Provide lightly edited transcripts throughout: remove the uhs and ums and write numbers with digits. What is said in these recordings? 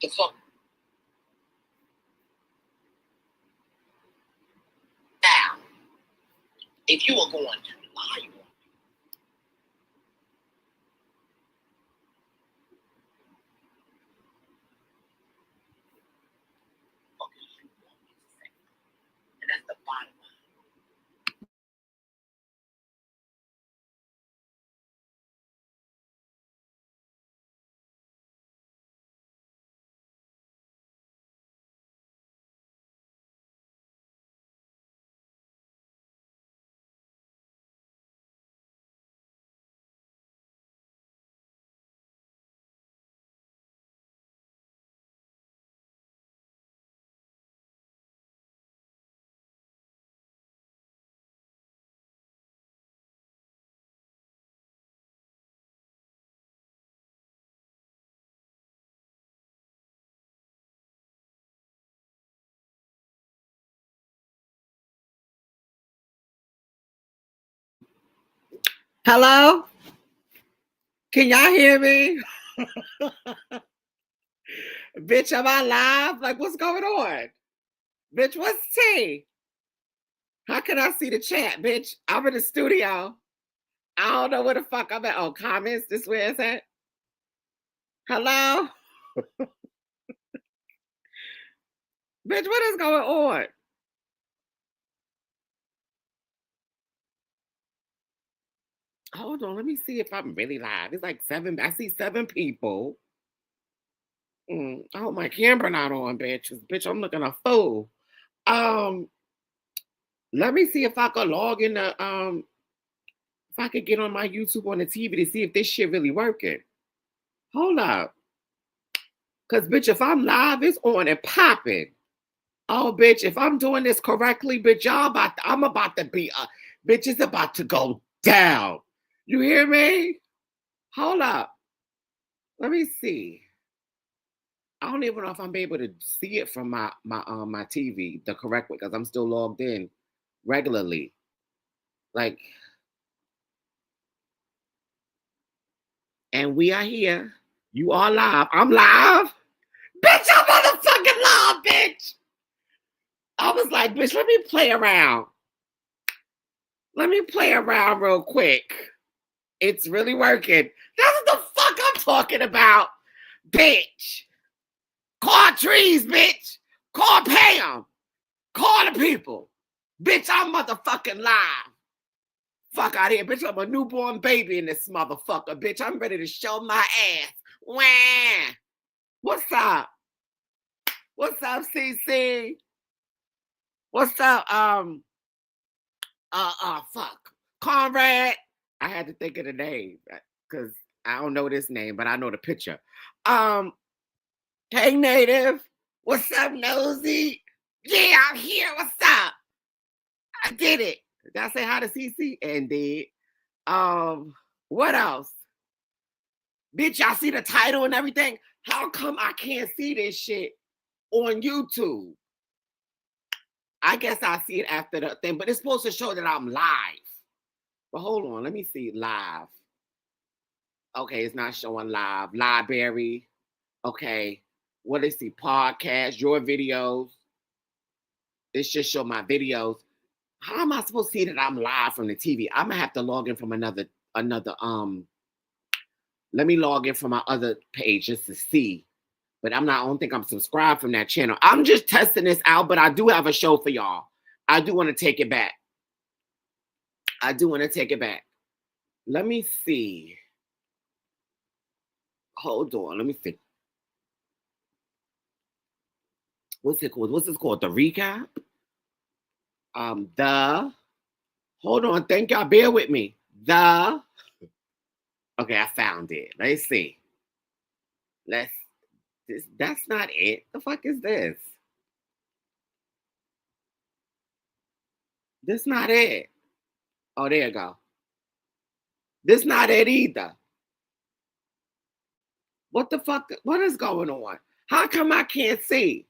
The fuck. Now, if you are going to lie, and that's the bottom line. Hello? Can y'all hear me? Bitch, am I live? Like, what's going on? Bitch, what's tea? How can I see the chat, bitch? I'm in the studio. I don't know where the fuck I'm at. Oh, comments? This where it's at? Hello? Bitch, what is going on? Hold on, let me see if I'm really live. It's like 7. I see 7 people. I hope my camera not on, bitch. Bitch, I'm looking a fool. Let me see if I could log in the if I could get on my YouTube on the TV to see if this shit really working. Hold up. Cause bitch, if I'm live, it's on and popping. Oh, bitch, if I'm doing this correctly, bitch, I'm about to be bitch, it's about to go down. You hear me? Hold up. Let me see. I don't even know if I'm able to see it from my TV the correct way because I'm still logged in regularly. Like, and we are here. You are live. I'm live. Bitch, I'm motherfucking live, bitch. I was like, bitch, let me play around. Let me play around real quick. It's really working. That's what the fuck I'm talking about, bitch. Call trees, bitch. Call Pam. Call the people. Bitch, I'm motherfucking live. Fuck out here, bitch. I'm a newborn baby in this motherfucker, bitch. I'm ready to show my ass. Wah. What's up? What's up, CC? What's up? Fuck. Conrad. I had to think of the name because I don't know this name, but I know the picture. Hey, Native. What's up, Nosy? Yeah, I'm here. What's up? I did it. Did I say hi to CC? And did. What else? Bitch, y'all see the title and everything? How come I can't see this shit on YouTube? I guess I'll see it after the thing, but it's supposed to show that I'm live. But hold on, let me see live. Okay, it's not showing live. Library. Okay. What is the podcast? Your videos. This just show my videos. How am I supposed to see that I'm live from the TV? I'm gonna have to log in from another. Let me log in from my other page just to see. But I don't think I'm subscribed from that channel. I'm just testing this out, but I do have a show for y'all. I do want to take it back. Let me see. Hold on. Let me see. What's it called? What's this called? The recap? Hold on. Thank y'all. Bear with me. Okay, I found it. Let's see. That's not it. The fuck is this? This not it. Oh, there you go. This not it either. What the fuck? What is going on? How come I can't see?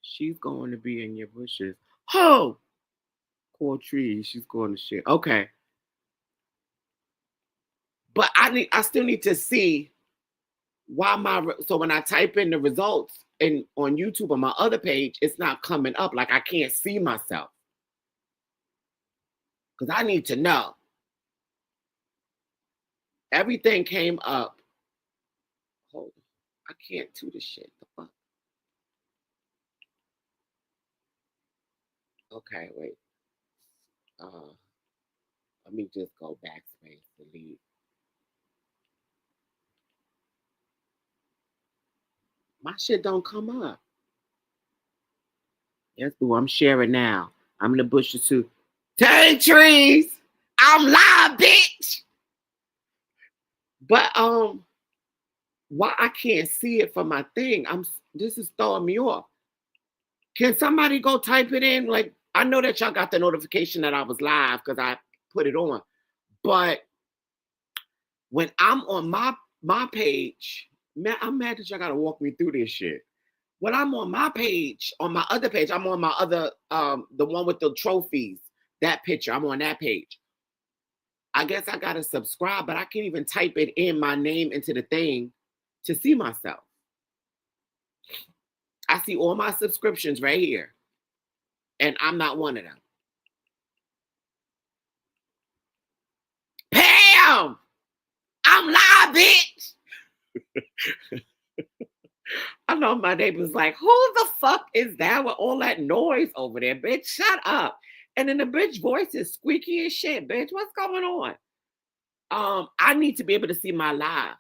She's going to be in your bushes. Oh, poor tree. She's going to shit. Okay. But I still need to see why so when I type in the results on YouTube on my other page, it's not coming up. Like I can't see myself. Because I need to know. Everything came up. Hold on. I can't do this shit. The fuck? Okay, wait. Let me just go backspace, delete. My shit don't come up. Yes, boo, I'm sharing now. I'm in the bushes too. Take trees. I'm live, bitch. But why I can't see it for my thing? This is throwing me off. Can somebody go type it in? Like, I know that y'all got the notification that I was live because I put it on. But when I'm on my page, man, I'm mad that y'all gotta walk me through this shit. When I'm on my page, on my other page, I'm on my other, the one with the trophies, that picture, I'm on that page. I guess I gotta subscribe, but I can't even type it in my name into the thing to see myself. I see all my subscriptions right here, and I'm not one of them. Pam! I'm live, bitch! I know my neighbor's like, who the fuck is that with all that noise over there, bitch? Shut up. And then the bitch voice is squeaky as shit, bitch. What's going on? I need to be able to see my live.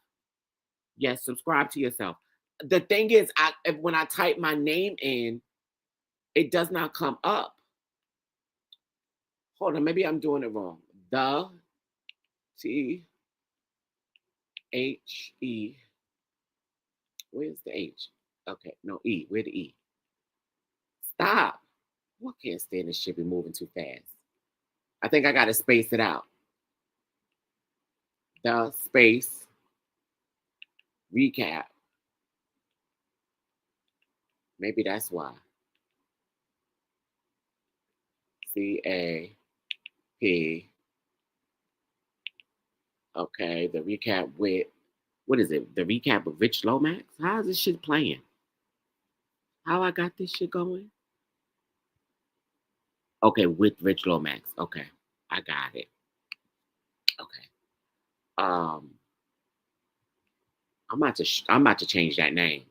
Yes, subscribe to yourself. The thing is, when I type my name in, it does not come up. Hold on, maybe I'm doing it wrong. The T-H-E. Where's the H? Okay, no, E. Where the E? Stop. I can't stand this shit be moving too fast. I think I got to space it out. The space recap. Maybe that's why. C-A-P. Okay, the recap with, what is it? The recap with Rich Lomax? How is this shit playing? How I got this shit going? Okay, with Rich Lomax. Okay, I got it. Okay. I'm about to change that name.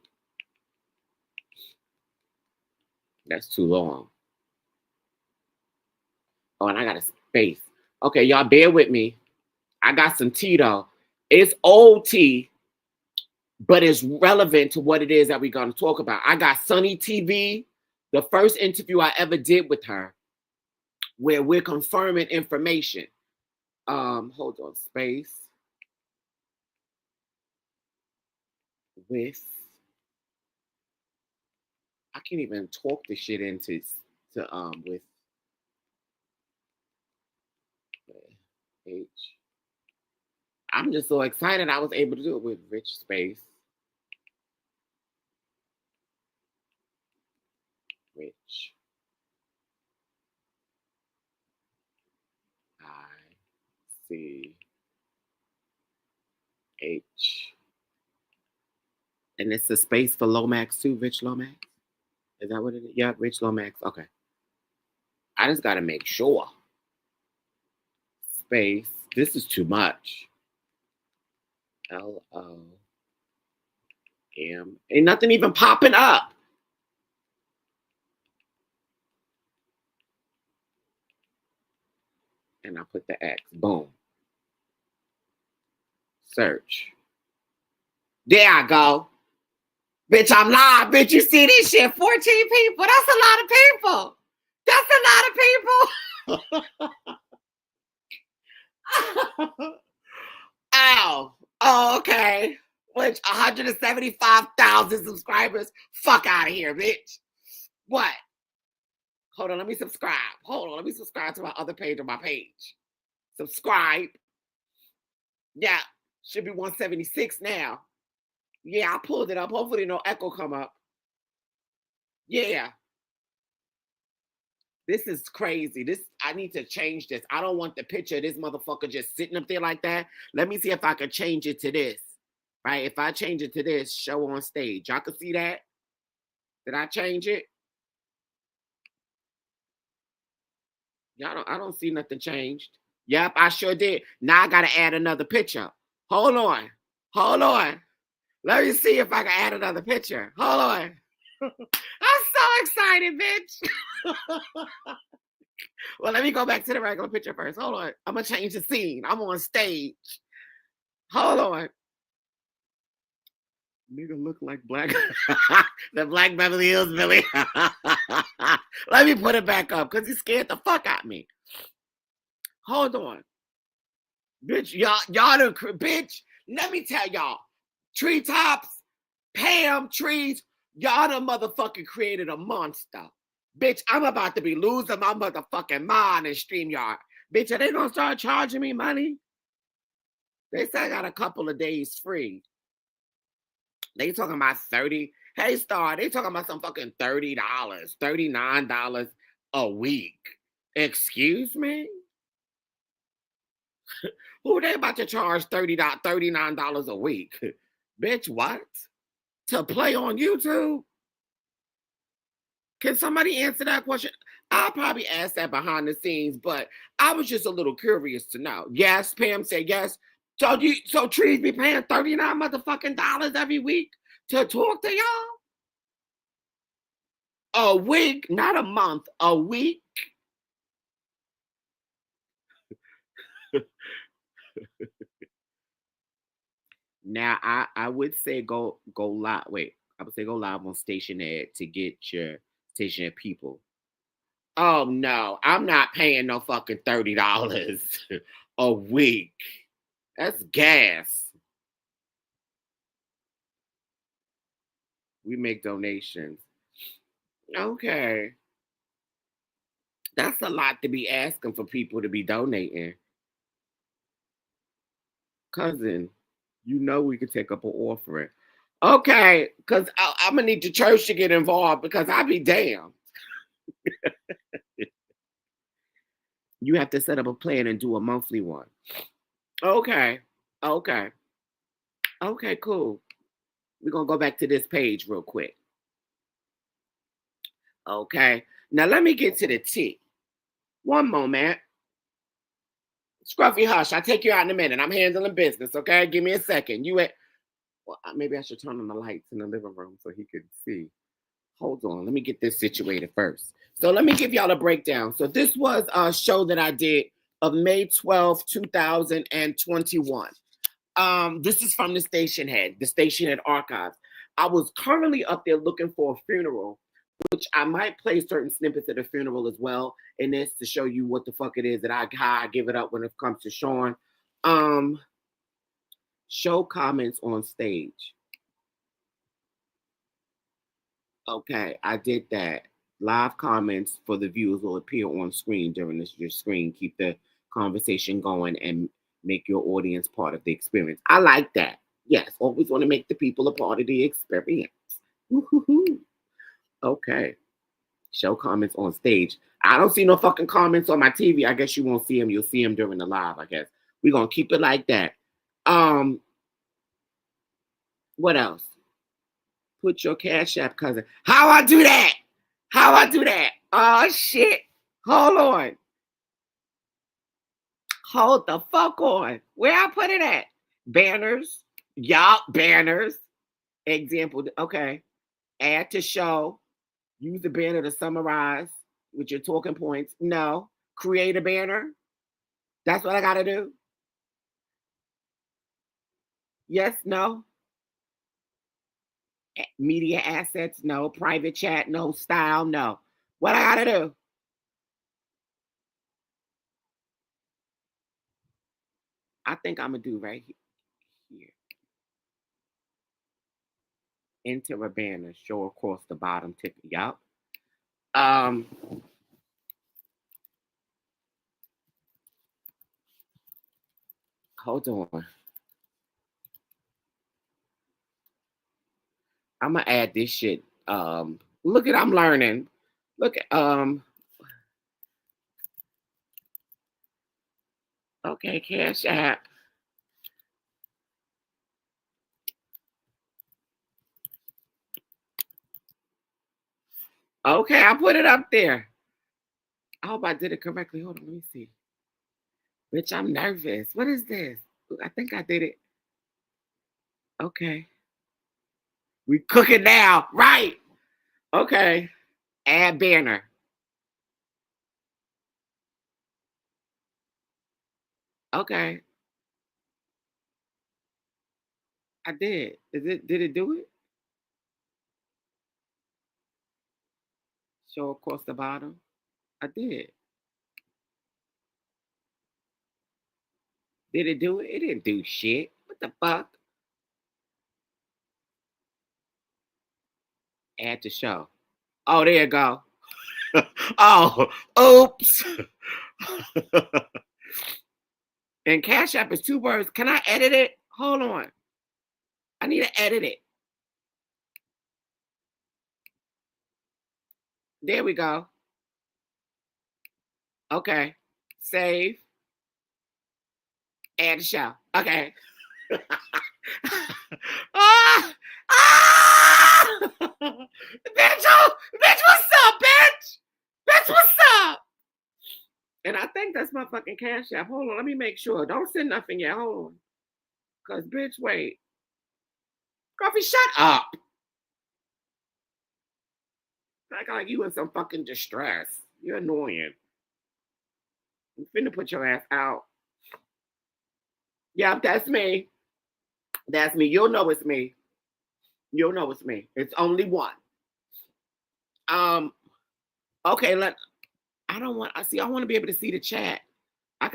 That's too long. Oh, and I got a space. Okay, y'all bear with me. I got some tea though. It's old tea, but it's relevant to what it is that we're going to talk about. I got Sunnie TV, the first interview I ever did with her, where we're confirming information. Hold on, space with. I can't even talk this shit into with H. I'm just so excited I was able to do it with Rich Space. Rich. I-C-H. And it's the space for Lomax too, Rich Lomax? Is that what it is? Yeah, Rich Lomax. Okay. I just got to make sure. Space. This is too much. L-O-M. Ain't nothing even popping up. And I put the X. Boom. Search. There I go. Bitch, I'm live. Bitch, you see this shit? 14 people. That's a lot of people. That's a lot of people. Ow. Oh, okay. Which 175,000 subscribers. Fuck out of here, bitch. What? Hold on, let me subscribe. Hold on, let me subscribe to my other page on my page. Subscribe. Yeah, should be 176 now. Yeah, I pulled it up. Hopefully no echo come up. Yeah. This is crazy. I need to change this. I don't want the picture of this motherfucker just sitting up there like that. Let me see if I can change it to this. Right? If I change it to this, show on stage. Y'all can see that? Did I change it? I don't see nothing changed. Yep, I sure did. Now I gotta add another picture. Hold on. Hold on. Let me see if I can add another picture. Hold on. I'm so excited, bitch. Well, let me go back to the regular picture first. Hold on. I'm gonna change the scene. I'm on stage. Hold on. Nigga look like black. The Black Beverly Hills Billy. Let me put it back up because he scared the fuck out of me. Hold on. Bitch, y'all done, bitch, let me tell y'all. Treetops, Pam, trees, y'all done motherfucking created a monster. Bitch, I'm about to be losing my motherfucking mind in StreamYard. Bitch, are they gonna start charging me money? They say I got a couple of days free. They talking about 30. Hey, Star, they talking about some fucking $30, $39 a week. Excuse me? Who they about to charge $39 a week? Bitch, what? To play on YouTube? Can somebody answer that question? I'll probably ask that behind the scenes, but I was just a little curious to know. Yes, Pam said yes. So Trees be paying $39 motherfucking dollars every week to talk to y'all? A week, not a month, a week. Now I would say go live. Wait, I would say go live on Station Ed to get your Station Ed people. Oh no, I'm not paying no fucking $30 a week. That's gas. We make donations. Okay. That's a lot to be asking for people to be donating. Cousin, you know we could take up an offering. Okay, because I'm going to need the church to get involved because I be damned. You have to set up a plan and do a monthly one. Okay. Okay. Okay, cool. We're going to go back to this page real quick. Okay. Now let me get to the T. One moment. Scruffy Hush, I'll take you out in a minute. I'm handling business, okay? Give me a second. Well, maybe I should turn on the lights in the living room so he could see. Hold on. Let me get this situated first. So let me give y'all a breakdown. So this was a show that I did of May 12th, 2021. This is from the Station Head archives. I was currently up there looking for a funeral, which I might play certain snippets of the funeral as well in this to show you what the fuck it is that how I give it up when it comes to Sean. Show comments on stage. Okay, I did that. Live comments for the viewers will appear on screen during your screen. Keep the conversation going and make your audience part of the experience. I like that. Yes, always want to make the people a part of the experience. Woo-hoo-hoo. Okay. Show comments on stage. I don't see no fucking comments on my TV. I guess you won't see them. You'll see them during the live, I guess. We're going to keep it like that. What else? Put your Cash App, cousin. How I do that? Oh, shit. Hold on. Hold the fuck on. Where I put it at? Banners. Yup, banners. Example. Okay. Add to show. Use the banner to summarize with your talking points. No. Create a banner. That's what I got to do. Yes, no. Media assets, no. Private chat, no. Style, no. What I got to do? I think I'm going to do right here. Enter a banner. Show across the bottom tip. Yup. Hold on. I'm gonna add this shit. Look at I'm learning. Look at Okay, Cash App. Okay, I put it up there. I hope I did it correctly. Hold on, let me see. Bitch, I'm nervous. What is this? I think I did it. Okay. We cooking now. Right. Okay. Add banner. Okay. I did. Did it do it? Show across the bottom. I did. Did it do it? It didn't do shit. What the fuck? Add to show. Oh, there you go. Oh, oops. And Cash App is 2 words. Can I edit it? Hold on. I need to edit it. There we go. Okay. Save. Add to show. Okay. Ah! Ah! Bitch, what's up, bitch? Bitch, what's up? And I think that's my fucking Cash App. Hold on, let me make sure. Don't send nothing yet. Hold on. Because, bitch, wait. Coffee, shut up. Act like you in some fucking distress. You're annoying. I'm finna put your ass out. Yep, that's me. That's me. You'll know it's me. You'll know it's me. It's only one. Okay, I don't want, I want to be able to see the chat. I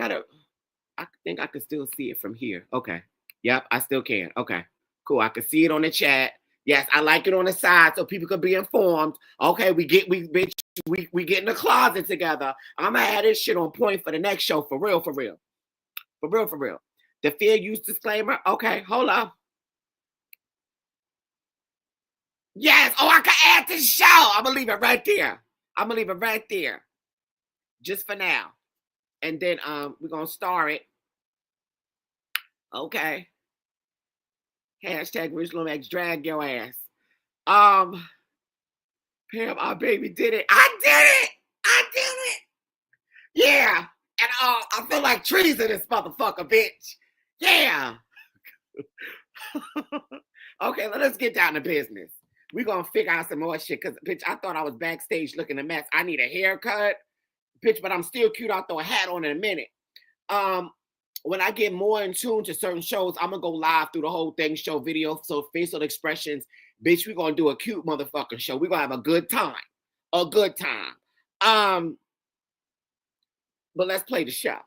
think I can still see it from here. Okay. Yep, I still can. Okay. Cool. I can see it on the chat. Yes, I like it on the side so people could be informed. Okay, we get in the closet together. I'm gonna have this shit on point for the next show. For real. For real. The fair use disclaimer. Okay, hold up. Yes. Oh, I can add to the show. I'm gonna leave it right there. Just for now. And then we're gonna star it. Okay. Hashtag Rich Lomax, drag your ass. Pam, our baby did it. I did it. Yeah. And I feel like trees in this motherfucker, bitch. Yeah. Okay, let's get down to business. We're gonna figure out some more shit. Cause bitch, I thought I was backstage looking a mess. I need a haircut, bitch, but I'm still cute. I'll throw a hat on in a minute. When I get more in tune to certain shows, I'm gonna go live through the whole thing, show video, so facial expressions. Bitch, we're gonna do a cute motherfucking show. We're gonna have a good time. But let's play the show.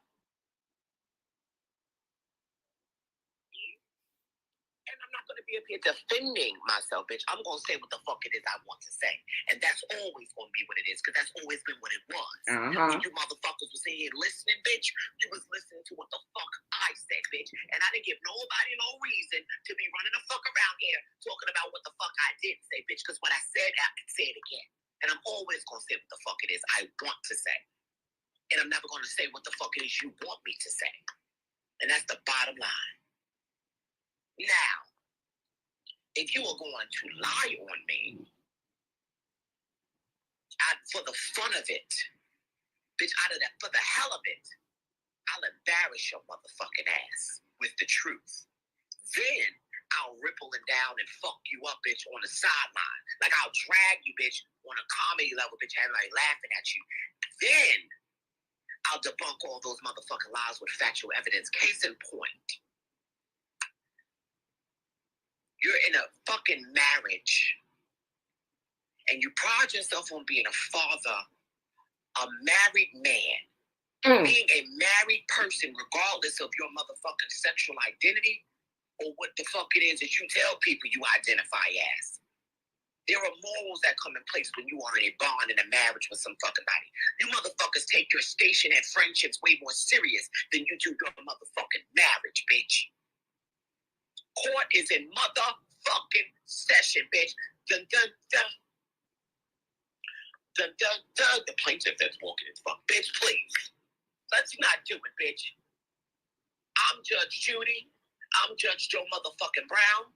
And I'm not gonna be up here defending myself, bitch. I'm gonna say what the fuck it is I want to say. And that's always gonna be what it is, because that's always been what it was. When you motherfuckers was in here listening, bitch, you was listening to what the fuck I said, bitch. And I didn't give nobody no reason to be running the fuck around here talking about what the fuck I didn't say, bitch. Because what I said, I can say it again. And I'm always gonna say what the fuck it is I want to say. And I'm never gonna say what the fuck it is you want me to say. And that's the bottom line. Now, if you are going to lie on me, for the fun of it, bitch, for the hell of it, I'll embarrass your motherfucking ass with the truth. Then I'll ripple it down and fuck you up, bitch, on the sideline. Like I'll drag you, bitch, on a comedy level, bitch, and like laughing at you. Then I'll debunk all those motherfucking lies with factual evidence. Case in point. You're in a fucking marriage and you pride yourself on being a father, a married man, being a married person, regardless of your motherfucking sexual identity or what the fuck it is that you tell people you identify as. There are morals that come in place when you are in a bond in a marriage with some fucking body. You motherfuckers take your station and friendships way more serious than you do your motherfucking marriage, bitch. Court is in motherfucking session, bitch. Dun, dun, dun. Dun, dun, dun. The plaintiff that's walking in fuck. Bitch, please. Let's not do it, bitch. I'm Judge Judy. I'm Judge Joe motherfucking Brown.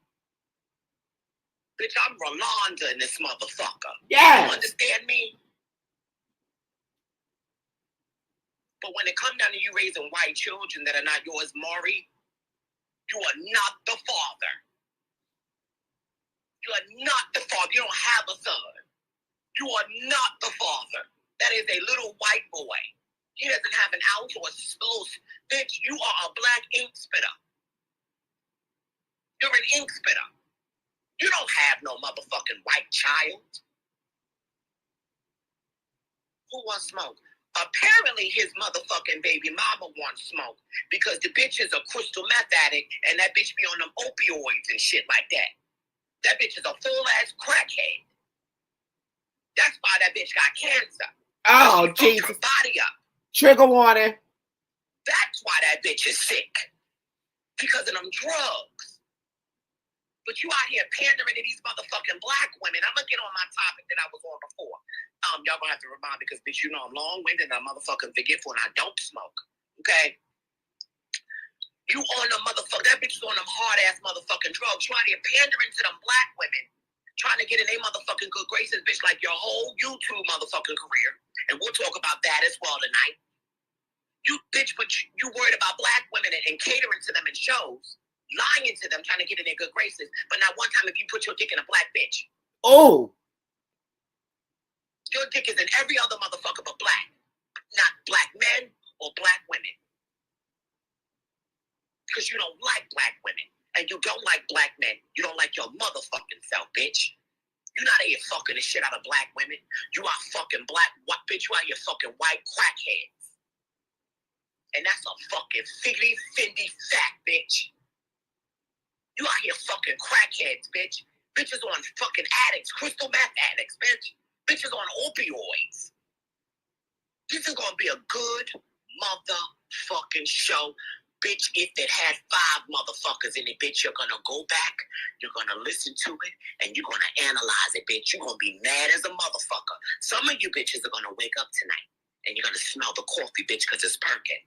Bitch, I'm Rolanda in this motherfucker. Yeah. You understand me? But when it comes down to you raising white children that are not yours, Maury, you are not the father. You are not the father. You don't have a son. You are not the father. That is a little white boy. He doesn't have an ounce or a little. Bitch, you are a black ink spitter. You're an ink spitter. You don't have no motherfucking white child. Who wants smoke? Apparently his motherfucking baby mama wants smoke because the bitch is a crystal meth addict and that bitch be on them opioids and shit like that. That bitch is a full-ass crackhead. That's why that bitch got cancer. Oh, Jesus. Her body up. Trigger warning. That's why that bitch is sick. Because of them drugs. But you out here pandering to these motherfucking black women. I'm going to get on my topic that I was on before. Y'all going to have to remind me because, bitch, you know I'm long-winded and I'm motherfucking forgetful and I don't smoke. Okay? You on them motherfucker. That bitch is on them hard-ass motherfucking drugs. You out here pandering to them black women. Trying to get in their motherfucking good graces, bitch, like your whole YouTube motherfucking career. And we'll talk about that as well tonight. You, bitch, but you worried about black women and catering to them in shows. Lying to them, trying to get in their good graces, but not one time if you put your dick in a black bitch. Oh. Your dick is in every other motherfucker but black. Not black men or black women. Because you don't like black women. And you don't like black men. You don't like your motherfucking self, bitch. You're not out here fucking the shit out of black women. You are fucking black, what bitch, you out here fucking white crackheads. And that's a fucking figgly, findy, fat bitch. You out here fucking crackheads, bitch. Bitches on fucking addicts, crystal meth addicts, bitch. Bitches on opioids. This is gonna be a good motherfucking show. Bitch, if it had 5 motherfuckers in it, bitch, you're gonna go back, you're gonna listen to it, and you're gonna analyze it, bitch. You're gonna be mad as a motherfucker. Some of you bitches are gonna wake up tonight, and you're gonna smell the coffee, bitch, because it's perking.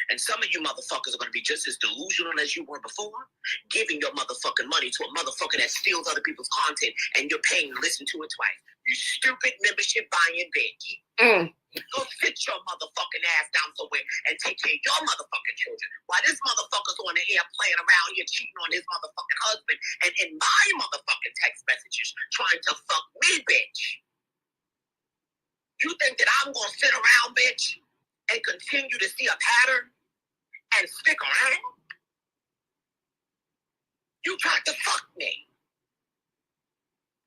And some of you motherfuckers are going to be just as delusional as you were before, giving your motherfucking money to a motherfucker that steals other people's content and you're paying to listen to it twice. You stupid membership buying bitch. Go sit your motherfucking ass down somewhere and take care of your motherfucking children. While this motherfucker's on the air playing around here cheating on his motherfucking husband and in my motherfucking text messages trying to fuck me, bitch. You think that I'm going to sit around, bitch, and continue to see a pattern and stick around? You tried to fuck me.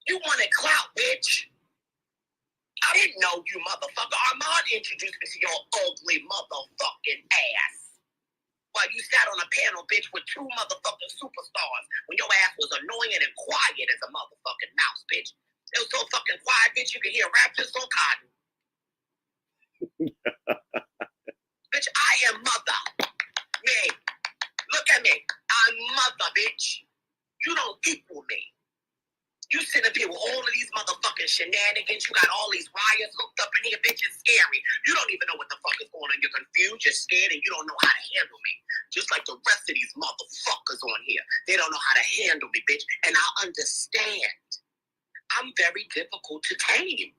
You wanted clout, bitch. I didn't know you, motherfucker. Armand introduced me to your ugly motherfucking ass. While you sat on a panel, bitch, with 2 motherfucking superstars when your ass was annoying and quiet as a motherfucking mouse, bitch. It was so fucking quiet, bitch, you could hear raptors on cotton. Bitch, I am mother. Me. Look at me. I'm mother, bitch. You don't equal me. You sit up here with all of these motherfucking shenanigans. You got all these wires hooked up in here, bitch. It's scary. You don't even know what the fuck is going on. You're confused, you're scared, and you don't know how to handle me. Just like the rest of these motherfuckers on here. They don't know how to handle me, bitch. And I understand. I'm very difficult to tame.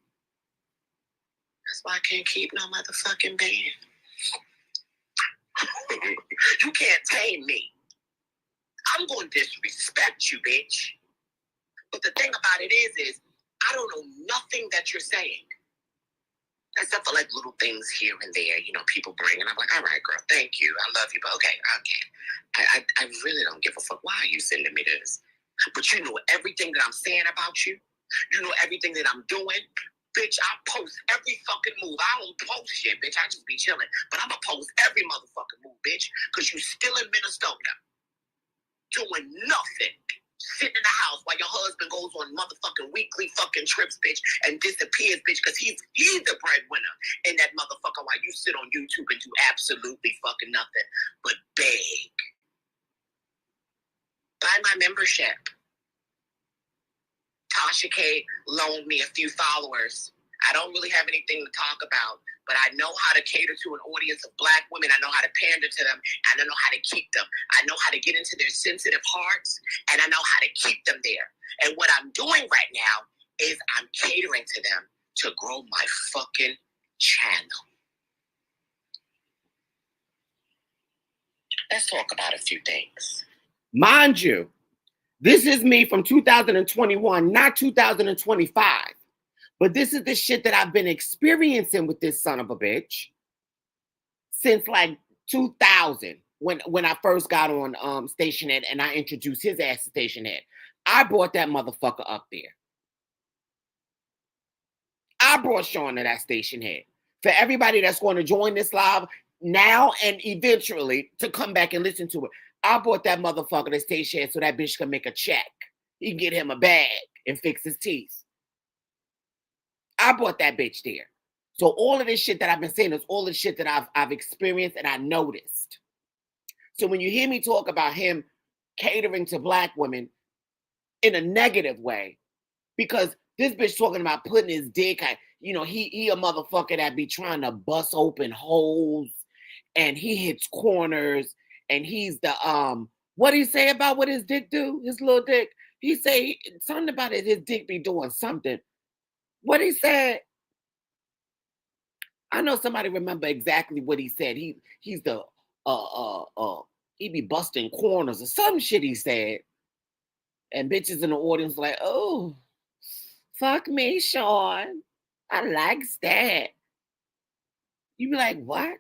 That's why I can't keep no motherfucking band. You can't tame me. I'm going to disrespect you, bitch. But the thing about it is I don't know nothing that you're saying. Except for like little things here and there, you know, people bring. And I'm like, all right, girl, thank you. I love you. But okay. I really don't give a fuck. Why are you sending me this? But you know everything that I'm saying about you. You know everything that I'm doing. Bitch, I post every fucking move. I don't post shit, bitch. I just be chilling. But I'm going to post every motherfucking move, bitch. Because you still in Minnesota. Doing nothing. Sitting in the house while your husband goes on motherfucking weekly fucking trips, bitch, and disappears, bitch, because he's the breadwinner in that motherfucker while you sit on YouTube and do absolutely fucking nothing but beg. Buy my membership. Tasha K loaned me a few followers. I don't really have anything to talk about, but I know how to cater to an audience of Black women. I know how to pander to them, and I know how to keep them. I know how to get into their sensitive hearts, and I know how to keep them there. And what I'm doing right now is I'm catering to them to grow my fucking channel. Let's talk about a few things. Mind you, this is me from 2021, not 2025. But this is the shit that I've been experiencing with this son of a bitch since like 2000, when I first got on Station Head and I introduced his ass to Station Head. I brought that motherfucker up there. I brought Sean to that Station Head. For everybody that's going to join this live now and eventually to come back and listen to it, I brought that motherfucker to Station Head so that bitch can make a check. He can get him a bag and fix his teeth. I brought that bitch there. So all of this shit that I've been saying is all the shit that I've experienced and I noticed. So when you hear me talk about him catering to Black women in a negative way, because this bitch talking about putting his dick, he a motherfucker that be trying to bust open holes and he hits corners and he's the what he say about what his dick do? His little dick. He say something about it, his dick be doing something. What he said? I know somebody remember exactly what he said. He's the he be busting corners or some shit he said. And bitches in the audience like, oh, fuck me, Sean. I likes that. You be like, what?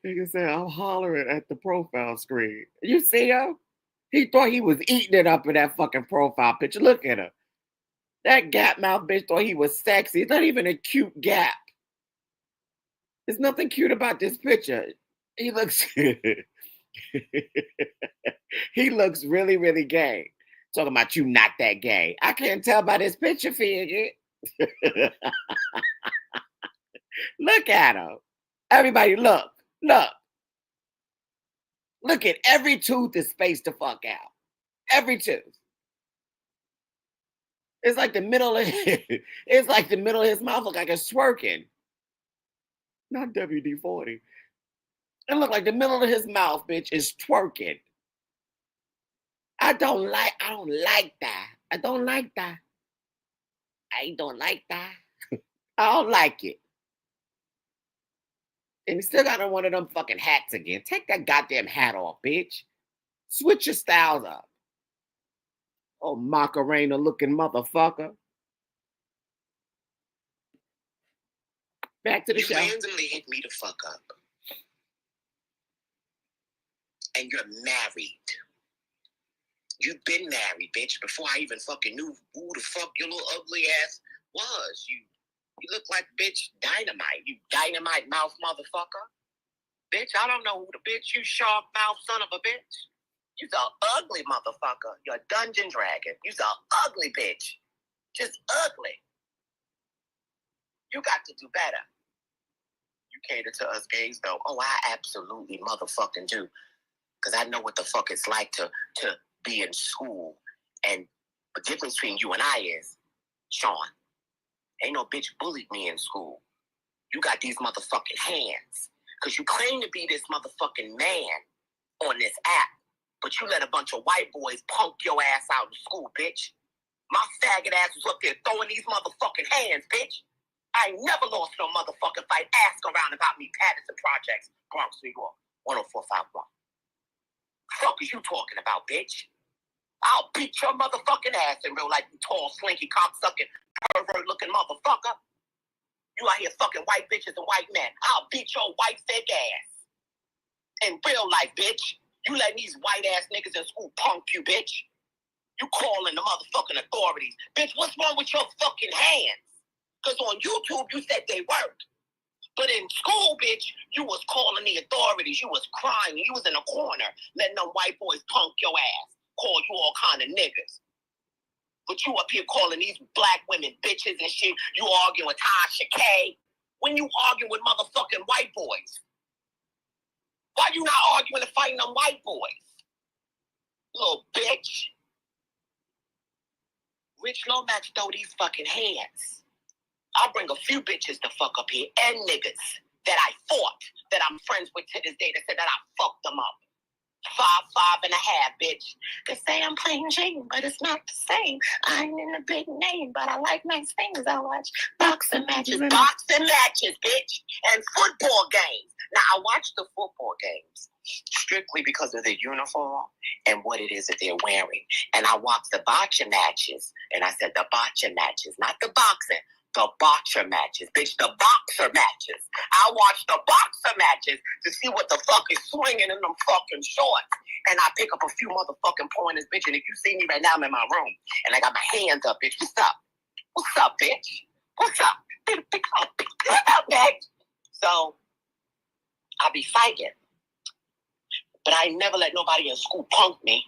Nigga said, I'm hollering at the profile screen. You see him? He thought he was eating it up in that fucking profile picture. Look at him. That gap mouth bitch thought he was sexy. It's not even a cute gap. There's nothing cute about this picture. He looks he looks really, really gay. Talking about you not that gay. I can't tell by this picture, figure. Look at him. Everybody look. Look. Look at every tooth is spaced the fuck out. Every tooth. It's like the middle of it's like the middle of his mouth look like it's twerking. Not WD-40. It look like the middle of his mouth, bitch, is twerking. I don't like that. I don't like that. I don't like that. I don't like it. And he still got on one of them fucking hats again. Take that goddamn hat off, bitch. Switch your styles up. Oh, Macarena looking motherfucker. Back to the show. You randomly hit me the fuck up. And you're married. You've been married, bitch, before I even fucking knew who the fuck your little ugly ass was. You look like, bitch, dynamite. You dynamite mouth motherfucker. Bitch, I don't know who the bitch, you shark mouth son of a bitch. You's a ugly motherfucker. You're a dungeon dragon. You's a ugly bitch. Just ugly. You got to do better. You cater to us gays, though. Oh, I absolutely motherfucking do. Because I know what the fuck it's like to be in school. And the difference between you and I is, Sean, ain't no bitch bullied me in school. You got these motherfucking hands. Because you claim to be this motherfucking man on this app. But you let a bunch of white boys punk your ass out in school, bitch. My faggot ass was up there throwing these motherfucking hands, bitch. I ain't never lost no motherfucking fight. Ask around about me, Patterson Projects, Bronx, New York, 10451. Fuck is you talking about, bitch? I'll beat your motherfucking ass in real life, you tall, slinky, cocksucking, pervert-looking motherfucker. You out here fucking white bitches and white men. I'll beat your white fake ass. In real life, bitch. You letting these white-ass niggas in school punk you, bitch. You calling the motherfucking authorities. Bitch, what's wrong with your fucking hands? Because on YouTube, you said they work. But in school, bitch, you was calling the authorities. You was crying. You was in a corner letting them white boys punk your ass. Call you all kind of niggas. But you up here calling these black women bitches and shit. You arguing with Tasha K. When you arguing with motherfucking white boys? Why you not arguing and fighting them white boys? Little bitch. Rich Lomax throw these fucking hands. I'll bring a few bitches to fuck up here and niggas that I fought, that I'm friends with to this day that said that I fucked them up. 5'5.5", bitch. They say I'm playing Jane, but it's not the same. I ain't in a big name, but I like nice things. I watch boxing matches, bitch, and football games. Now, I watch the football games strictly because of the uniform and what it is that they're wearing. And I watch the boxing matches, and I said the boxing matches, not the boxing. The boxer matches, bitch, the boxer matches. I watch the boxer matches to see what the fuck is swinging in them fucking shorts. And I pick up a few motherfucking pointers, bitch. And if you see me right now, I'm in my room. And I got my hands up, bitch. What's up? What's up, bitch? What's up? What's up, bitch? So, I be fighting. But I never let nobody in school punk me.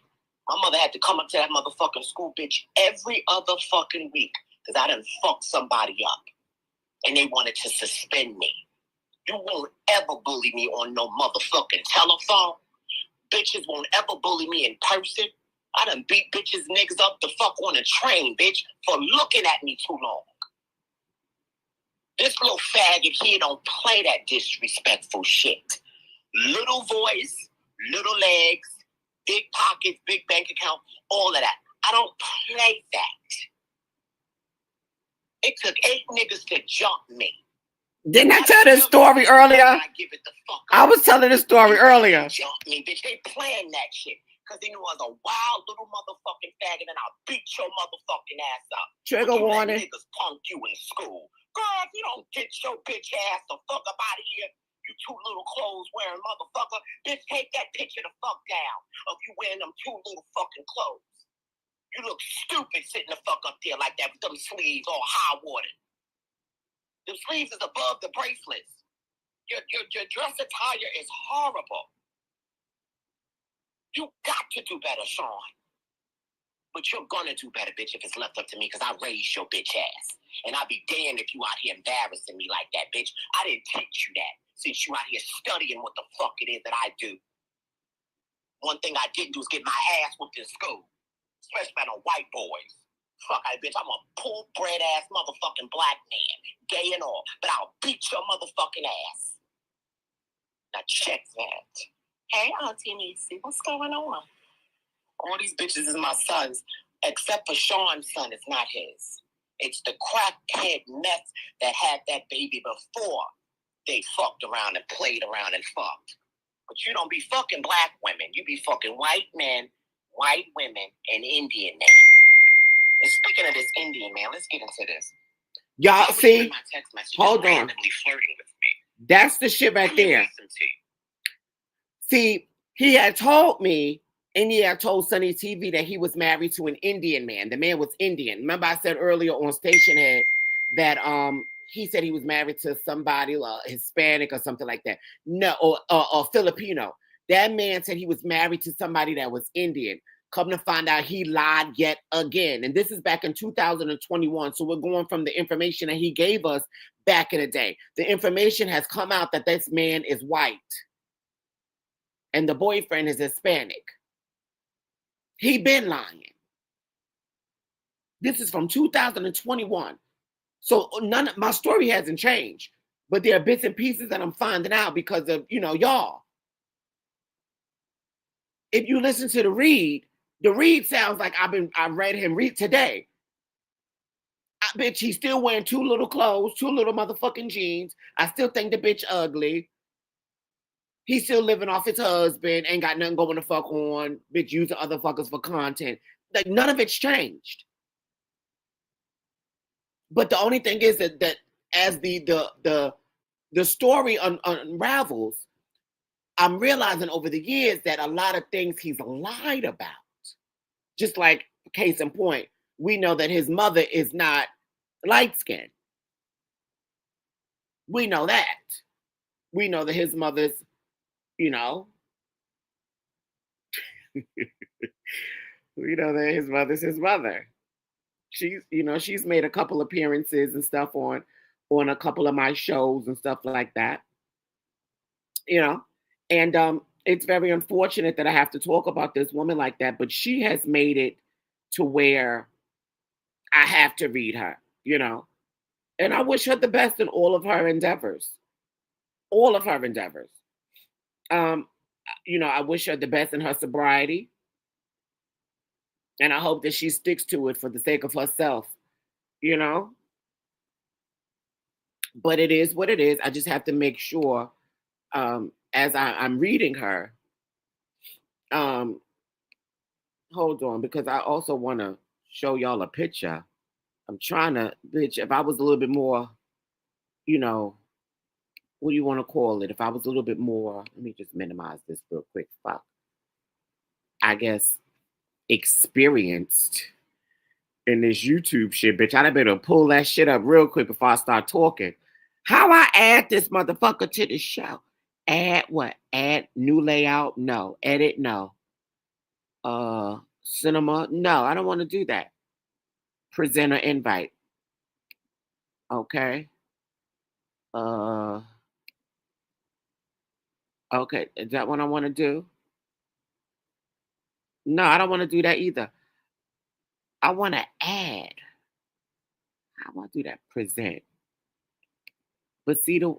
My mother had to come up to that motherfucking school, bitch, every other fucking week. Because I done fucked somebody up. And they wanted to suspend me. You won't ever bully me on no motherfucking telephone. Bitches won't ever bully me in person. I done beat bitches niggas up the fuck on a train, bitch, for looking at me too long. This little faggot here don't play that disrespectful shit. Little voice, little legs, big pockets, big bank account, all of that. I don't play that. It took 8 niggas to jump me. Didn't I tell this story earlier? I was telling this story earlier. Jump me, bitch. They planned that shit. Because they knew I was a wild little motherfucking faggot and I'll beat your motherfucking ass up. Trigger warning. Niggas punk you in school. Girl, if you don't get your bitch ass the fuck up out of here, you two little clothes wearing motherfucker, bitch, take that picture the fuck down of you wearing them 2 little fucking clothes. You look stupid sitting the fuck up there like that with them sleeves all high-watered. The sleeves is above the bracelets. Your dress attire is horrible. You got to do better, Sean. But you're gonna do better, bitch, if it's left up to me, because I raised your bitch ass. And I'll be damned if you out here embarrassing me like that, bitch. I didn't teach you that, since you out here studying what the fuck it is that I do. One thing I didn't do is get my ass whooped in school. Especially by the white boys. Fuck, bitch, I'm a pull-bred ass motherfucking black man. Gay and all. But I'll beat your motherfucking ass. Now check that. Hey, Auntie Niecy, what's going on? All these bitches is my sons. Except for Sean's son, it's not his. It's the crackhead mess that had that baby before they fucked around and played around and fucked. But you don't be fucking black women. You be fucking white men, white women, and Indian men. And speaking of this Indian man, let's get into this. Y'all see? Hold on. That's the shit right there. See, he had told me, and he had told Sunnie TV that he was married to an Indian man. The man was Indian. Remember I said earlier on Station Head that he said he was married to somebody Hispanic or something like that. No, or Filipino. That man said he was married to somebody that was Indian. Come to find out, he lied yet again. And this is back in 2021. So we're going from the information that he gave us back in the day. The information has come out that this man is white. And the boyfriend is Hispanic. He been lying. This is from 2021. So my story hasn't changed. But there are bits and pieces that I'm finding out because of, y'all. If you listen to the read sounds like I read him read today. Bitch, he's still wearing 2 little clothes, 2 little motherfucking jeans. I still think the bitch ugly. He's still living off his husband, ain't got nothing going to fuck on. Bitch, using other fuckers for content. Like, none of it's changed. But the only thing is that as the story unravels, I'm realizing over the years that a lot of things he's lied about. Just like, case in point, we know that his mother is not light-skinned. We know that. We know that his mother's, we know that his mother's his mother. She's made a couple appearances and stuff on a couple of my shows and stuff like that. And it's very unfortunate that I have to talk about this woman like that, but she has made it to where I have to read her, you know. And I wish her the best in all of her endeavors. All of her endeavors. Um, I wish her the best in her sobriety. And I hope that she sticks to it for the sake of herself, you know. But it is what it is. I just have to make sure, as I'm reading her, um, hold on, because I also want to show y'all a picture. I'm trying to, bitch, if I was a little bit more, you know, what do you want to call it? If I was a little bit more, let me just minimize this real quick. Fuck. I guess experienced in this YouTube shit, bitch. I'd better pull that shit up real quick before I start talking. How I add this motherfucker to the show? Add what? Add new layout? No. Edit? No. Cinema? No, I don't want to do that. Presenter invite. Okay. Uh okay. Is that what I want to do? No, I don't want to do that either. I want to add. I want to do that. Present. But see the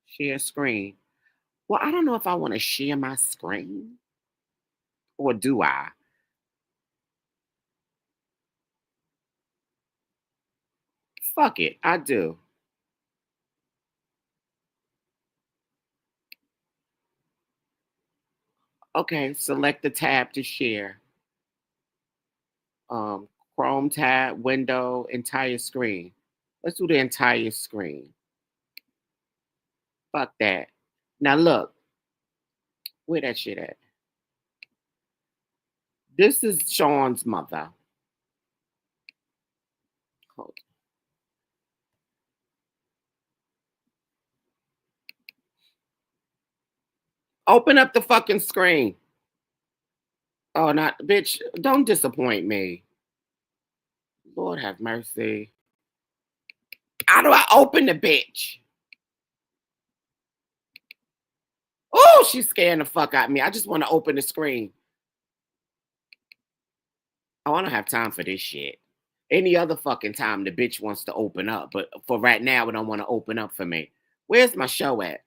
share screen. Well, I don't know if I want to share my screen or do I? Fuck it, I do. Okay, select the tab to share. Um, Chrome tab, window, entire screen. Let's do the entire screen. Fuck that. Now look, where that shit at? This is Sean's mother. Hold. Open up the fucking screen. Oh, not bitch. Don't disappoint me. Lord have mercy. How do I open the bitch? Oh, she's scaring the fuck out of me. I just want to open the screen. Oh, I don't have time for this shit. Any other fucking time the bitch wants to open up, but for right now, it don't want to open up for me. Where's my show at?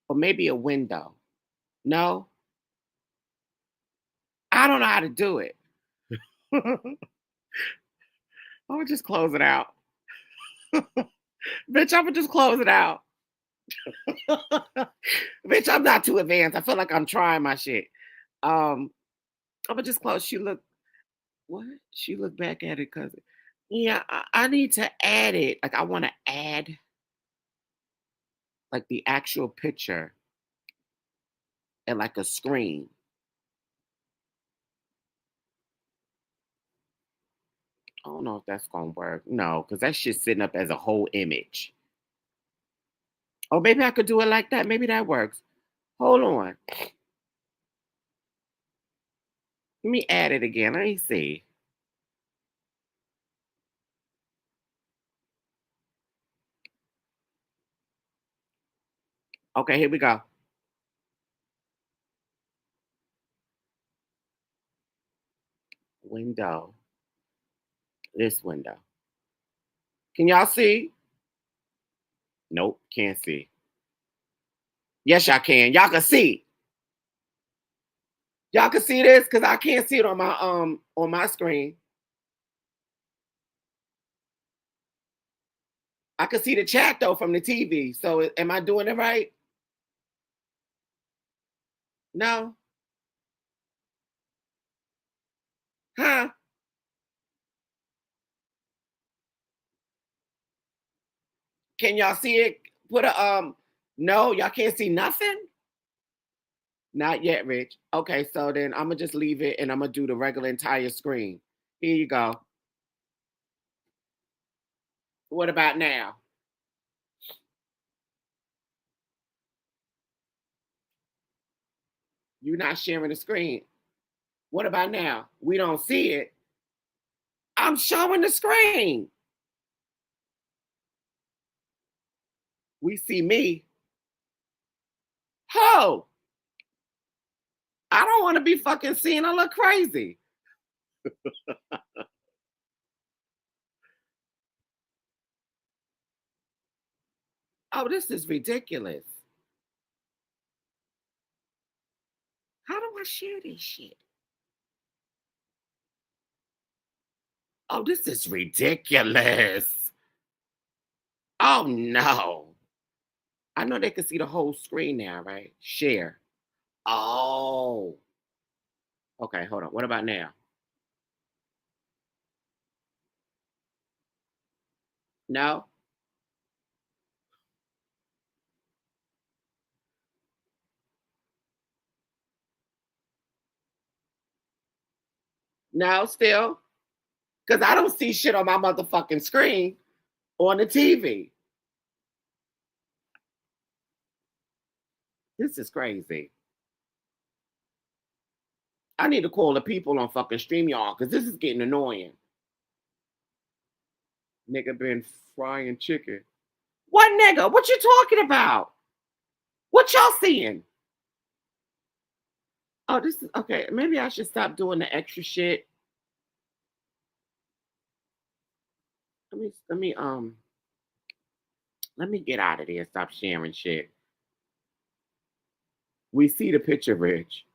Or maybe a window. No, I don't know how to do it. I'll just close it out. Bitch, I'm gonna just close it out. Bitch, I'm not too advanced. I feel like I'm trying my shit. I'm gonna just close. She look what? She looked back at it because yeah, I need to add it. Like I want to add like the actual picture and like a screen. I don't know if that's gonna work. No, because that shit's sitting up as a whole image. Oh, maybe I could do it like that. Maybe that works. Hold on. Let me add it again. Let me see. Okay, here we go. Window. This window. Can y'all see? Nope, can't see. Yes, y'all can. Y'all can see. Y'all can see this because I can't see it on my screen. I can see the chat though from the TV. So am I doing it right? No? Huh? Can y'all see it? Put a no, y'all can't see nothing? Not yet, Rich. Okay, so then I'm gonna just leave it and I'm gonna do the regular entire screen. Here you go. What about now? You're not sharing the screen. What about now? We don't see it. I'm showing the screen. We see me. Ho! I don't want to be fucking seen. I look crazy. Oh, this is ridiculous. How do I share this shit? Oh, this is ridiculous. Oh, no. I know they can see the whole screen now, right? Share. Oh. Okay, hold on. What about now? No? No, still? Because I don't see shit on my motherfucking screen on the TV. This is crazy. I need to call the people on fucking StreamYard because this is getting annoying. Nigga been frying chicken. What nigga? What you talking about? What y'all seeing? Oh, this is okay. Maybe I should stop doing the extra shit. Let me get out of there. Stop sharing shit. We see the picture, Rich.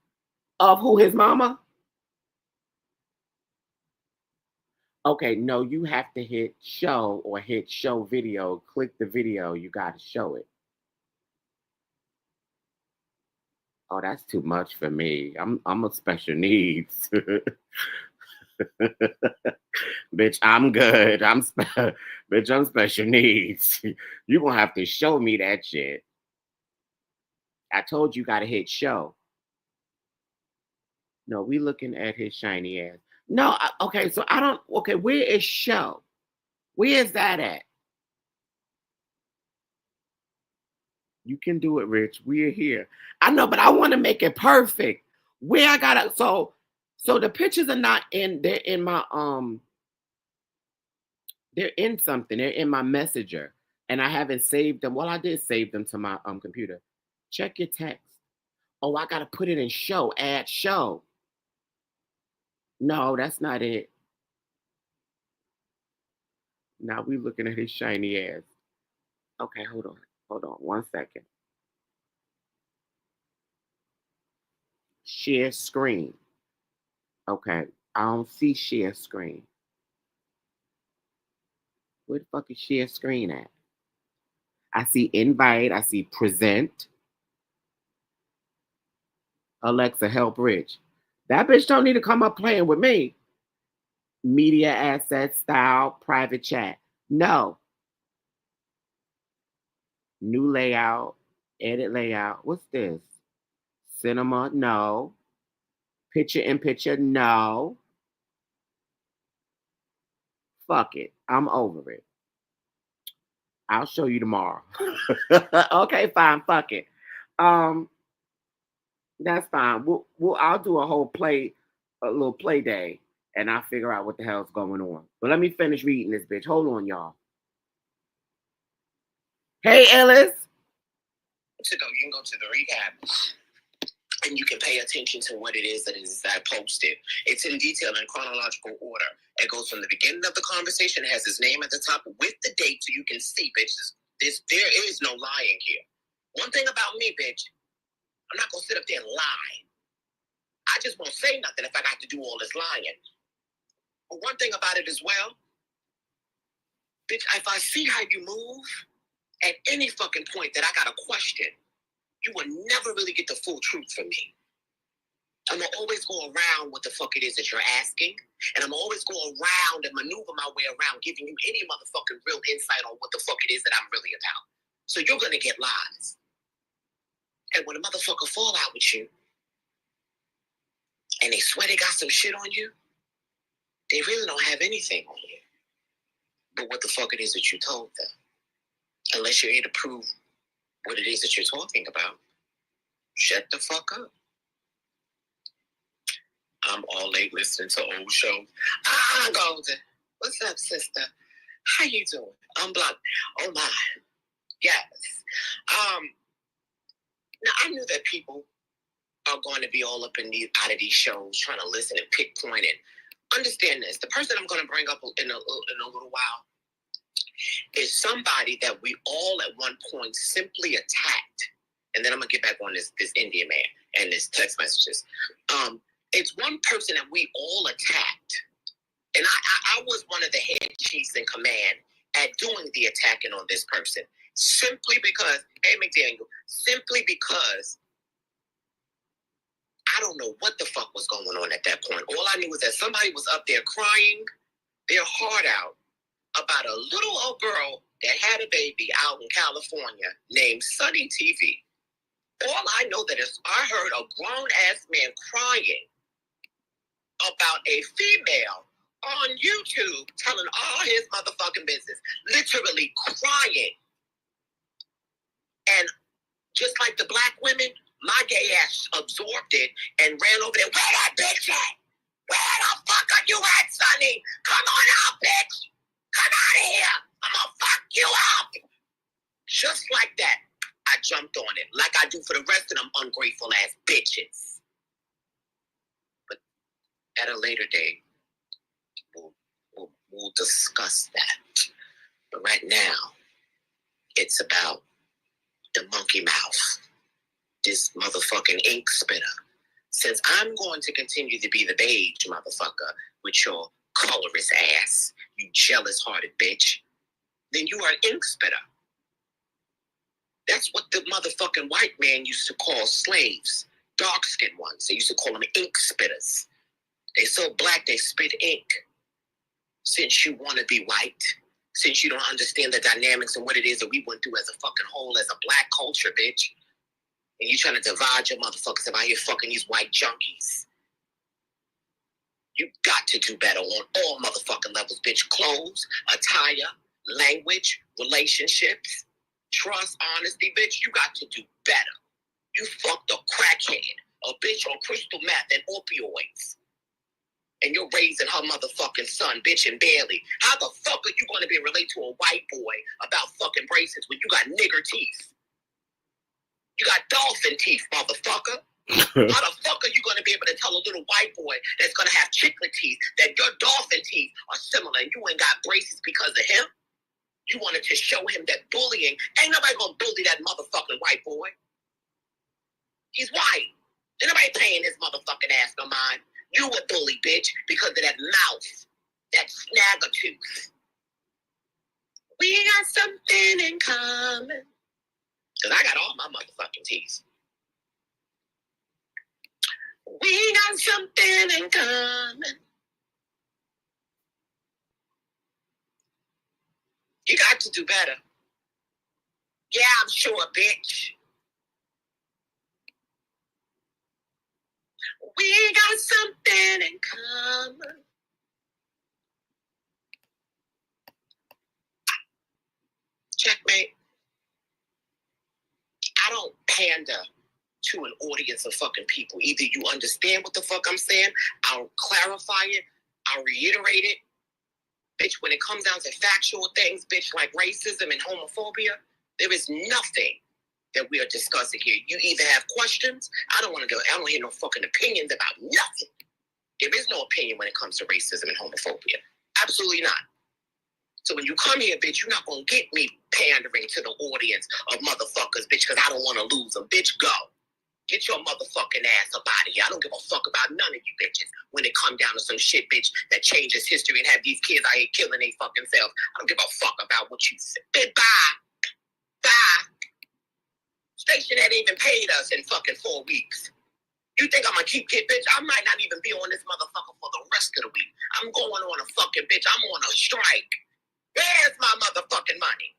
Of who, his mama? Okay, no, you have to hit show or hit show video. Click the video. You got to show it. Oh, that's too much for me. I'm a special needs. Bitch, I'm good. Bitch, I'm special needs. You gonna have to show me that shit. I told you gotta hit show. No, we looking at his shiny ass. No, okay, so I don't. Okay, where is show? Where is that at? You can do it, Rich. We're here. I know, but I want to make it perfect. Where I gotta so the pictures are not in. They're in my They're in something. They're in my messenger, and I haven't saved them. Well, I did save them to my computer. Check your text. Oh, I gotta put it in show. Add show. No, that's not it. Now we looking at his shiny ass. Okay, hold on. Hold on 1 second. Share screen. Okay, I don't see share screen. Where the fuck is share screen at? I see invite. I see present. Alexa, help Rich. That bitch don't need to come up playing with me. Media assets, style, private chat. No. New layout, edit layout. What's this? Cinema? No. Picture in picture? No. Fuck it. I'm over it. I'll show you tomorrow. Okay, fine. Fuck it. Um, that's fine. I'll do a little play day, and I'll figure out what the hell's going on. But let me finish reading this bitch. Hold on, y'all. Hey, Ellis. To go, you can go to the recap, and you can pay attention to what it is that I posted. It's in detail in chronological order. It goes from the beginning of the conversation. It has his name at the top with the date, so you can see, bitch. There is no lying here. One thing about me, bitch, I'm not gonna sit up there and lie. I just won't say nothing if I got to do all this lying. But one thing about it as well, bitch, if I see how you move at any fucking point that I got a question, you will never really get the full truth from me. I'm gonna always go around what the fuck it is that you're asking, and I'm always go around and maneuver my way around giving you any motherfucking real insight on what the fuck it is that I'm really about. So you're gonna get lies. And when a motherfucker fall out with you, and they swear they got some shit on you, they really don't have anything on you but what the fuck it is that you told them. Unless you're here to prove what it is that you're talking about, shut the fuck up. I'm all late listening to old shows. Golden. What's up, sister? How you doing? I'm blocked. Oh my. Yes. Now I knew that people are going to be all up in out of these shows trying to listen and pick point and understand this. The person I'm going to bring up in a little while is somebody that we all at one point simply attacked. And then I'm going to get back on this Indian man and his text messages. It's one person that we all attacked. And I was one of the head chiefs in command at doing the attacking on this person. Simply because, hey, McDaniel, simply because I don't know what the fuck was going on at that point. All I knew was that somebody was up there crying their heart out about a little old girl that had a baby out in California named Sunnie TV. All I know that is I heard a grown-ass man crying about a female on YouTube telling all his motherfucking business, literally crying. And just like the black women, my gay ass absorbed it and ran over there. Where that bitch at? Where the fuck are you at, Sunnie? Come on out, bitch. Come out of here. I'm gonna fuck you up. Just like that, I jumped on it, like I do for the rest of them ungrateful ass bitches. But at a later date, we'll discuss that. But right now, it's about the monkey mouth, this motherfucking ink spitter. Since I'm going to continue to be the beige motherfucker with your colorist ass, you jealous-hearted bitch, then you are an ink spitter. That's what the motherfucking white man used to call slaves, dark-skinned ones. They used to call them ink spitters. They so black they spit ink. Since you want to be white, since you don't understand the dynamics and what it is that we went through as a fucking whole, as a black culture, bitch, and you trying to divide your motherfuckers about here fucking these white junkies. You got to do better on all motherfucking levels, bitch. Clothes, attire, language, relationships, trust, honesty, bitch. You got to do better. You fucked a crackhead, a bitch on crystal meth and opioids. And you're raising her motherfucking son, bitch, and barely. How the fuck are you going to be relate to a white boy about fucking braces when you got nigger teeth? You got dolphin teeth, motherfucker. How the fuck are you going to be able to tell a little white boy that's going to have chiclet teeth that your dolphin teeth are similar and you ain't got braces because of him? You wanted to show him that bullying. Ain't nobody going to bully that motherfucking white boy. He's white. Ain't nobody paying his motherfucking ass no mind. You a bully, bitch, because of that mouth, that snagger tooth. We got something in common. Because I got all my motherfucking teeth. We got something in common. You got to do better. Yeah, I'm sure, bitch. We got something in common. Checkmate. I don't pander to an audience of fucking people. Either you understand what the fuck I'm saying, I'll clarify it, I'll reiterate it. Bitch, when it comes down to factual things, bitch, like racism and homophobia, there is nothing that we are discussing here. You either have questions, I don't hear no fucking opinions about nothing. There is no opinion when it comes to racism and homophobia. Absolutely not. So when you come here, bitch, you're not going to get me pandering to the audience of motherfuckers, bitch, because I don't want to lose them. Bitch, go. Get your motherfucking ass up out of here. I don't give a fuck about none of you bitches when it come down to some shit, bitch, that changes history and have these kids out here killing their fucking selves. I don't give a fuck about what you said. Bye. Bye. Station hadn't even paid us in fucking 4 weeks. You think I'm going to keep getting, bitch? I might not even be on this motherfucker for the rest of the week. I'm going on a fucking, bitch, I'm on a strike. Where's my motherfucking money?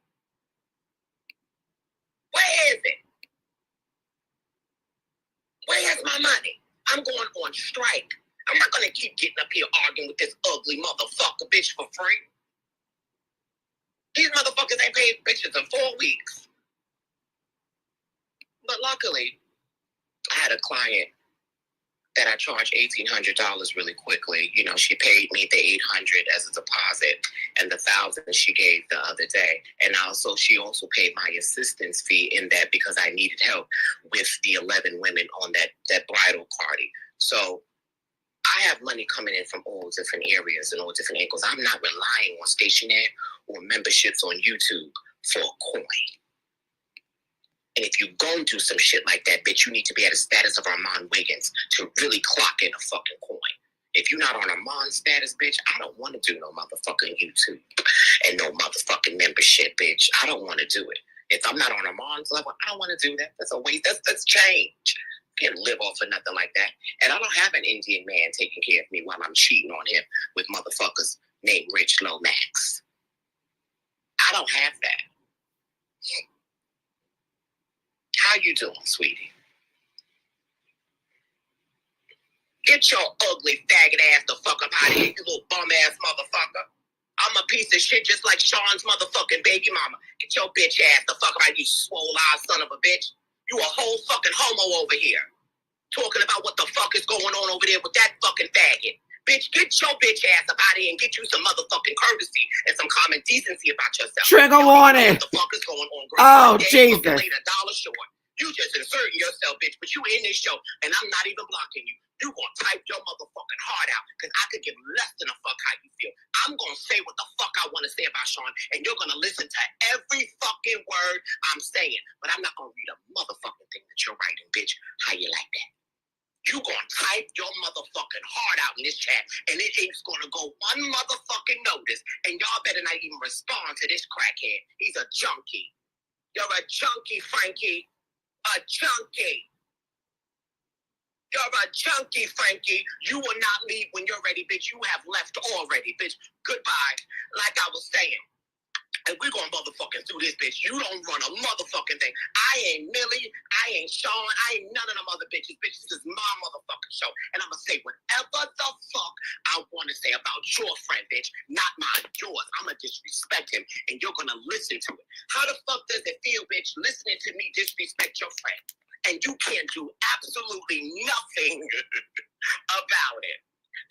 Where is it? Where's my money? I'm going on strike. I'm not going to keep getting up here arguing with this ugly motherfucker, bitch, for free. These motherfuckers ain't paid bitches in 4 weeks. But luckily, I had a client that I charged $1,800 really quickly. You know, she paid me the $800 as a deposit and the $1,000 she gave the other day. And also, she also paid my assistance fee in that because I needed help with the 11 women on that bridal party. So I have money coming in from all different areas and all different angles. I'm not relying on stationery or memberships on YouTube for a coin. And if you're going to do some shit like that, bitch, you need to be at a status of Armand Wiggins to really clock in a fucking coin. If you're not on Armand status, bitch, I don't want to do no motherfucking YouTube and no motherfucking membership, bitch. I don't want to do it. If I'm not on Armand's level, I don't want to do that. That's a waste. That's change. Can't live off of nothing like that. And I don't have an Indian man taking care of me while I'm cheating on him with motherfuckers named Rich Lomax. I don't have that. How you doing, sweetie? Get your ugly faggot ass the fuck up out of here, you little bum ass motherfucker. I'm a piece of shit just like Sean's motherfucking baby mama. Get your bitch ass the fuck out, you swole-eyed son of a bitch. You a whole fucking homo over here. Talking about what the fuck is going on over there with that fucking faggot. Bitch, get your bitch ass up out of here and get you some motherfucking courtesy and some common decency about yourself. Trigger warning. What the fuck is going on, girl? Oh, Jesus. $1 short. You just inserting yourself, bitch, but you in this show, and I'm not even blocking you. You gonna type your motherfucking heart out, because I could give less than a fuck how you feel. I'm gonna say what the fuck I want to say about Sean, and you're gonna listen to every fucking word I'm saying. But I'm not gonna read a motherfucking thing that you're writing, bitch. How you like that? You gonna type your motherfucking heart out in this chat, and it ain't gonna go one motherfucking notice, and y'all better not even respond to this crackhead. He's a junkie. You're a junkie, Frankie. A junkie. You're a junkie, Frankie. You will not leave when you're ready, bitch. You have left already, bitch. Goodbye. Like I was saying. And we're going to motherfucking do this, bitch. You don't run a motherfucking thing. I ain't Millie. I ain't Sean. I ain't none of them other bitches. Bitch, this is my motherfucking show. And I'm going to say whatever the fuck I want to say about your friend, bitch. Not mine, yours. I'm going to disrespect him. And you're going to listen to it. How the fuck does it feel, bitch, listening to me disrespect your friend? And you can't do absolutely nothing about it.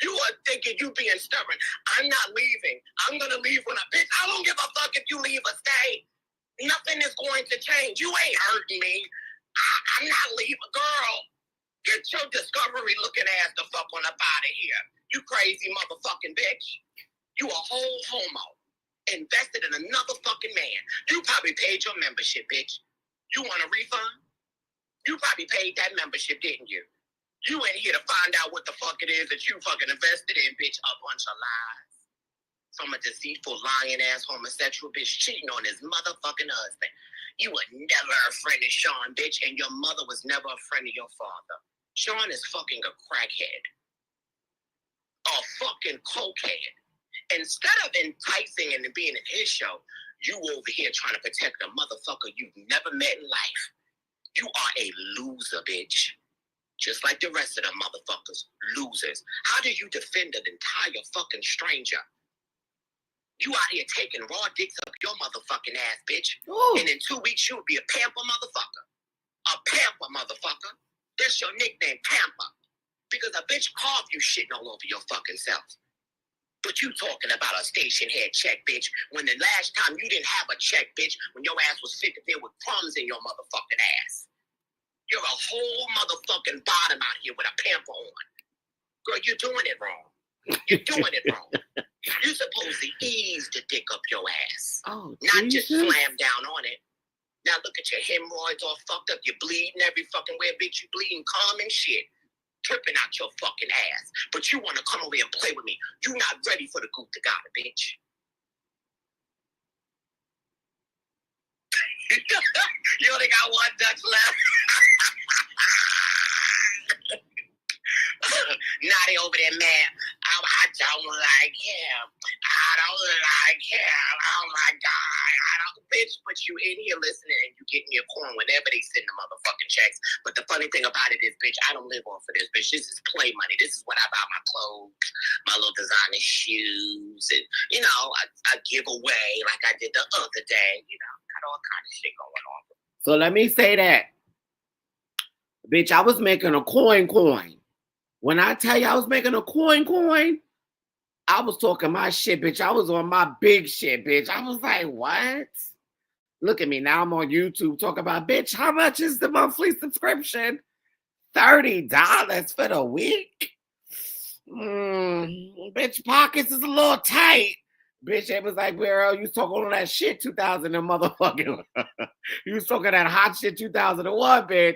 You are thinking you being stubborn. I'm not leaving. I'm going to leave when bitch, I don't give a fuck if you leave or stay. Nothing is going to change. You ain't hurting me. I'm not leaving. Girl, get your discovery looking ass the fuck on up out of here. You crazy motherfucking bitch. You a whole homo. Invested in another fucking man. You probably paid your membership, bitch. You want a refund? You probably paid that membership, didn't you? You ain't here to find out what the fuck it is that you fucking invested in, bitch. A bunch of lies. From a deceitful, lying-ass homosexual bitch cheating on his motherfucking husband. You were never a friend of Sean, bitch, and your mother was never a friend of your father. Sean is fucking a crackhead. A fucking cokehead. Instead of enticing and being in his show, you over here trying to protect a motherfucker you've never met in life. You are a loser, bitch. Just like the rest of them motherfuckers, losers. How do you defend an entire fucking stranger? You out here taking raw dicks up your motherfucking ass, bitch. Ooh. And in 2 weeks, you'll be a pamper motherfucker. A pamper motherfucker. That's your nickname, pamper. Because a bitch carved you shitting all over your fucking self. But you talking about a station head check, bitch, when the last time you didn't have a check, bitch, when your ass was sitting there with crumbs in your motherfucking ass. You're a whole motherfucking bottom out here with a pamper on. Girl, you're doing it wrong. You're doing it wrong. You're supposed to ease the dick up your ass. Oh, not Jesus. just slam down on it. Now look at your hemorrhoids all fucked up. You're bleeding every fucking way, bitch. You bleeding calm and shit. Tripping out your fucking ass. But you want to come over here and play with me. You're not ready for the goop to God, bitch. You only got one Dutch left. Naughty over there, man. I don't like him. I don't like him. Oh my God. I don't, bitch, but you in here listening and you getting your coin whenever they send the motherfucking checks. But the funny thing about it is, bitch, I don't live off of this, bitch. This is play money. This is what I buy my clothes, my little designer shoes, and, you know, I give away like I did the other day. You know, got all kind of shit going on. So let me say that. Bitch, I was making a coin. When I tell you I was making a coin, I was talking my shit, bitch. I was on my big shit, bitch. I was like, what? Look at me. Now I'm on YouTube talking about, bitch, how much is the monthly subscription? $30 for the week? Bitch, pockets is a little tight. Bitch, it was like, girl, you was talking all that shit 2000 and motherfucking. You was talking that hot shit 2001, bitch.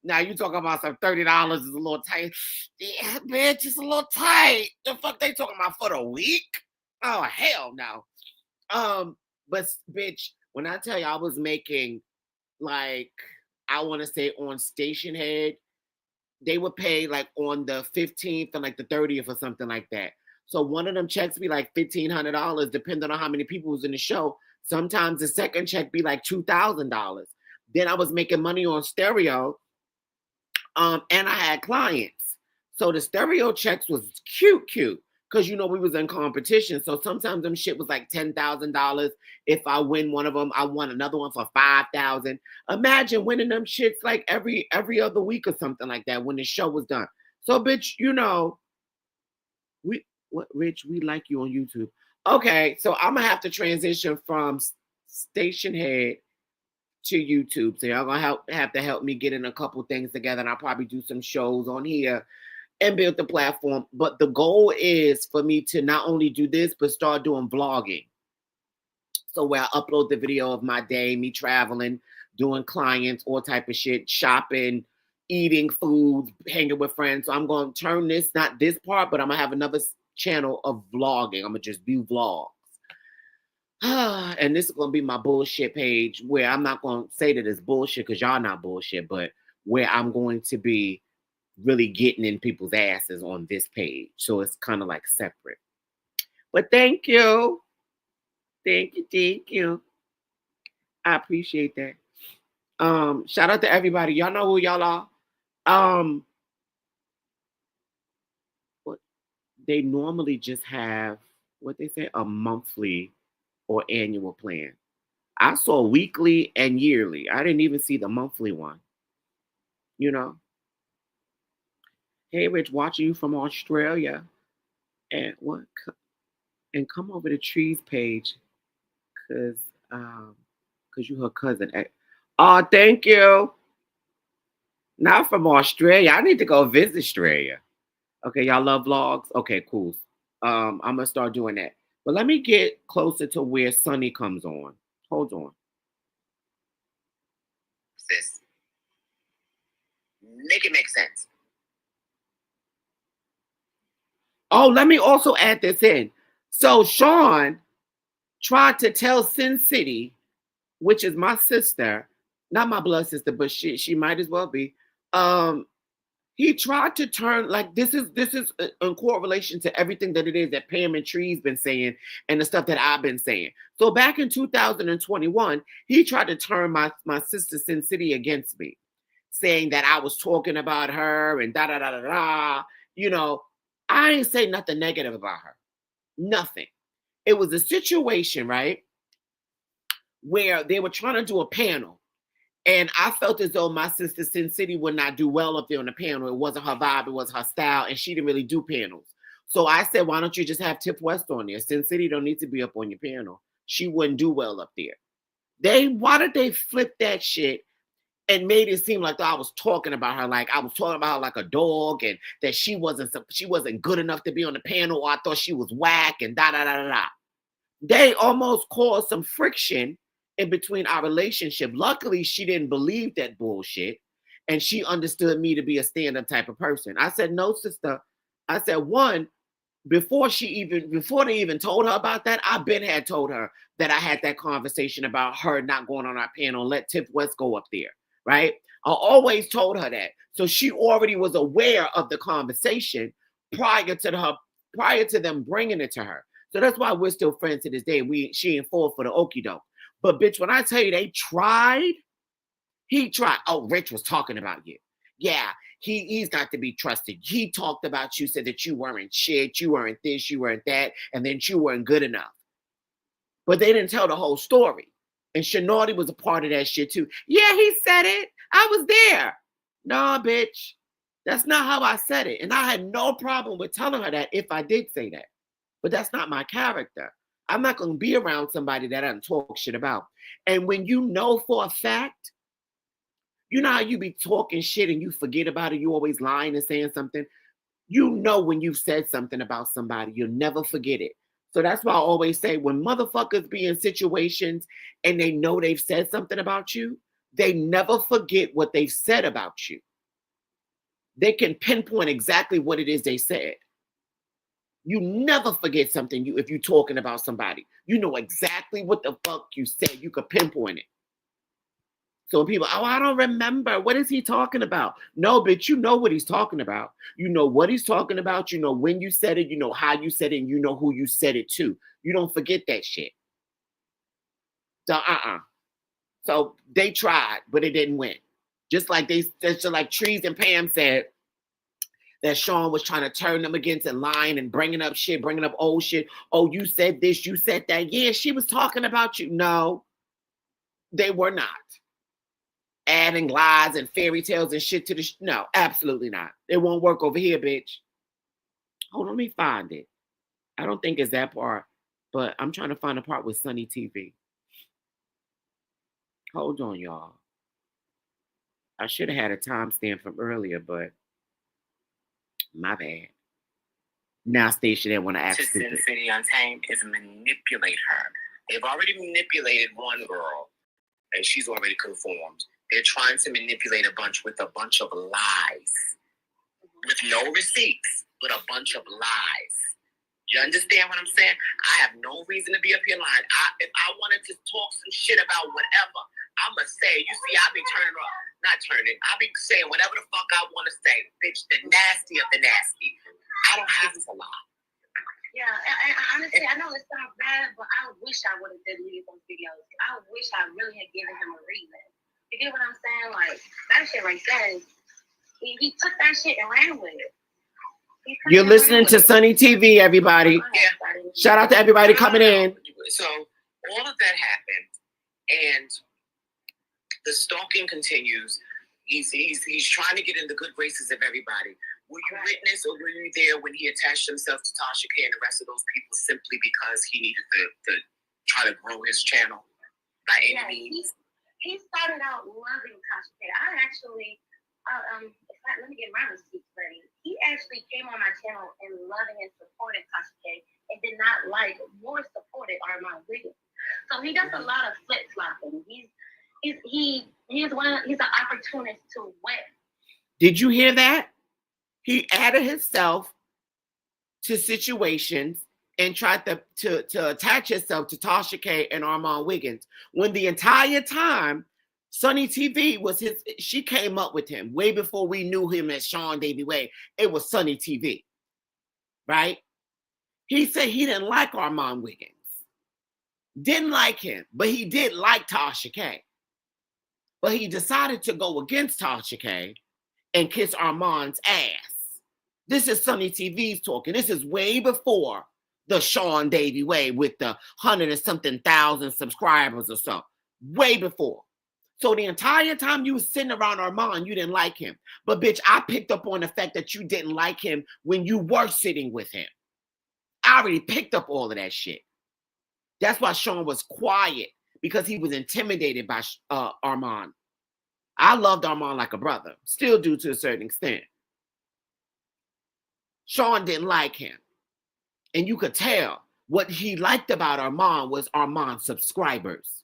Now you talking about some $30 is a little tight. Yeah, bitch, it's a little tight. The fuck they talking about for the week? Oh, hell no. But bitch, when I tell you I was making like, I want to say on Station Head, they would pay like on the 15th and like the 30th or something like that. So one of them checks be like $1,500, depending on how many people was in the show. Sometimes the second check be like $2,000. Then I was making money on stereo, and I had clients. So the stereo checks was cute, because you know we was in competition. So sometimes them shit was like $10,000. If I win one of them, I won another one for 5,000. Imagine winning them shits like every other week or something like that when the show was done. So bitch, you know, Rich, we like you on YouTube. Okay, so I'm gonna have to transition from Station Head to YouTube. So y'all gonna have to help me get in a couple things together, and I'll probably do some shows on here and build the platform. But the goal is for me to not only do this, but start doing vlogging. So where I upload the video of my day, me traveling, doing clients, all type of shit, shopping, eating food, hanging with friends. So I'm going to turn this, not this part, but I'm going to have another channel of vlogging. I'm going to just do vlogs. And this is going to be my bullshit page, where I'm not going to say that it's bullshit because y'all not bullshit, but where I'm going to be really getting in people's asses on this page. So it's kind of like separate. But thank you. Thank you. I appreciate that. Shout out to everybody. Y'all know who y'all are. What they normally just have, what they say, a monthly or annual plan. I saw weekly and yearly. I didn't even see the monthly one. You know. Hey, Rich, watching you from Australia. And what? And come over to Tree's page, cause you her cousin. Oh, thank you. Not from Australia. I need to go visit Australia. Okay, y'all love vlogs? Okay, cool. I'm gonna start doing that. But let me get closer to where Sunnie comes on. Hold on. Sis. Make it make sense. Oh, let me also add this in. So Sean tried to tell Sin City, which is my sister, not my blood sister, but she might as well be. He tried to turn, like, this is in correlation to everything that it is that Pam and Tree's been saying and the stuff that I've been saying. So back in 2021, he tried to turn my sister Sin City against me, saying that I was talking about her and da da da da da. You know, I ain't say nothing negative about her. Nothing. It was a situation, right, where they were trying to do a panel. And I felt as though my sister Sin City would not do well up there on the panel. It wasn't her vibe, it was her style, and she didn't really do panels. So I said, why don't you just have Tip West on there? Sin City don't need to be up on your panel. She wouldn't do well up there. Why did they flip that shit and made it seem like I was talking about her, like I was talking about her like a dog, and that she wasn't good enough to be on the panel, or I thought she was whack and da da da da da. They almost caused some friction in between our relationship. Luckily, she didn't believe that bullshit, and she understood me to be a stand-up type of person. I said, no, sister. I said, one, before they even told her about that, I been had told her that I had that conversation about her not going on our panel, let Tip West go up there, right? I always told her that. So she already was aware of the conversation prior to them bringing it to her. So that's why we're still friends to this day. She ain't fall for the okie doke. But bitch, when I tell you he tried. Oh, Rich was talking about you. Yeah, he's not to be trusted. He talked about you, said that you weren't shit, you weren't this, you weren't that, and then you weren't good enough. But they didn't tell the whole story. And Shanawty was a part of that shit too. Yeah, he said it. I was there. Nah, bitch. That's not how I said it. And I had no problem with telling her that if I did say that. But that's not my character. I'm not going to be around somebody that I don't talk shit about. And when you know for a fact, you know how you be talking shit and you forget about it, you always lying and saying something. You know when you've said something about somebody, you'll never forget it. So that's why I always say when motherfuckers be in situations and they know they've said something about you, they never forget what they've said about you. They can pinpoint exactly what it is they said. You never forget something if you're talking about somebody. You know exactly what the fuck you said. You could pinpoint it. So when people, oh, I don't remember. What is he talking about? No, bitch, you know what he's talking about. You know what he's talking about. You know when you said it. You know how you said it. And you know who you said it to. You don't forget that shit. So, So they tried, but it didn't win. Just like Trees and Pam said that Sean was trying to turn them against and lying and bringing up shit, bringing up old shit. Oh, you said this, you said that. Yeah, she was talking about you. No, they were not. Adding lies and fairy tales and shit to the no, absolutely not. It won't work over here, bitch. Hold on, let me find it. I don't think it's that part, but I'm trying to find a part with Sunnie TV. Hold on, y'all. I should have had a timestamp from earlier, but my bad. Now station they want to act stupid. City Untamed is manipulate her. They've already manipulated one girl, and she's already conformed. They're trying to manipulate a bunch of lies. With no receipts, but a bunch of lies. You understand what I'm saying? I have no reason to be up here lying. If I wanted to talk some shit about whatever, I'ma say, you see, I be I be saying whatever the fuck I want to say. Bitch, the nasty of the nasty. I don't have to lie. Yeah, and honestly, I know it sounds bad, but I wish I would have deleted those videos. I wish I really had given him a reason. You get what I'm saying? Like, that shit right there, he took that shit and ran with it. You're listening to Sunnie TV, everybody. Yeah. Shout out to everybody coming in. So, all of that happened, and the stalking continues. He's trying to get in the good graces of everybody. Were you witness or were you there when he attached himself to Tasha K and the rest of those people simply because he needed to try to grow his channel by any means? He started out loving Tasha K. I actually, let me get my receipts ready. He actually came on my channel and loving and supported Tasha K and did not like more supported Armand Wiggins. So he does a lot of flip flopping. He's an opportunist to win. Did you hear that? He added himself to situations and tried to attach himself to Tasha K and Armand Wiggins. When the entire time, Sunnie TV she came up with him way before we knew him as Seandaviieway. It was Sunnie TV, right? He said he didn't like Armand Wiggins. Didn't like him, but he did like Tasha K. But he decided to go against Tasha K and kiss Armand's ass. This is Sunnie TV's talking. This is way before the Seandaviieway with the 100 and something thousand subscribers or so. Way before. So the entire time you was sitting around Armand, you didn't like him. But bitch, I picked up on the fact that you didn't like him when you were sitting with him. I already picked up all of that shit. That's why Sean was quiet, because he was intimidated by Armand. I loved Armand like a brother. Still do to a certain extent. Sean didn't like him. And you could tell what he liked about Armand was Armand's subscribers.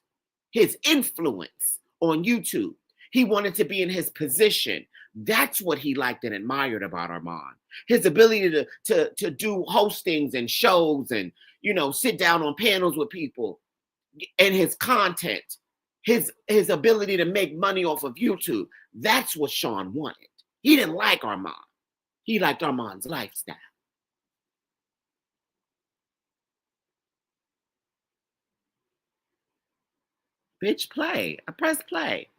His influence on YouTube. He wanted to be in his position. That's what he liked and admired about Armand. His ability to do hostings and shows and, sit down on panels with people. And his content. His ability to make money off of YouTube. That's what Sean wanted. He didn't like Armand. He liked Armand's lifestyle. Bitch, play. I press play.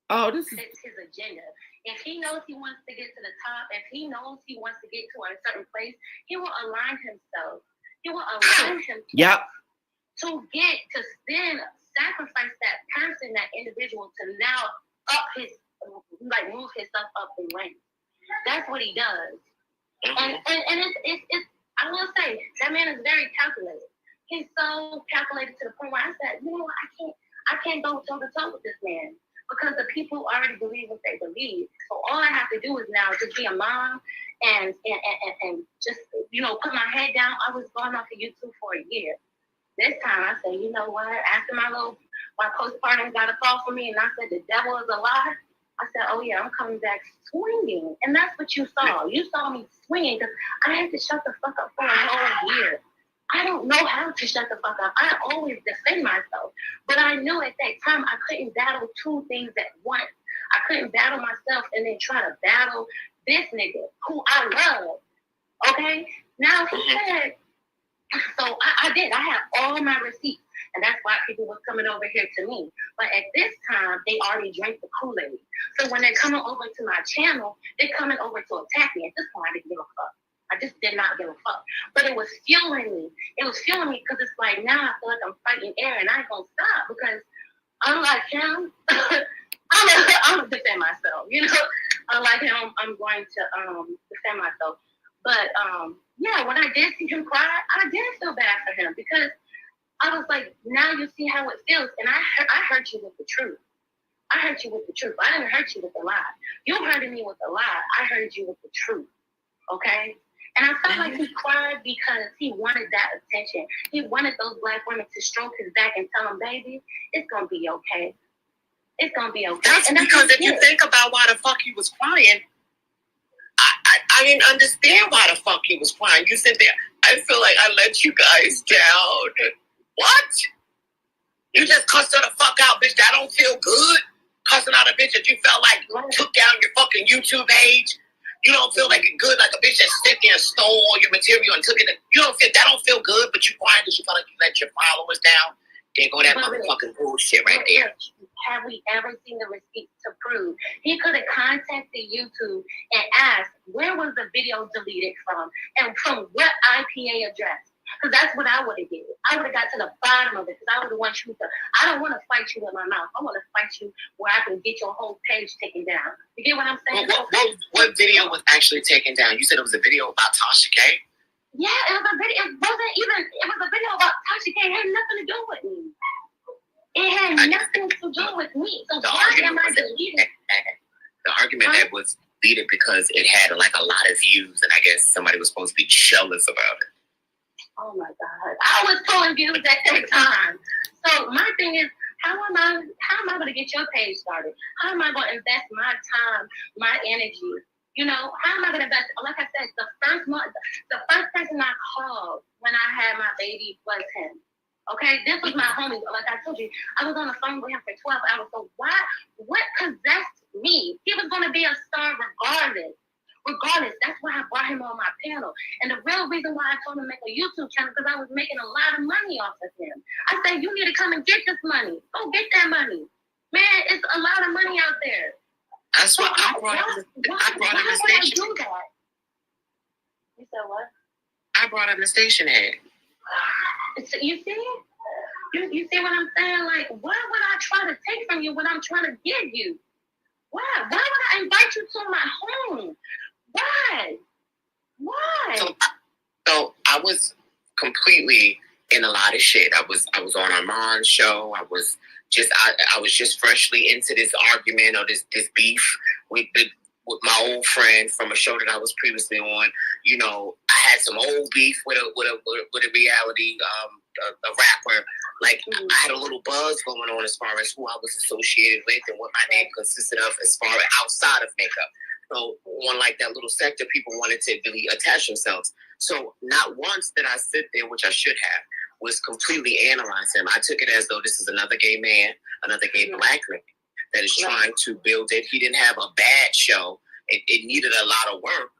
Oh, this is his agenda. If he knows he wants to get to the top, if he knows he wants to get to a certain place, he will align himself. He will align himself. Yep. To sacrifice that person, that individual, to now up his like move his stuff up in ranks. That's what he does. And it's I will say that man is very calculated. He's so calculated to the point where I said, you know what, I can't go toe to toe with this man because the people already believe what they believe. So all I have to do is now just be a mom and just, you know, put my head down. I was going off of YouTube for a year. This time I said, you know what? After my postpartum got a call from me, and I said the devil is a lie. I said, oh yeah, I'm coming back swinging, and that's what you saw. You saw me swinging because I had to shut the fuck up for a whole year. I don't know how to shut the fuck up. I always defend myself, but I knew at that time I couldn't battle two things at once. I couldn't battle myself and then try to battle this nigga who I love. Okay, now he said. So I did. I have all my receipts, and that's why people were coming over here to me. But at this time, they already drank the Kool-Aid. So when they're coming over to my channel, they're coming over to attack me. At this point, I didn't give a fuck. I just did not give a fuck. But it was fueling me. It was fueling me because it's like now I feel like I'm fighting air, and I ain't gonna stop because unlike him, I'm gonna defend myself. You know, unlike him, I'm going to defend myself. But yeah, when I did see him cry, I did feel bad for him because I was like, now you see how it feels. And I hurt you with the truth. I hurt you with the truth. I didn't hurt you with the lie. You hurted me with the lie. I hurt you with the truth. Okay? And I felt like he cried because he wanted that attention. He wanted those black women to stroke his back and tell him, baby, it's going to be okay. It's going to be okay. That's because if you think about why the fuck he was crying, I didn't understand why the fuck he was crying. You sit there, I feel like I let you guys down. What? You just cussed her the fuck out, bitch. That don't feel good. Cussing out a bitch that you felt like took down your fucking YouTube page. You don't feel like it good, like a bitch that sit there and stole all your material and took it. That don't feel good, but you crying because you feel like you let your followers down. There go that motherfucking bullshit right there. Have we ever seen the receipts to prove? He could have contacted YouTube and asked, where was the video deleted from? And from what IPA address? Because that's what I would have did. I would have got to the bottom of it because I would have want you to, I don't want to fight you with my mouth. I want to fight you where I can get your whole page taken down. You get what I'm saying? What video was actually taken down? You said it was a video about Tasha K? Yeah, it was a video. It was a video about Tasha K. It had nothing to do with me. It had nothing to do with me. So why am I deleting? The argument that was deleted because it had like a lot of views, and I guess somebody was supposed to be jealous about it. Oh my God! I was pulling views at that time. So my thing is, how am I going to get your page started? How am I going to invest my time, my energy? You know, how am I going to invest? Like I said, the first person I called when I had my baby was him. Okay, this was my homie. Like I told you, I was on the phone with him for 12 hours. So what possessed me? He was going to be a star regardless. That's why I brought him on my panel. And the real reason why I told him to make a YouTube channel because I was making a lot of money off of him. I said, you need to come and get this money. Go get that money. Man, it's a lot of money out there. That's why I brought him the station. Do that? You said what? I brought him the station head. You see? You see what I'm saying? Like, why would I try to take from you what I'm trying to give you? Why? Why would I invite you to my home? Why? So I was completely in a lot of shit. I was on Armand's show. I was just freshly into this argument or this beef with my old friend from a show that I was previously on. You know, I had some old beef with a reality a rapper. Like I had a little buzz going on as far as who I was associated with and what my name consisted of as far as outside of makeup. So on like that little sector, people wanted to really attach themselves. So not once did I sit there, which I should have, was completely analyze him. I took it as though this is another gay man, another gay black man that is trying to build it. He didn't have a bad show. It needed a lot of work.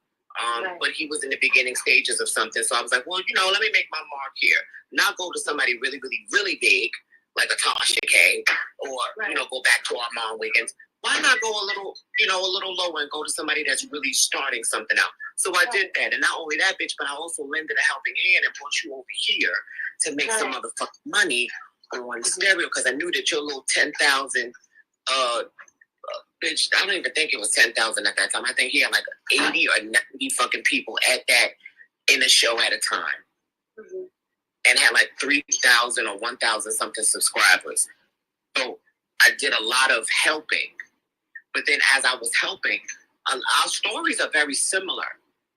But he was in the beginning stages of something. So I was like, well, you know, let me make my mark here. Not go to somebody really, really, really big, like a Tasha K, or, you know, go back to Armand Wiggins. Why not go a little lower and go to somebody that's really starting something out? So I did that. And not only that, bitch, but I also lended a helping hand and brought you over here to make some motherfucking money on stereo because I knew that your little 10,000 Bitch, I don't even think it was 10,000 at that time. I think he had like 80 or 90 fucking people at that in a show at a time. Mm-hmm. And had like 3,000 or 1,000 something subscribers. So I did a lot of helping. But then as I was helping, our stories are very similar.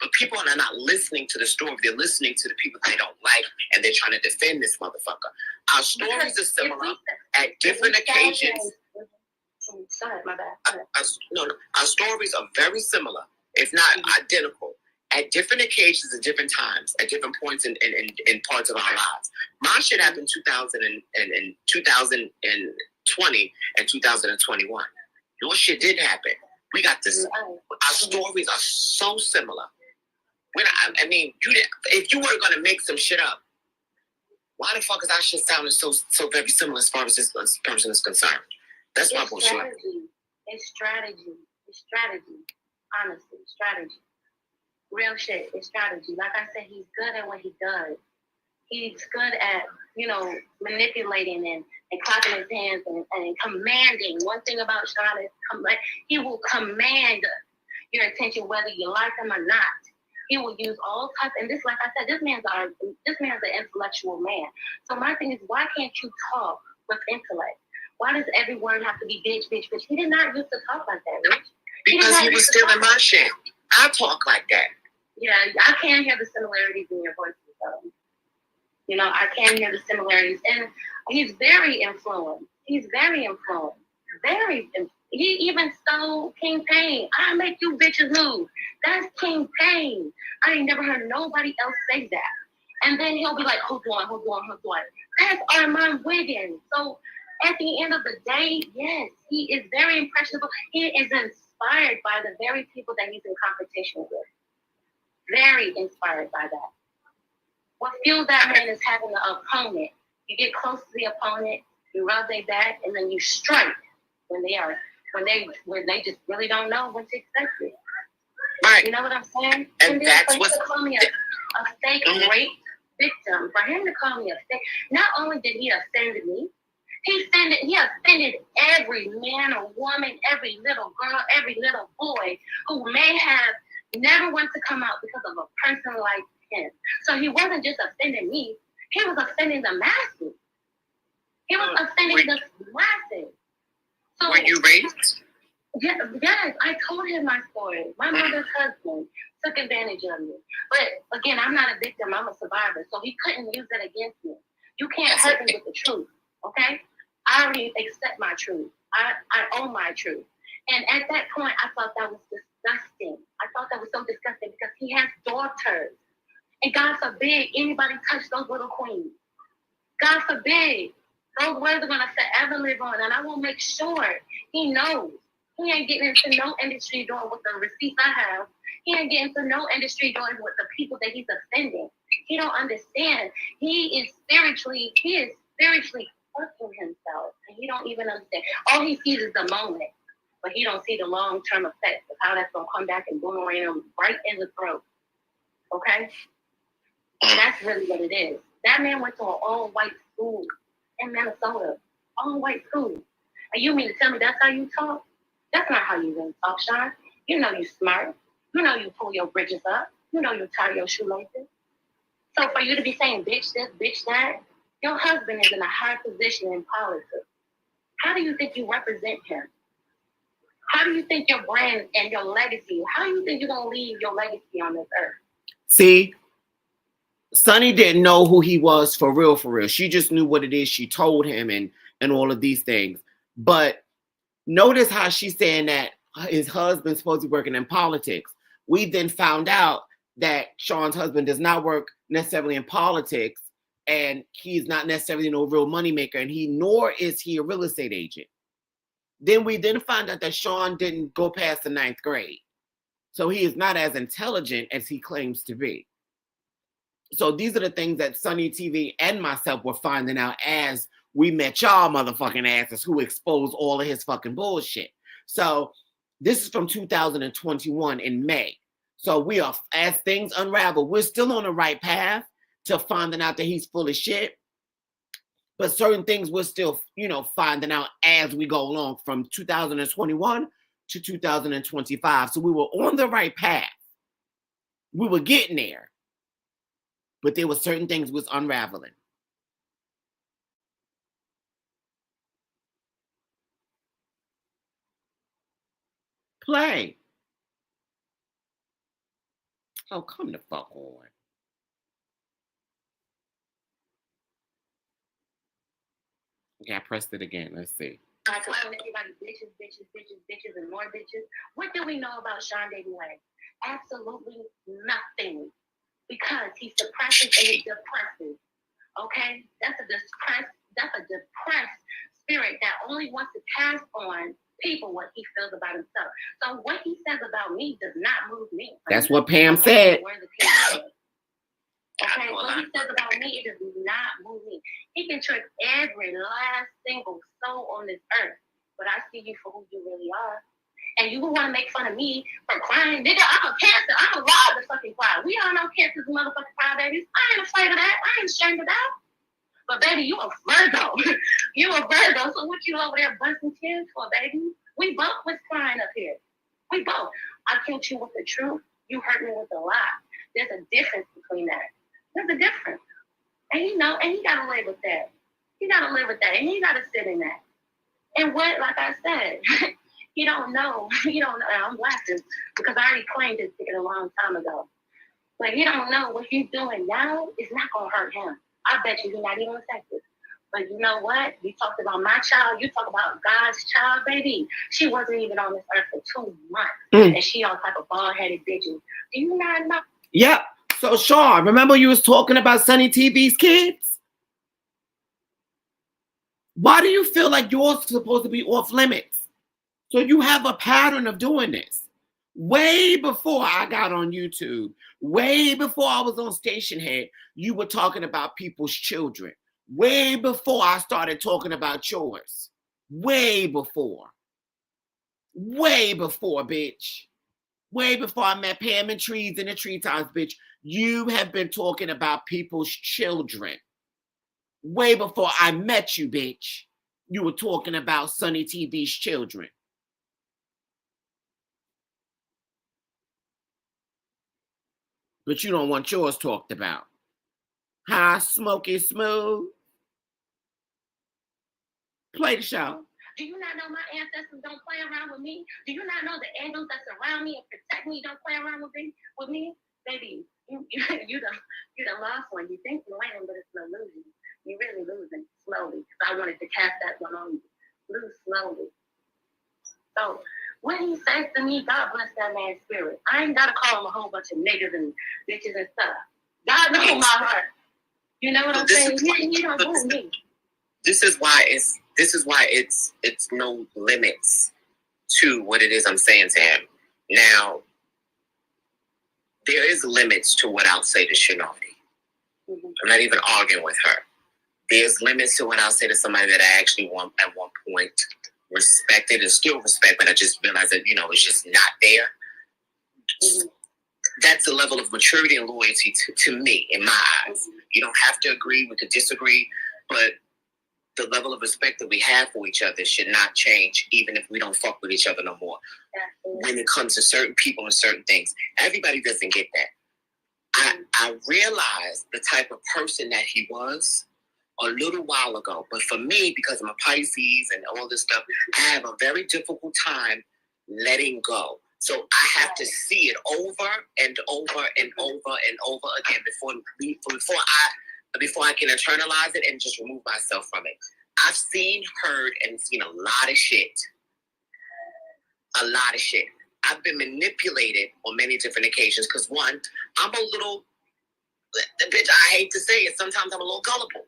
But people are not listening to the story. They're listening to the people they don't like, and they're trying to defend this motherfucker. Our stories are similar at different occasions. Sorry, my bad. No. Our stories are very similar, if not identical, at different occasions, at different times, at different points in parts of our lives. My shit happened in 2020 and 2021. Your shit didn't happen. We got this. Our stories are so similar. I mean, you didn't. If you were gonna make some shit up, why the fuck is our shit sounding so very similar as far as this person is concerned? That's my bullshit. It's strategy. Honestly, strategy. Real shit. It's strategy. Like I said, he's good at what he does. He's good at, manipulating and clapping his hands and commanding. One thing about Sean is he will command your attention whether you like him or not. He will use all types, and this, like I said, this man's an intellectual man. So my thing is, why can't you talk with intellect? Why does every word have to be bitch, bitch, bitch? He did not used to talk like that, Rich. Because he was stealing my shit. I talk like that. Yeah, I can hear the similarities in your voices, though. I can hear the similarities, and he's very influenced. He even stole King Payne. I make you bitches move. That's King Payne. I ain't never heard nobody else say that. And then he'll be like, who's on? That's Armand Wiggins. So at the end of the day, yes, he is very impressionable. He is inspired by the very people that he's in competition with. Very inspired by that. What fuels that man is having an opponent. You get close to the opponent, you rub their back, and then you strike when they just really don't know what to expect. Right. You know what I'm saying? And that's what call me a fake rape victim. For him to call me a fake, not only did he offend me, he offended every man or woman, every little girl, every little boy who may have never wanted to come out because of a person like him. So he wasn't just offending me, he was offending the masses. He was offending the masses. So, were you raped? Yes, I told him my story. My mother's husband took advantage of me. But again, I'm not a victim, I'm a survivor. So he couldn't use it against me. You can't hurt me with the truth, okay? I already accept my truth. I own my truth. And at that point, I thought that was disgusting. I thought that was so disgusting because he has daughters. And God forbid anybody touch those little queens. God forbid. Those words are going to forever live on. And I will make sure he knows. He ain't getting into no industry doing with the receipts I have. He ain't getting into no industry doing with the people that he's offending. He don't understand. He is spiritually fucking himself. And he don't even understand. All he sees is the moment. But he don't see the long-term effects of how that's going to come back and boomerang him right in the throat. Okay? That's really what it is. That man went to an all-white school in Minnesota. All-white school. And you mean to tell me that's how you talk? That's not how you really talk, Sean. You know you smart. You know you pull your bridges up. You know you tie your shoelaces. So for you to be saying bitch this, bitch that, your husband is in a high position in politics. How do you think you represent him? How do you think your brand and your legacy, how do you think you're going to leave your legacy on this earth? See, Sunnie didn't know who he was for real. She just knew what it is. She told him and all of these things. But notice how she's saying that his husband's supposed to be working in politics. We then found out that Sean's husband does not work necessarily in politics, and he's not necessarily no real moneymaker, and nor is he a real estate agent. Then we find out that Sean didn't go past the 9th grade. So he is not as intelligent as he claims to be. So these are the things that Sunnie TV and myself were finding out as we met y'all motherfucking asses who exposed all of his fucking bullshit. So this is from 2021 in May. So we are, as things unravel, we're still on the right path to finding out that he's full of shit. But certain things we're still, finding out as we go along from 2021 to 2025. So we were on the right path. We were getting there. But there were certain things was unraveling. Play. Oh, come the fuck on. Okay, I pressed it again. Let's see. I told everybody bitches, and more bitches. What do we know about Seandaviieway? Absolutely nothing. Because he suppresses and he depresses. Okay? That's a depressed spirit that only wants to pass on people what he feels about himself. So what he says about me does not move me. That's what Pam said. Okay, what he says about me, it does not move me. He can trick every last single soul on this earth, but I see you for who you really are. And you want to make fun of me for crying. Nigga, I'm a cancer. I'm allowed to fucking cry. We all know cancers motherfucking cry babies. I ain't afraid of that. I ain't ashamed of that. But baby, you a Virgo. You a Virgo. So what you over there busting tears for, baby? We both was crying up here. We both. I killed you with the truth. You hurt me with a lie. There's a difference between that. There's a difference. And you know, and he gotta live with that. He gotta live with that. And he gotta sit in that. And what, like I said, he don't know. I'm laughing because I already claimed this ticket a long time ago. But he don't know what he's doing now is not gonna hurt him. I bet you he's not even affected. But you know what? You talked about my child. You talk about God's child, baby. She wasn't even on this earth for 2 months. And she all type of bald-headed bitches. Do you not know? Yep. So, Sean, remember you was talking about Sunnie TV's kids? Why do you feel like yours is supposed to be off limits? So you have a pattern of doing this. Way before I got on YouTube, way before I was on Station Head, you were talking about people's children. Way before I started talking about yours. Way before. Way before, bitch. Way before I met Pam and Trees in the Treetops, bitch. You have been talking about people's children. Way before I met you, bitch. You were talking about Sunnie TV's children. But you don't want yours talked about. Huh, Smokey Smooth? Play the show. Do you not know my ancestors don't play around with me? Do you not know the angels that surround me and protect me don't play around with me? Baby, you the lost one. You think you're winning, but it's an illusion. You're really losing slowly. I wanted to cast that one on you. Lose slowly. So when he says to me, God bless that man's spirit. I ain't gotta call him a whole bunch of niggas and bitches and stuff. God knows my heart. You know what I'm saying? He don't move me. This is why it's no limits to what it is I'm saying to him. Now, there is limits to what I'll say to Shanadi. Mm-hmm. I'm not even arguing with her. There's limits to what I'll say to somebody that I actually want at one point respected and still respect, but I just realized that, it's just not there. Mm-hmm. That's the level of maturity and loyalty to me, in my eyes. Mm-hmm. You don't have to agree, we could disagree, but the level of respect that we have for each other should not change, even if we don't fuck with each other no more. Mm-hmm. When it comes to certain people and certain things, everybody doesn't get that. I realized the type of person that he was a little while ago. But for me, because I'm a Pisces and all this stuff, I have a very difficult time letting go. So I have to see it over and over and over and over again before I can internalize it and just remove myself from it. I've seen, heard, and seen a lot of shit. A lot of shit. I've been manipulated on many different occasions because, one, I'm a little, bitch, I hate to say it, sometimes I'm a little gullible.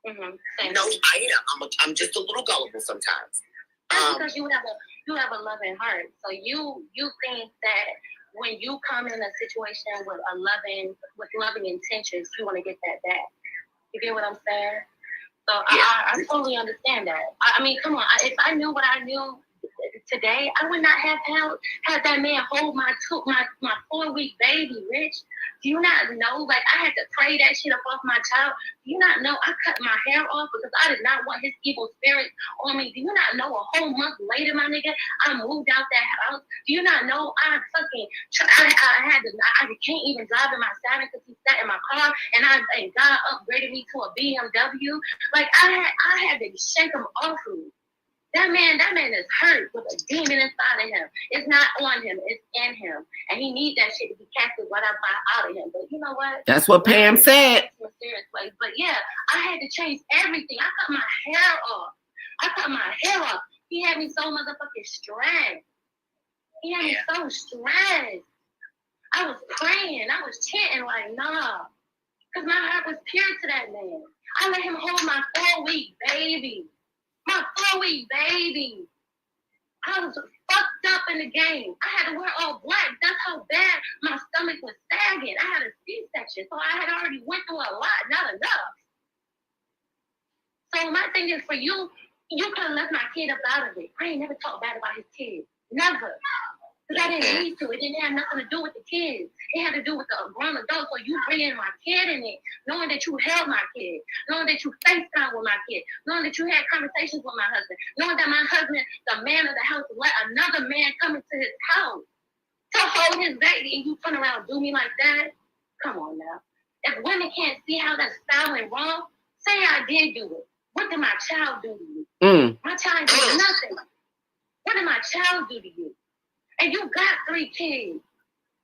Mm-hmm. No, I am. I'm just a little gullible sometimes. That's because you have a loving heart. So you think that when you come in a situation with loving intentions, you want to get that back. You get what I'm saying? So yeah. I totally understand that. I mean, come on. If I knew what I knew today, I would not have had that man hold my 4-week baby, Rich. Do you not know? Like, I had to pray that shit up off my child. Do you not know I cut my hair off because I did not want his evil spirit on me? Do you not know a whole month later, my nigga, I moved out that house? Do you not know I can't even drive in my Saturn because he sat in my car, and God upgraded me to a BMW. Like, I had to shake him off of me. That man is hurt with a demon inside of him. It's not on him, it's in him. And he needs that shit to be casted whatever out of him. But you know what? That's what Pam said. But yeah, I had to change everything. I cut my hair off. He had me so motherfucking stressed. He had me so stressed. I was praying. I was chanting like, nah. Because my heart was pure to that man. I let him hold my 4-week baby. My 4-week baby. I was fucked up in the game. I had to wear all black. That's how bad my stomach was sagging. I had a C-section, so I had already went through a lot, not enough. So my thing is for you, you could have left my kid up out of it. I ain't never talked bad about his kids. Never. Because I didn't need to. It didn't have nothing to do with the kids. It had to do with the grown adults. So you bringing my kid in it, knowing that you held my kid, knowing that you FaceTime with my kid, knowing that you had conversations with my husband, knowing that my husband, the man of the house, let another man come into his house to hold his baby, and you turn around and do me like that? Come on now. If women can't see how that's foul and wrong, say I did do it. What did my child do to you? My child did nothing. What did my child do to you? And you got 3 kids.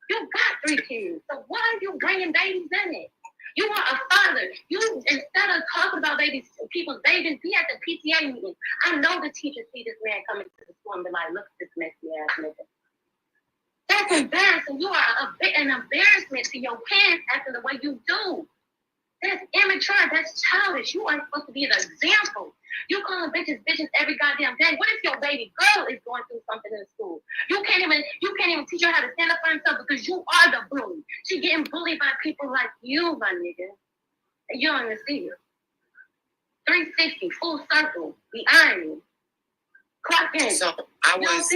So why are you bringing babies in it? You are a father. You, instead of talking about people's babies, be at the PTA meeting. I know the teachers see this man coming to the school and be like, look at this messy ass nigga. That's embarrassing. You are an embarrassment to your parents acting the way you do. That's immature. That's childish. You aren't supposed to be an example. You calling bitches every goddamn day. What if your baby girl is going through something in school? You can't even teach her how to stand up for herself because you are the bully. She getting bullied by people like you, my nigga. And you don't even see her. 360, full circle, the irony. Clock in. So I was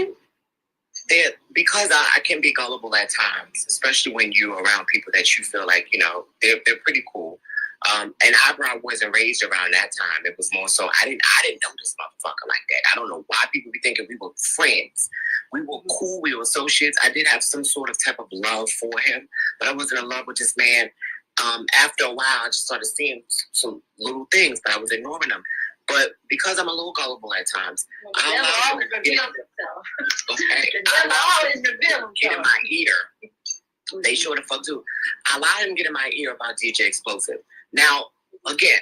there because I can be gullible at times, especially when you're around people that you feel like, you know, they're pretty cool. And I wasn't raised around that time. It was more so I didn't know this motherfucker like that. I don't know why people be thinking we were friends. We were cool. We were associates. I did have some sort of type of love for him, but I wasn't in love with this man. After a while, I just started seeing some little things, but I was ignoring them. But because I'm a little gullible at times, I allow him to get in my ear. They sure the fuck do. I allow him to get in my ear about DJ Explosive. Now, again,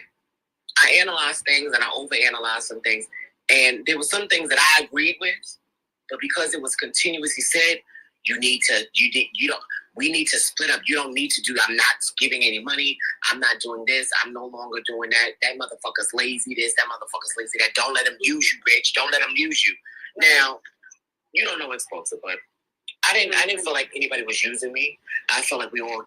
I analyze things and I overanalyze some things. And there were some things that I agreed with, but because it was continuous, he said, we need to split up. You don't need to do, I'm not giving any money. I'm not doing this. I'm no longer doing that. That motherfucker's lazy this. That motherfucker's lazy that. Don't let him use you, bitch. Don't let him use you. Now, you don't know Explosive, but I didn't feel like anybody was using me. I felt like we all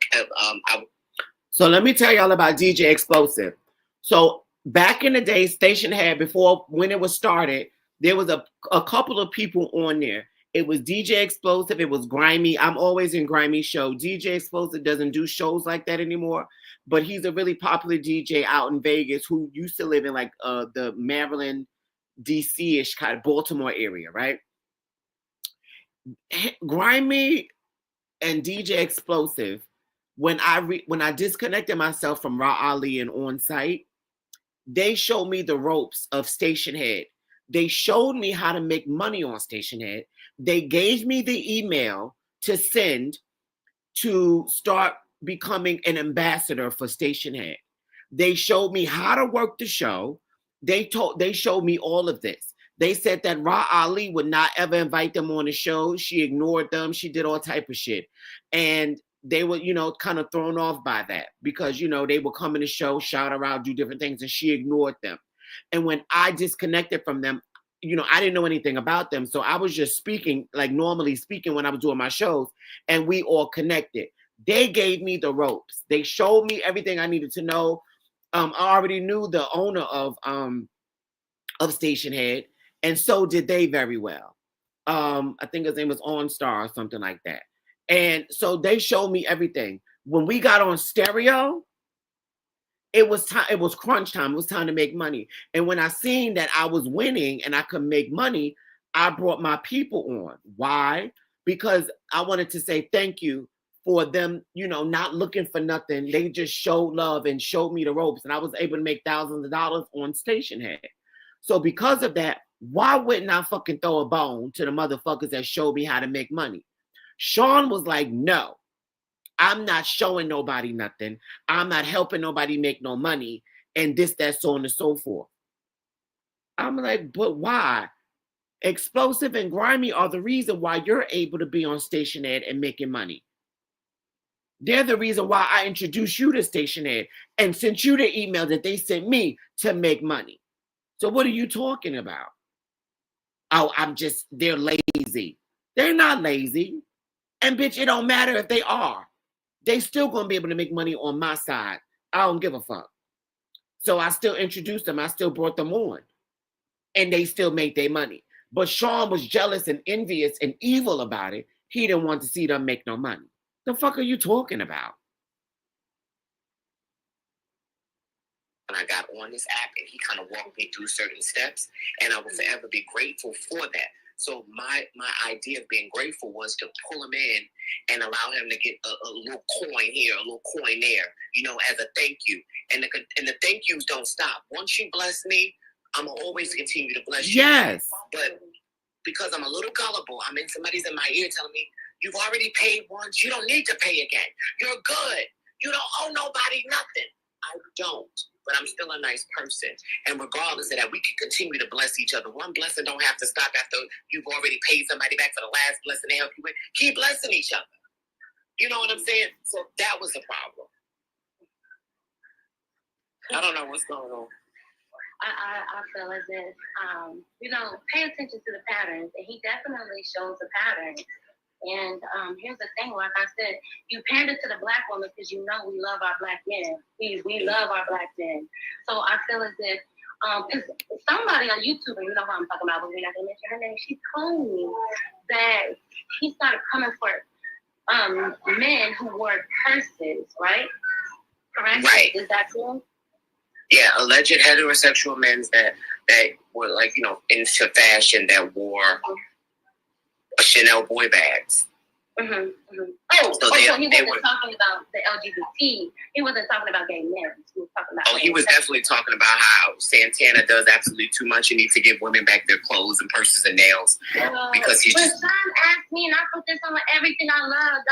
So let me tell y'all about DJ Explosive. So back in the day, Station had, before when it was started, there was a couple of people on there. It was DJ Explosive. It was Grimy. I'm always in Grimy show. DJ Explosive doesn't do shows like that anymore, but he's a really popular DJ out in Vegas who used to live in like the Maryland, DC-ish kind of Baltimore area, right? Grimy and DJ Explosive, when I disconnected myself from Raw Ali and On Site, they showed me the ropes of Station Head. They showed me how to make money on Station Head. They gave me the email to send to start becoming an ambassador for Station Head. They showed me how to work the show. They showed me all of this. They said that Ra Ali would not ever invite them on the show. She ignored them. She did all type of shit. And they were, kind of thrown off by that because, they would come in the show, shout her out, do different things, and she ignored them. And when I disconnected from them, I didn't know anything about them. So I was just speaking, like normally speaking when I was doing my shows, and we all connected. They gave me the ropes. They showed me everything I needed to know. I already knew the owner of Station Head, and so did they very well. I think his name was OnStar or something like that. And so they showed me everything. When we got on stereo, it was time. It was crunch time. It was time to make money. And when I seen that I was winning and I could make money, I brought my people on. Why? Because I wanted to say thank you for them, not looking for nothing. They just showed love and showed me the ropes, and I was able to make thousands of dollars on Station Head. So because of that, why wouldn't I fucking throw a bone to the motherfuckers that showed me how to make money? Sean was like, no, I'm not showing nobody nothing. I'm not helping nobody make no money, and this, that, so on and so forth. I'm like, but why? Explosive and Grimy are the reason why you're able to be on Station Ed and making money. They're the reason why I introduced you to Station Ed and sent you the email that they sent me to make money. So what are you talking about? Oh, they're lazy. They're not lazy. And bitch, it don't matter if they are. They still gonna be able to make money on my side. I don't give a fuck. So I still introduced them. I still brought them on. And they still made their money. But Sean was jealous and envious and evil about it. He didn't want to see them make no money. The fuck are you talking about? When I got on this app and he kind of walked me through certain steps, and I will forever be grateful for that. So my idea of being grateful was to pull him in and allow him to get a little coin here, a little coin there, as a thank you. And the thank yous don't stop. Once you bless me, I'm going to always continue to bless you. Yes. But because I'm a little gullible, somebody's in my ear telling me, you've already paid once, you don't need to pay again. You're good. You don't owe nobody nothing. I don't. But I'm still a nice person. And regardless of that, we can continue to bless each other. One blessing don't have to stop after you've already paid somebody back for the last blessing they help you with. Keep blessing each other. You know what I'm saying? So that was a problem. I don't know what's going on. I feel as if, pay attention to the patterns. And he definitely shows the patterns. And here's the thing, like I said, you pander to the black woman because we love our black men. We love our black men. So I feel as if somebody on YouTube, and you know who I'm talking about, but we're not going to mention her name, she told me that he started coming for men who wore purses, right? Correct? Right. Is that true? Yeah, alleged heterosexual men that were into fashion that wore Chanel boy bags. Mm-hmm, mm-hmm. So he wasn't talking about the LGBT. He wasn't talking about gay men. He was talking about. He was definitely talking about how Santana does absolutely too much and needs to give women back their clothes and purses and nails because he's just. Sean asked me, and I put this on everything I love.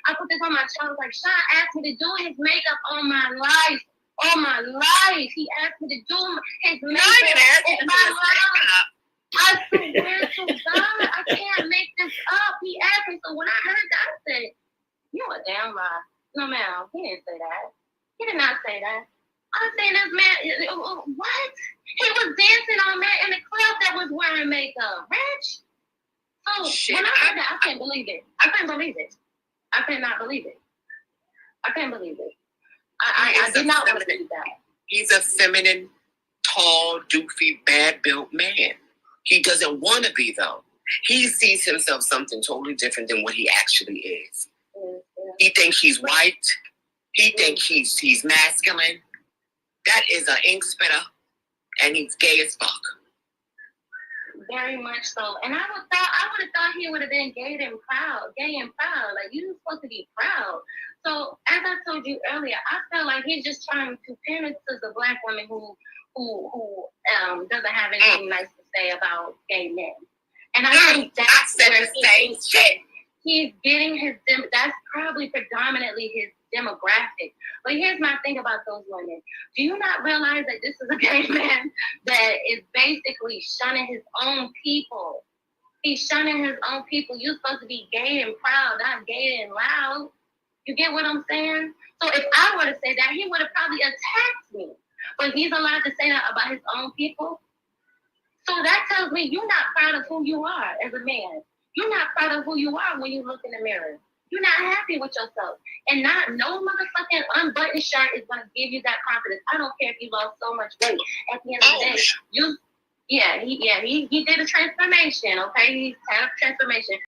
I put this on my show. I was like, Sean asked me to do his makeup on my life. All my life, he asked me to do his makeup on my life. I swear to God, I can't make this up. He asked me, so when I heard that, I said, you a damn lie. No, ma'am, he didn't say that. He did not say that. I said, this man, what? He was dancing on that in the club that was wearing makeup, Rich. So when I heard that, I couldn't believe it. I couldn't believe it. I could not believe it. I couldn't believe it. I did not want to believe that. He's a feminine, tall, doofy, bad-built man. He doesn't want to be, though. He sees himself something totally different than what he actually is. Mm-hmm. He thinks he's white. He thinks he's masculine. That is an ink spitter, and he's gay as fuck. Very much so. And I would have thought he would have been gay and proud. Like, you're supposed to be proud. So, as I told you earlier, I felt like he's just trying to pander to the black woman who doesn't have anything nice to say about gay men. And I think that's where he's getting that's probably predominantly his demographic. But here's my thing about those women. Do you not realize that this is a gay man that is basically shunning his own people? He's shunning his own people. You're supposed to be gay and proud, not gay and loud. You get what I'm saying? So if I were to say that, he would have probably attacked me. But he's allowed to say that about his own people. So that tells me you're not proud of who you are as a man. You're not proud of who you are when you look in the mirror. You're not happy with yourself. And no motherfucking unbuttoned shirt is going to give you that confidence. I don't care if you lost so much weight. At the end of the day, Yeah, he did a transformation, okay? He had a transformation.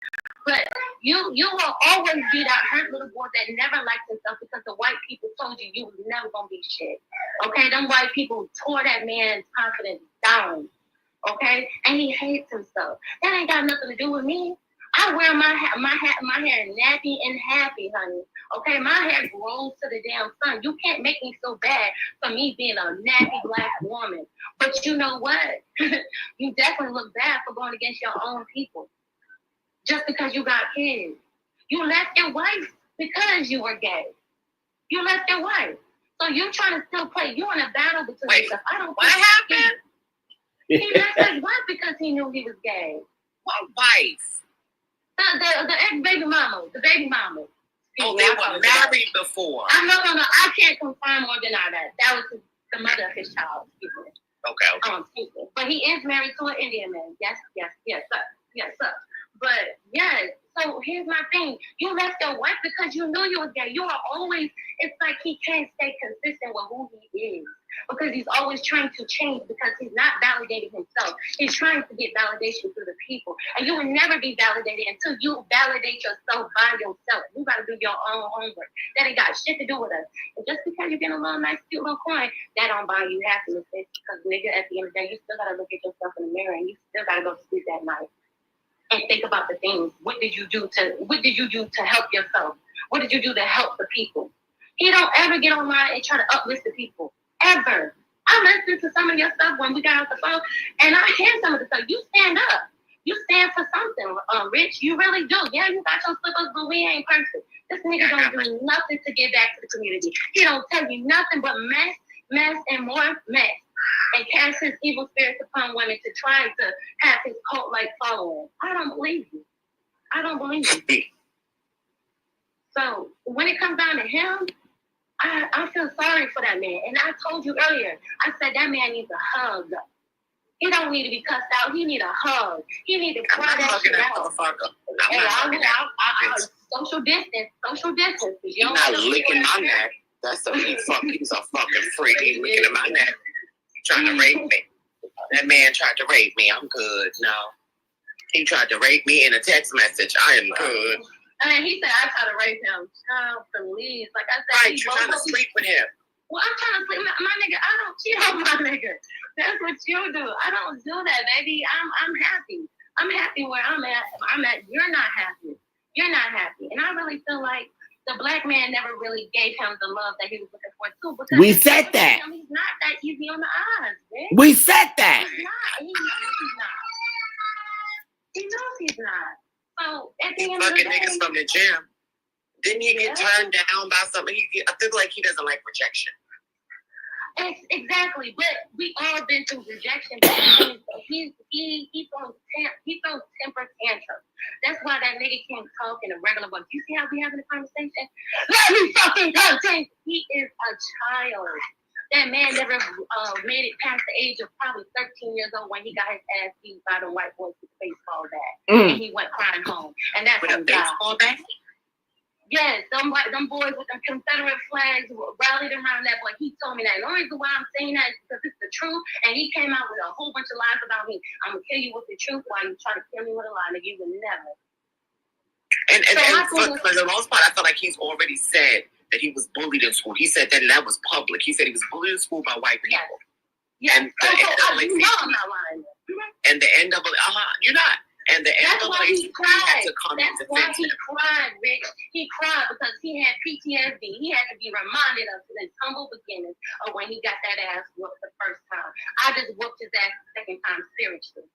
But you will always be that hurt little boy that never liked himself because the white people told you was never gonna be shit. Okay, them white people tore that man's confidence down. Okay, and he hates himself. That ain't got nothing to do with me. I wear my hair nappy and happy, honey. Okay, my hair grows to the damn sun. You can't make me so bad for me being a nappy black woman. But you know what? You definitely look bad for going against your own people. Just because you got kids. You left your wife because you were gay. You left your wife. So you're trying to still play. You're in a battle between yourself. I don't. What happened? He left his wife because he knew he was gay. What wife? The ex-baby mama. The baby mama. Oh, they were married before. No. I can't confirm or deny that. That was the mother of his child. Okay. But he is married to an Indian man. Yes, sir. But yes, so here's my thing. You left your wife because you knew you was gay. You are always, it's like he can't stay consistent with who he is. Because he's always trying to change because he's not validating himself. He's trying to get validation through the people. And you will never be validated until you validate yourself by yourself. You gotta do your own homework. That ain't got shit to do with us. And just because you're getting a little nice, cute little coin, that don't buy you happiness. Because nigga, at the end of the day, you still gotta look at yourself in the mirror and you still gotta go to sleep that night. And think about the things. What did you do to help yourself? What did you do to help the people? He don't ever get online and try to uplift the people. Ever. I listened to some of your stuff when we got off the phone, and I hear some of the stuff. You stand up. You stand for something, Rich. You really do. Yeah, you got your slippers, but we ain't perfect. This nigga don't do nothing to give back to the community. He don't tell you nothing but mess, and more mess. And cast his evil spirits upon women to try to have his cult-like following. I don't believe you. So when it comes down to him, I feel sorry for that man. And I told you earlier, I said that man needs a hug. He don't need to be cussed out. He need a hug. He need to cry that shit out. Social distance. He's not licking my neck. He's a fucking freak. He's licking in my neck. Trying to rape me. That man tried to rape me. I'm good. No. He tried to rape me in a text message. I am good. And he said I tried to rape him. Child, please. Like I said, right, you're trying to sleep with him. Well, I'm trying to sleep. My nigga, I don't cheat on my nigga. That's what you do. I don't do that, baby. I'm happy. I'm happy where I'm at. You're not happy. And I really feel like the black man never really gave him the love that he was looking for too. Because we said that. He's not that easy on the eyes, man. We said that. He's not. He knows he's not. So at the end of the day, niggas from the gym. Didn't he get turned down by something? I feel like he doesn't like rejection. Exactly, but we all been through rejection. He throws temper tantrums. That's why that nigga can't talk in a regular voice. You see how we having a conversation? Let me fucking talk. He is a child. That man never made it past the age of probably 13 years old when he got his ass beat by the white boys with the baseball bat, and he went crying home. And that's with a baseball bat. Yes, them boys with the Confederate flags rallied around that boy. He told me that. The only reason why I'm saying that is because it's the truth. And he came out with a whole bunch of lies about me. I'm going to kill you with the truth while you try to kill me with a lie. Nigga, you would never. And for the most part, I feel like he's already said that he was bullied in school. He said that was public. He said he was bullied in school by white people. Yes. And you know I'm not lying. And the you're not. And the NAACP had to come That's why he cried, Rich. He cried because he had PTSD. He had to be reminded of his humble beginnings of when he got that ass whooped the first time. I just whooped his ass the second time spiritually.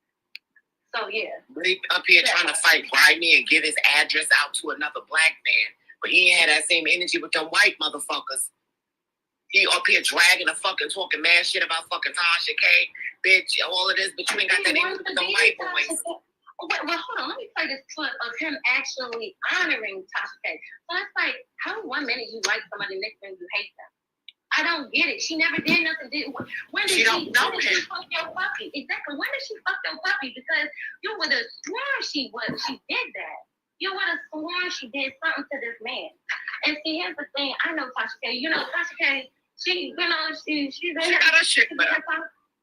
So, yeah. He up here trying to fight me and give his address out to another black man. But he ain't had that same energy with them white motherfuckers. He up here dragging a fucking talking mad shit about fucking Tasha K. Bitch, all of this, but you ain't got that energy with them white boys. Well, hold on. Let me play this clip of him actually honoring Tasha K. So it's like, how 1 minute you like somebody, next minute you hate them? I don't get it. She never did nothing. When did she fuck your puppy? Exactly. When did she fuck your puppy? Because you would have sworn she did that. You would have sworn she did something to this man. And see, here's the thing. I know Tasha K. You know, Tasha K. She's got her shit, but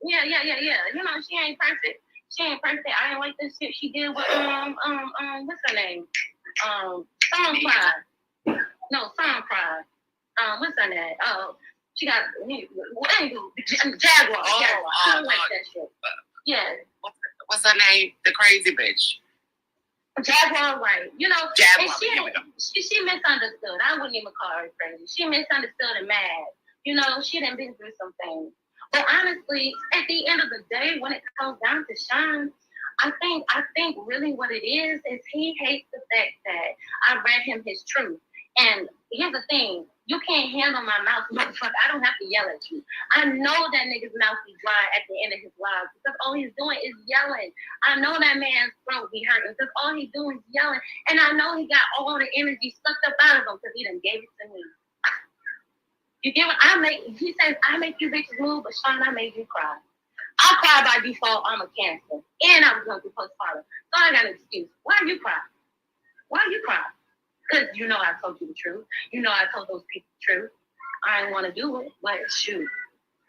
Yeah. You know, she ain't perfect. She ain't perfect. I didn't like this shit she did with what's her name? Song Pride. No, Song Pride. What's her name? Oh, she got Jaguar. I don't like that shit. Yeah. What's her name? The crazy bitch. Jaguar White. You know, Jaguar, she misunderstood. I wouldn't even call her crazy. She misunderstood and mad. You know, she done been through some things. But honestly, at the end of the day, when it comes down to Sean, I think really what it is he hates the fact that I read him his truth. And here's the thing, you can't handle my mouth, motherfucker. I don't have to yell at you. I know that nigga's mouth be dry at the end of his life because all he's doing is yelling. I know that man's throat be hurting because all he's doing is yelling. And I know he got all the energy sucked up out of him because he done gave it to me. You get what he says, I make you bitches move, but Sean, I made you cry. I cry by default. I'm a Cancer. And I was going through postpartum. So I got an excuse. Why you cry? Because you know I told you the truth. You know I told those people the truth. I didn't want to do it, but shoot.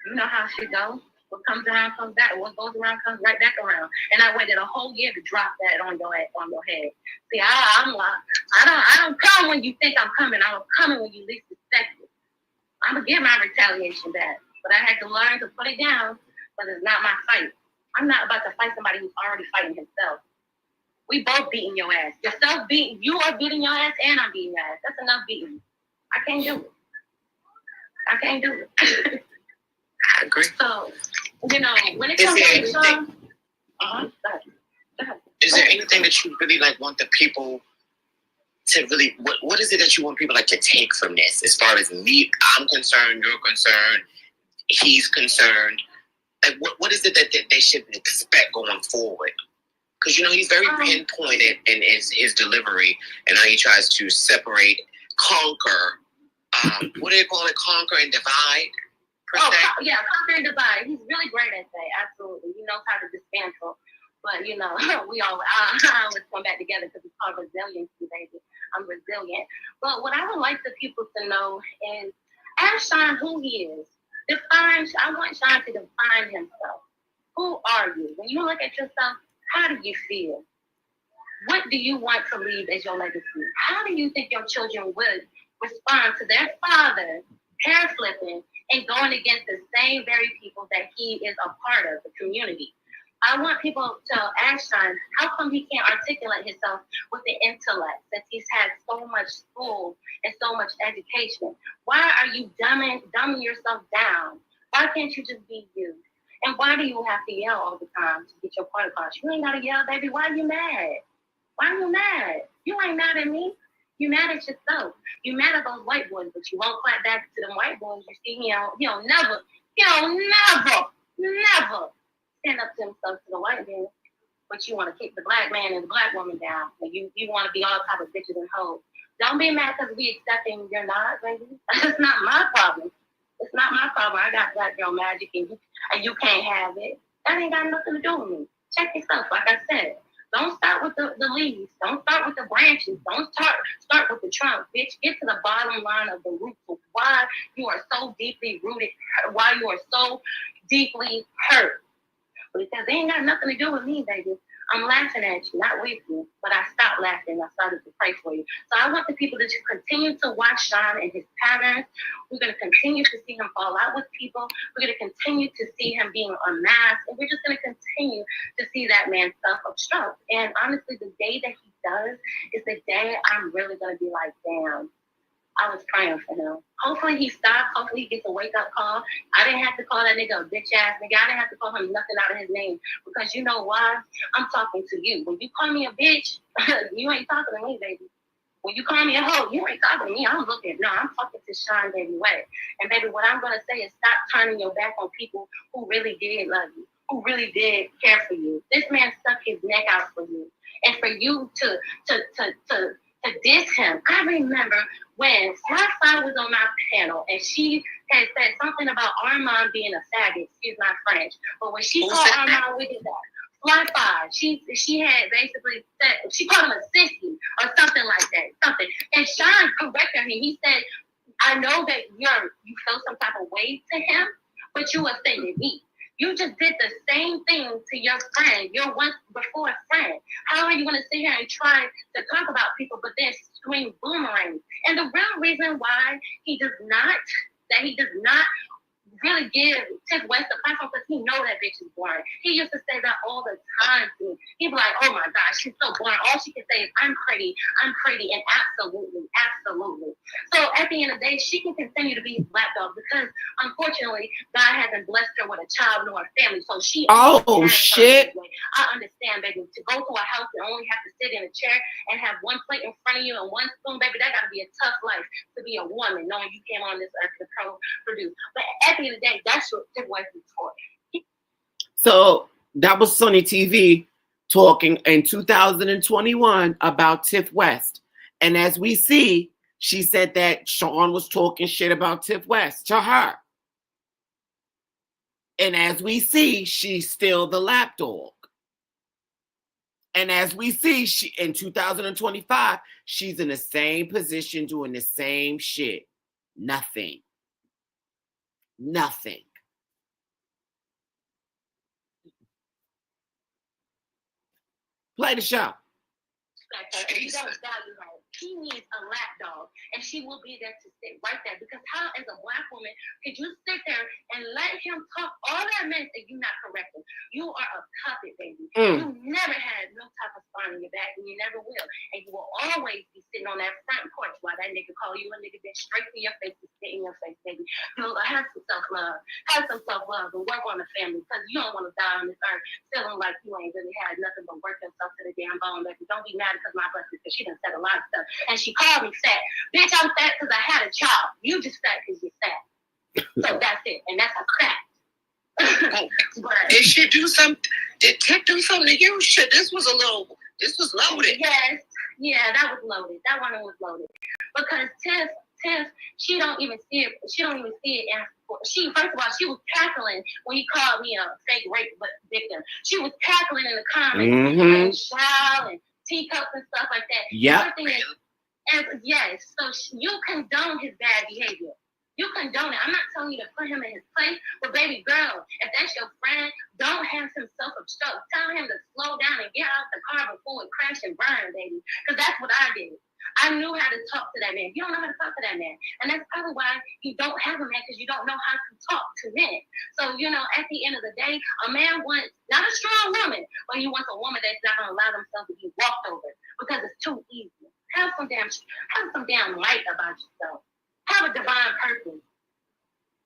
You know how shit goes. What comes around comes back. What goes around comes right back around. And I waited a whole year to drop that on your head. See, I don't come when you think I'm coming. I'm coming when you least expect it. I'm gonna get my retaliation back, but I had to learn to put it down. But it's not my fight. I'm not about to fight somebody who's already fighting himself. We both beating your ass. You are beating your ass, and I'm beating your ass. That's enough beating. I can't do it. I agree. So, you know, when it comes to Sean, go ahead. Is there anything that you really want the people to really? What is it that you want people to take from this? As far as me, I'm concerned, you're concerned, he's concerned. What is it that they should expect going forward? Because, he's very pinpointed in his delivery and how he tries to separate, conquer. What do they call it? Conquer and divide? Conquer and divide. He's really great at that. Absolutely. He knows how to dismantle. But, we I always come back together because it's called resiliency, baby. I'm resilient. But what I would like the people to know is ask Sean who he is. I want Sean to define himself. Who are you? When you look at yourself, how do you feel? What do you want to leave as your legacy? How do you think your children would respond to their father hair flipping and going against the same very people that he is a part of, the community? I want people to ask Sean, how come he can't articulate himself with the intellect since he's had so much school and so much education? Why are you dumbing yourself down? Why can't you just be you? And why do you have to yell all the time to get your point across? You ain't got to yell, baby. Why are you mad? You ain't mad at me. You mad at yourself. You mad at those white boys, but you won't clap back to them white boys. You see, he'll never stand up to himself to the white man, but you want to kick the black man and the black woman down, and you want to be all type of bitches and hoes. Don't be mad because we accepting you're not, baby. That's not my problem. It's not my problem. I got black girl magic, and you can't have it. That ain't got nothing to do with me. Check yourself, like I said. Don't start with the leaves. Don't start with the branches. Don't start with the trunk, bitch. Get to the bottom line of the roots of why you are so deeply rooted, why you are so deeply hurt. Because they ain't got nothing to do with me, baby. I'm laughing at you, not with you. But I stopped laughing. I started to pray for you. So I want the people to just continue to watch Sean and his patterns. We're going to continue to see him fall out with people. We're going to continue to see him being unmasked. And we're just going to continue to see that man self-obstruct. And honestly, the day that he does is the day I'm really going to be like, damn. I was praying for him. Hopefully he stops. Hopefully he gets a wake-up call. I didn't have to call that nigga a bitch-ass nigga. I didn't have to call him nothing out of his name. Because you know why? I'm talking to you. When you call me a bitch, you ain't talking to me, baby. When you call me a hoe, you ain't talking to me. I'm talking to Seandaviieway. And baby, what I'm going to say is stop turning your back on people who really did love you, who really did care for you. This man stuck his neck out for you. And for you to diss him. I remember when Sly was on my panel and she had said something about Armand being a faggot. Excuse my French. But when she called Armand with that, Sly, she had basically said, she called him a sissy or something like that. Something. And Sean corrected him. He said, I know that you felt some type of way to him, but you offended me. You just did the same thing to your friend, your once before friend. How are you going to sit here and try to talk about people, but then scream boomerang? And the real reason why he does not really give Tiff West a platform because he know that bitch is boring. He used to say that all the time to me. He'd be like, oh my gosh, she's so boring. All she can say is, I'm pretty, and absolutely. So at the end of the day, she can continue to be his black dog because unfortunately, God hasn't blessed her with a child nor a family. So she shit. I understand, baby. To go to a house and only have to sit in a chair and have one plate in front of you and one spoon, baby, that gotta be a tough life to be a woman, knowing you came on this earth to produce. But at the end of the day, that's what Tiff West is for. So that was Sunnie TV talking in 2021 about Tiff West. And as we see, she said that Sean was talking shit about Tiff West to her. And as we see, she's still the lapdog. And as we see, she in 2025, she's in the same position doing the same shit. Nothing. Play the show. He don't value her. He needs a lapdog, and she will be there to sit right there. Because how, as a black woman, could you sit there and let him talk all that mess and you not correct him? You are a puppet, baby. You never had no type of spine in your back, and you never will. And you will always be sitting on that front porch while that nigga call you a nigga bitch straight to your face and spit in your face, baby. So have some self-love. Have some self-love and work on the family because you don't want to die on this earth feeling like you ain't really had nothing but work yourself to the damn bone, baby. Don't be mad because my busted because she done said a lot of stuff. And she called me fat. Bitch, I'm fat because I had a child. You just fat because you're fat. So that's it. And that's a fact. Did she do something? Did Tiff do something to you? Shit, this was loaded. Yes. Yeah, that was loaded. That one was loaded. Because Tiff, she don't even see it. She don't even see it. And first of all, she was cackling when he called me a fake rape victim. She was cackling in the comments and child and teacups and stuff like that. Yeah. Yes. So you condone his bad behavior. You condone it. I'm not telling you to put him in his place, but baby girl, if that's your friend, don't have him self-obstruct. Tell him to slow down and get out the car before it crash and burn, baby. Because that's what I did. I knew how to talk to that man. You don't know how to talk to that man. And that's probably why you don't have a man, because you don't know how to talk to men. So, at the end of the day, a man wants not a strong woman, but he wants a woman that's not going to allow themselves to be walked over because it's too easy. Have some damn light about yourself. Have a divine purpose.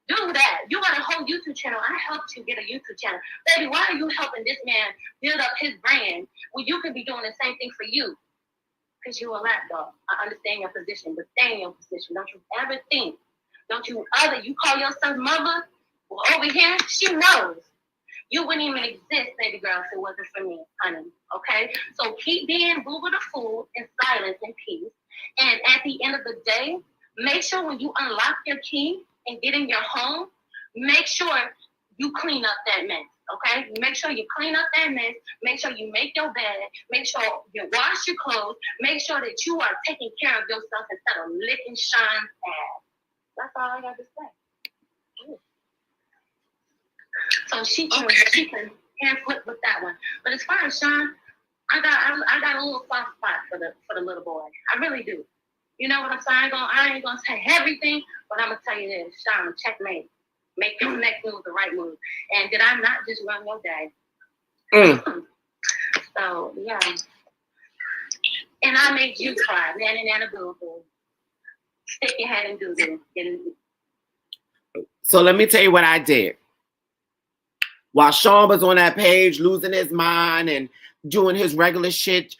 Do that. You got a whole YouTube channel. I helped you get a YouTube channel. Baby, why are you helping this man build up his brand when you could be doing the same thing for you? Because you're a lapdog. I understand your position, but stay in your position. Don't you ever think. You call yourself mother? Well, over here, she knows. You wouldn't even exist, baby girl, if it wasn't for me, honey. Okay? So keep being boo-boo the fool in silence and peace. And at the end of the day, make sure when you unlock your key and get in your home, make sure you clean up that mess. Okay? Make sure you clean up that mess. Make sure you make your bed. Make sure you wash your clothes. Make sure that you are taking care of yourself instead of licking Sean's ass. That's all I got to say. So she can hand flip with that one. But as far as Sean, I got a little soft spot for the little boy. I really do. You know what I'm saying? I ain't gonna say everything, but I'm gonna tell you this, Sean, checkmate. Make your next move the right move. And did I not just run your day? So yeah. And I made you cry, nana boo boo. Stick your head in doo doo. So let me tell you what I did. While Sean was on that page losing his mind and doing his regular shit,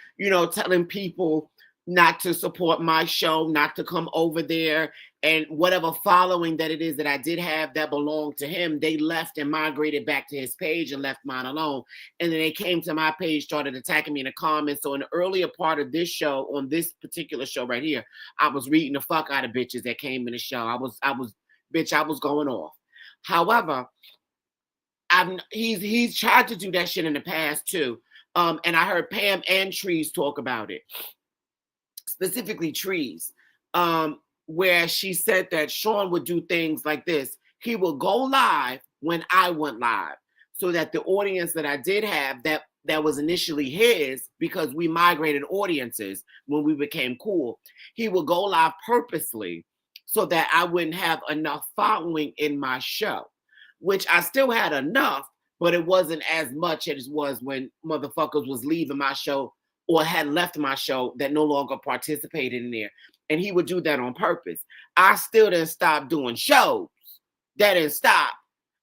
telling people not to support my show, not to come over there, and whatever following that it is that I did have that belonged to him, they left and migrated back to his page and left mine alone. And then they came to my page, started attacking me in the comments. So in the earlier part of this show, on this particular show right here, I was reading the fuck out of bitches that came in the show. I was going off. However, he's tried to do that shit in the past too. And I heard Pam and Trees talk about it. Specifically Trees, where she said that Sean would do things like this. He would go live when I went live. so that the audience that I did have that was initially his, because we migrated audiences when we became cool, he would go live purposely so that I wouldn't have enough following in my show, which I still had enough, but it wasn't as much as it was when motherfuckers was leaving my show or had left my show that no longer participated in there. And he would do that on purpose. I still didn't stop doing shows. That didn't stop.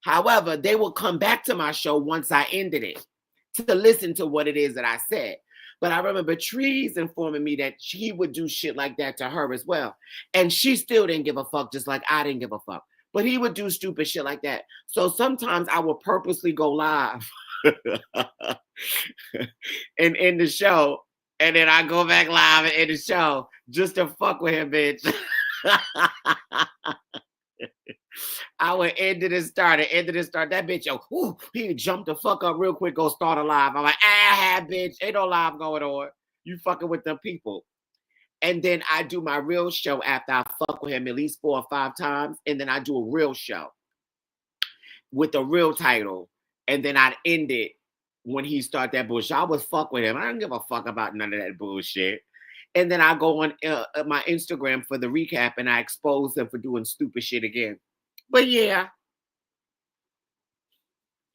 However, they will come back to my show once I ended it to listen to what it is that I said. But I remember Trees informing me that he would do shit like that to her as well. And she still didn't give a fuck, just like I didn't give a fuck. But he would do stupid shit like that. So sometimes I would purposely go live and end the show. And then I go back live and end the show just to fuck with him, bitch. I would end it and start it, end it and start. That bitch, he jumped the fuck up real quick, go start a live. I'm like, bitch, ain't no live going on. You fucking with them people. And then I do my real show after I fuck with him at least 4 or 5 times. And then I do a real show with a real title. And then I'd end it when he start that bullshit. I was fuck with him. I don't give a fuck about none of that bullshit. And then I go on my Instagram for the recap and I expose them for doing stupid shit again. But yeah,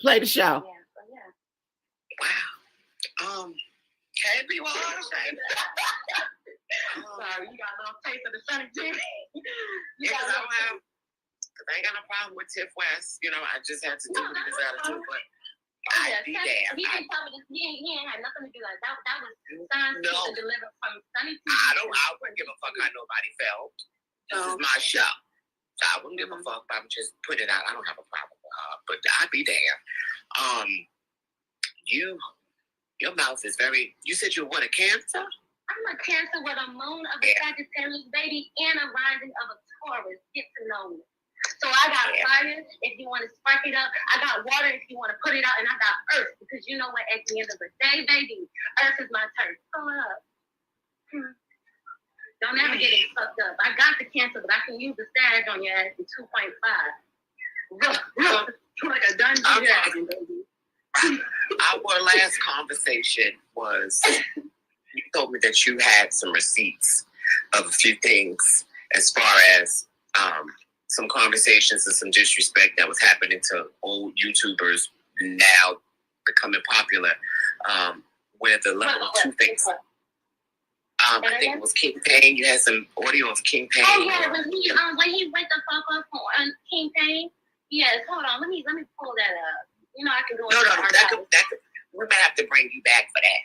play the show. Yeah. Wow. Can't be one. Sorry, you got a little taste of the Sunnie G. Because I ain't got no problem with Tiff West. You know, I just had to do with his attitude, but I'd be damned. He didn't tell me this. He ain't had nothing to do with that. That was signed to deliver from Sunnie. I wouldn't give a fuck how nobody felt. This is my show. So I wouldn't give a fuck, but I'm just put it out. I don't have a problem with her, but I'd be damned. Your mouth is very, you said you're what, a Cancer? I'm a Cancer with a moon of a Sagittarius baby and a rising of a Taurus. Get to know me. So I got fire if you want to spark it up. I got water if you want to put it out. And I got earth because you know what, at the end of the day, baby, earth is my turf. Pull up. Don't ever get it fucked up. I got the Cancer, but I can use the sag on your ass in 2.5. Like a dungeon dragon, baby. Our last conversation was, you told me that you had some receipts of a few things as far as some conversations and some disrespect that was happening to old YouTubers now becoming popular, where the level of two things. I think it was King Payne. You had some audio of King Payne. Oh yeah, when he went the fuck off on King Payne. Yes, hold on. Let me pull that up. You know I can go. No. We might have to bring you back for that.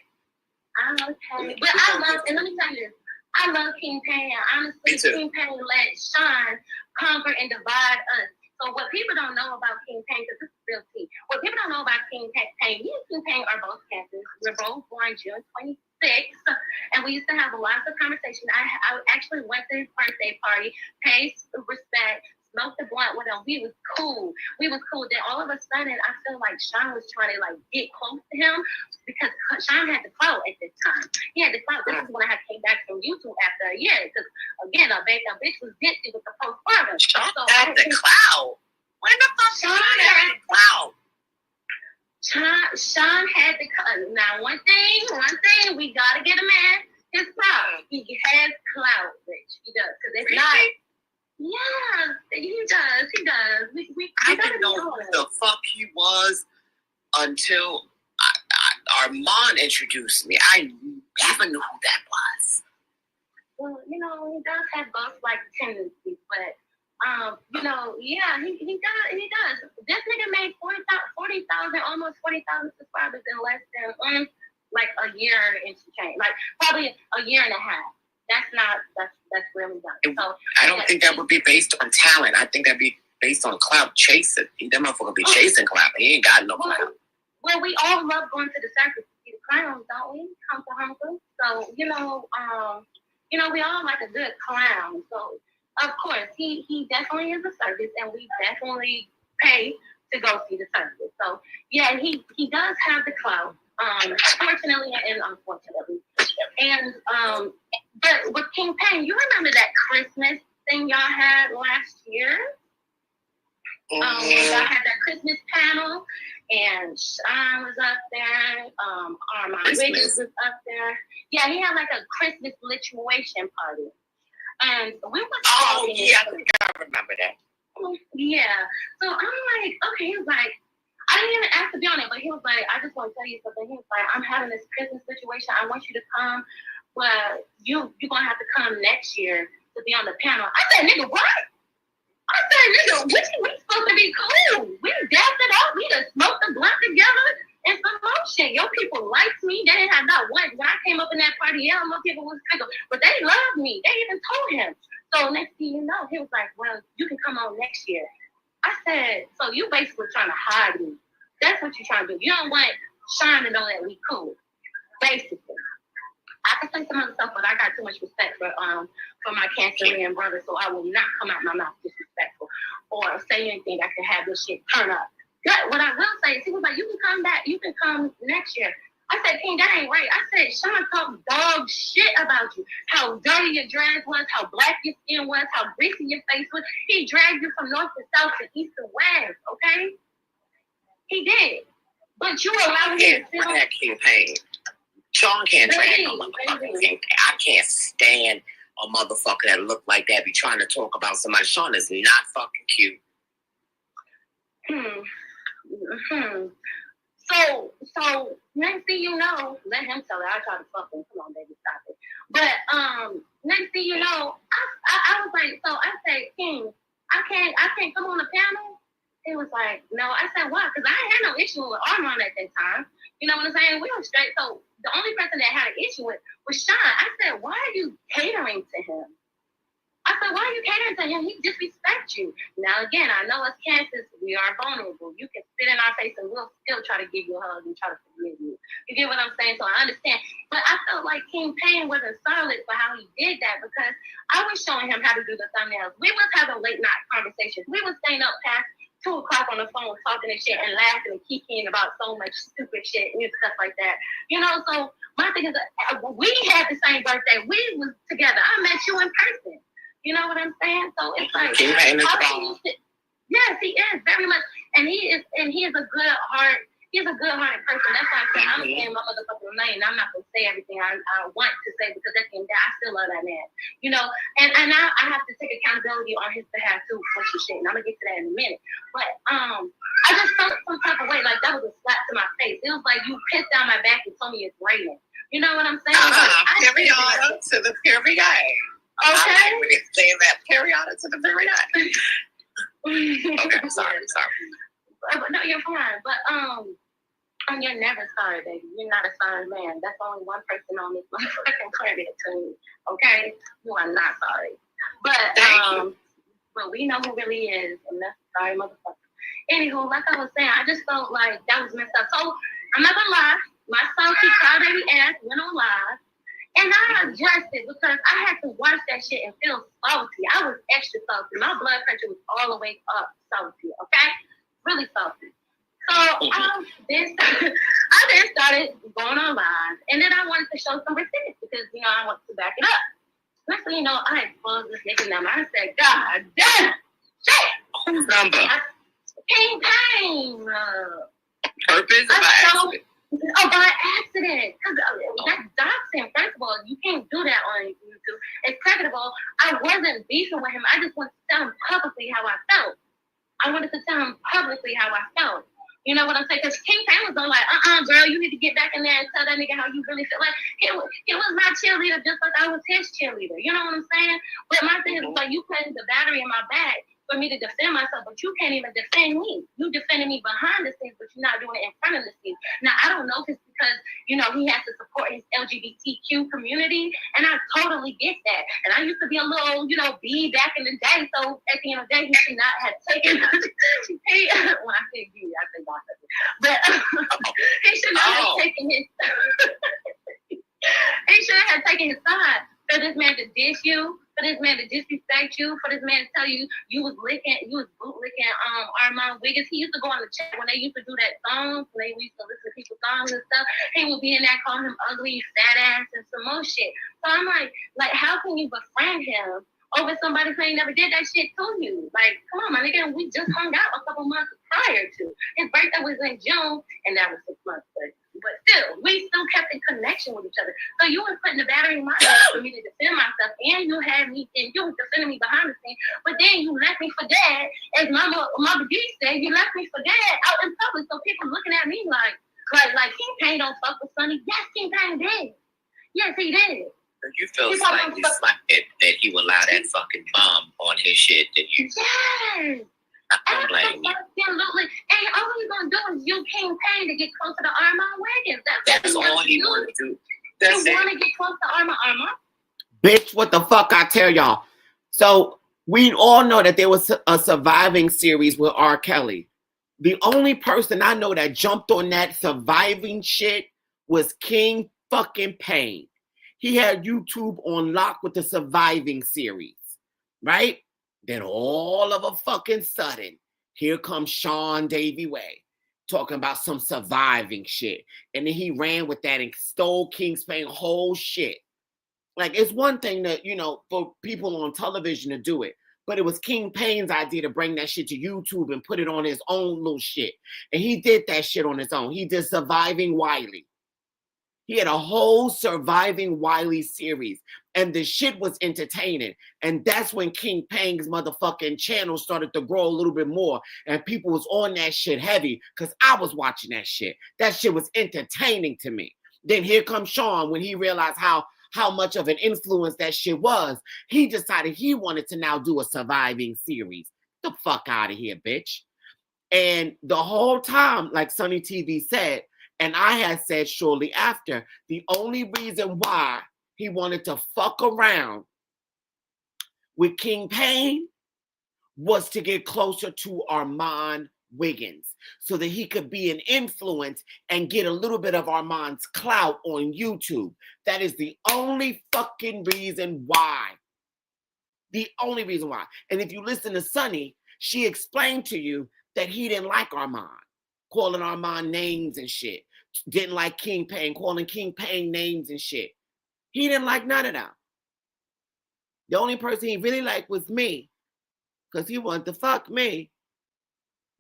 Okay, but I love, and let me tell you this. I love King Payne. Honestly, King Payne let Sean conquer and divide us. So what people don't know about King Payne, because this is real tea. What people don't know about King Payne, me and King Payne are both Cancers. We're both born June 26th, and we used to have lots of conversation. I actually went to his birthday party, paid respect, smoked the blunt with him. We was cool. Then all of a sudden, I feel like Sean was trying to get close to him because Sean had the clout at this time. He had the clout. This is when I came back from YouTube after a year because again, a bitch was ditzy with the postpartum. Sean had the clout. When the fuck Sean had the clout? Sean had the clout. Now one thing, we gotta get a man his clout. He has clout, bitch. He does. Because if not. Yeah, he does. I didn't know who the fuck he was until Armand introduced me. I never knew who that was. Well, he does have ghost-like tendencies, but he does. This nigga made 40,000, almost 40,000 subscribers in less than a year and some change, probably a year and a half. That's really done. So I don't think that would be based on talent. I think that'd be based on clout chasing. That motherfucker be chasing clout. He ain't got no clout. Well, we all love going to the circus to see the clowns, don't we? Hunker. So we all like a good clown. So of course he definitely is a circus, and we definitely pay to go see the circus. So yeah, he does have the clout. Fortunately and unfortunately. And but with King Payne, you remember that Christmas thing y'all had last year? Y'all had that Christmas panel, and Sean was up there. Armand Wiggins was up there. Yeah, he had like a Christmas lituation party. And we were talking. Oh, yeah, I think I remember that. Yeah. So I'm like, okay, he was like, I didn't even ask to be on it, but he was like, I just want to tell you something. He was like, I'm having this Christmas situation. I want you to come, but you're going to have to come next year to be on the panel. I said, nigga, what? I said, nigga, we supposed to be cool. We dapped it up. We just smoked the blunt together and some more shit. Your people liked me. They didn't have not one. When I came up in that party, yeah, my people was tickled. But they loved me. They even told him. So next thing you know, he was like, well, you can come on next year. I said, so you basically trying to hide me. That's what you're trying to do. You don't want Sean to know that we cool. Basically. I can say some other stuff, but I got too much respect for my Cancerian brother, so I will not come out my mouth disrespectful or say anything that can have this shit turn up. But what I will say is he was like, you can come back, you can come next year. I said, King, that ain't right. I said, Sean talked dog shit about you. How dirty your dress was, how black your skin was, how greasy your face was. He dragged you from north to south to east to west, okay? He did. But you allowed him to sit on that King Pain. Sean can't drag no motherfucking King. I can't stand a motherfucker that look like that be trying to talk about somebody. Sean is not fucking cute. So next thing you know, let him tell it. I try to fuck him. Come on, baby, stop it. But next thing you know, I was like, so I said, King, I can't come on the panel. He was like, no. I said, why? Because I had no issue with Armand at that time. You know what I'm saying? We were straight. So the only person that had an issue with was Sean. I said, why are you catering to him? I said, why are you catering to him? He disrespects you. Now, again, I know as cancers, we are vulnerable. You can spit in our face and we'll still try to give you a hug and try to forgive you. You get what I'm saying? So I understand. But I felt like King Payne wasn't solid for how he did that because I was showing him how to do the thumbnails. We was having late night conversations. We was staying up past 2 o'clock on the phone talking and shit and laughing and kikiing about so much stupid shit and stuff like that. You know, so my thing is, we had the same birthday. We was together. I met you in person. You know what I'm saying? So it's like, yes, he is very much, and he is a good heart. He's a good-hearted person. That's why I said I'm saying my motherfucking name. I'm not gonna say everything I want to say because at the end of the day, I still love that man. You know, and now I have to take accountability on his behalf too for some shit. And I'm gonna get to that in a minute. But I just felt some type of way like that was a slap to my face. It was like you pissed down my back and told me it's raining. You know what I'm saying? Period to the period. Okay. I like saying that period to the period. Okay, I'm sorry. But no, you're fine. But and you're never sorry, baby. You're not a sorry man. That's only one person on this motherfucking planet to me. Okay? You are not sorry. But but we know who really is, and that's sorry motherfucker. Anywho, like I was saying, I just felt like that was messed up. So I'm not gonna lie, my salty crybaby ass went on live. And I addressed it because I had to watch that shit and feel salty. I was extra salty. My blood pressure was all the way up salty, okay? Really salty. So I then started going on live. And then I wanted to show some receipts because, you know, I wanted to back it up. Next thing you know, I exposed this nigga number. I said, God damn! Shit! Whose number? King Payne. Purpose or by accident? Oh, by accident. Because that's doxing. First of all, you can't do that on YouTube. And second of all, I wasn't beefing with him. I just wanted to tell him publicly how I felt. You know what I'm saying? Because King Payne was like, girl, you need to get back in there and tell that nigga how you really feel. Like, he was my cheerleader just like I was his cheerleader. You know what I'm saying? But my thing is, like, you putting the battery in my back for me to defend myself, but you can't even defend me. You defending me behind the scenes, but you're not doing it in front of the scenes. Now, I don't know if it's because, you know, he has to support his LGBTQ community, and I totally get that. And I used to be a little, you know, B back in the day, so at the end of the day, he should not have taken, when I say B, I say God, but he should not have taken his, he shouldn't have taken his side. For this man to diss you, for this man to disrespect you, for this man to tell you you was bootlicking Armand Wiggins. He used to go on the chat when they used to do that song, when they used to listen to people's songs and stuff. He would be in there calling him ugly, fat ass, and some more shit. So I'm like, how can you befriend him over somebody saying never did that shit to you. Like, come on, my nigga, we just hung out a couple months prior to. His birthday was in June, and that was 6 months. But still, we still kept in connection with each other. So you were putting the battery in my head for me to defend myself, and you had me, and you were defending me behind the scenes. But then you left me for dead, as Mama D said, you left me for dead out in public. So people looking at me like King Payne don't fuck with Sunnie. Yes, King Payne did. Yes, he did. You feel slightly slighted that he would allow that fucking bomb on his shit, didn't you? Yes. I don't blame you. Absolutely. And all you're going to do is you King Payne to get close to the Armand Wiggins. That's all he wanted to do. You want to get close to Armand? Bitch, what the fuck I tell y'all? So we all know that there was a surviving series with R. Kelly. The only person I know that jumped on that surviving shit was King fucking Payne. He had YouTube on lock with the surviving series, right? Then all of a fucking sudden, here comes Seandaviieway talking about some surviving shit. And then he ran with that and stole King Payne's whole shit. Like, it's one thing that, you know, for people on television to do it. But it was King Payne's idea to bring that shit to YouTube and put it on his own little shit. And he did that shit on his own. He did Surviving Wiley. He had a whole Surviving Wiley series. And the shit was entertaining. And that's when King Payne's motherfucking channel started to grow a little bit more. And people was on that shit heavy because I was watching that shit. That shit was entertaining to me. Then here comes Sean when he realized how much of an influence that shit was. He decided he wanted to now do a surviving series. The fuck out of here, bitch. And the whole time, like Sunnie TV said, and I had said shortly after, the only reason why he wanted to fuck around with King Payne was to get closer to Armand Wiggins so that he could be an influence and get a little bit of Armand's clout on YouTube. That is the only fucking reason why. The only reason why. And if you listen to Sunnie, she explained to you that he didn't like Armand, calling Armand names and shit. Didn't like King Payne, calling King Payne names and shit. He didn't like none of that. The only person he really liked was me, because he wanted to fuck me.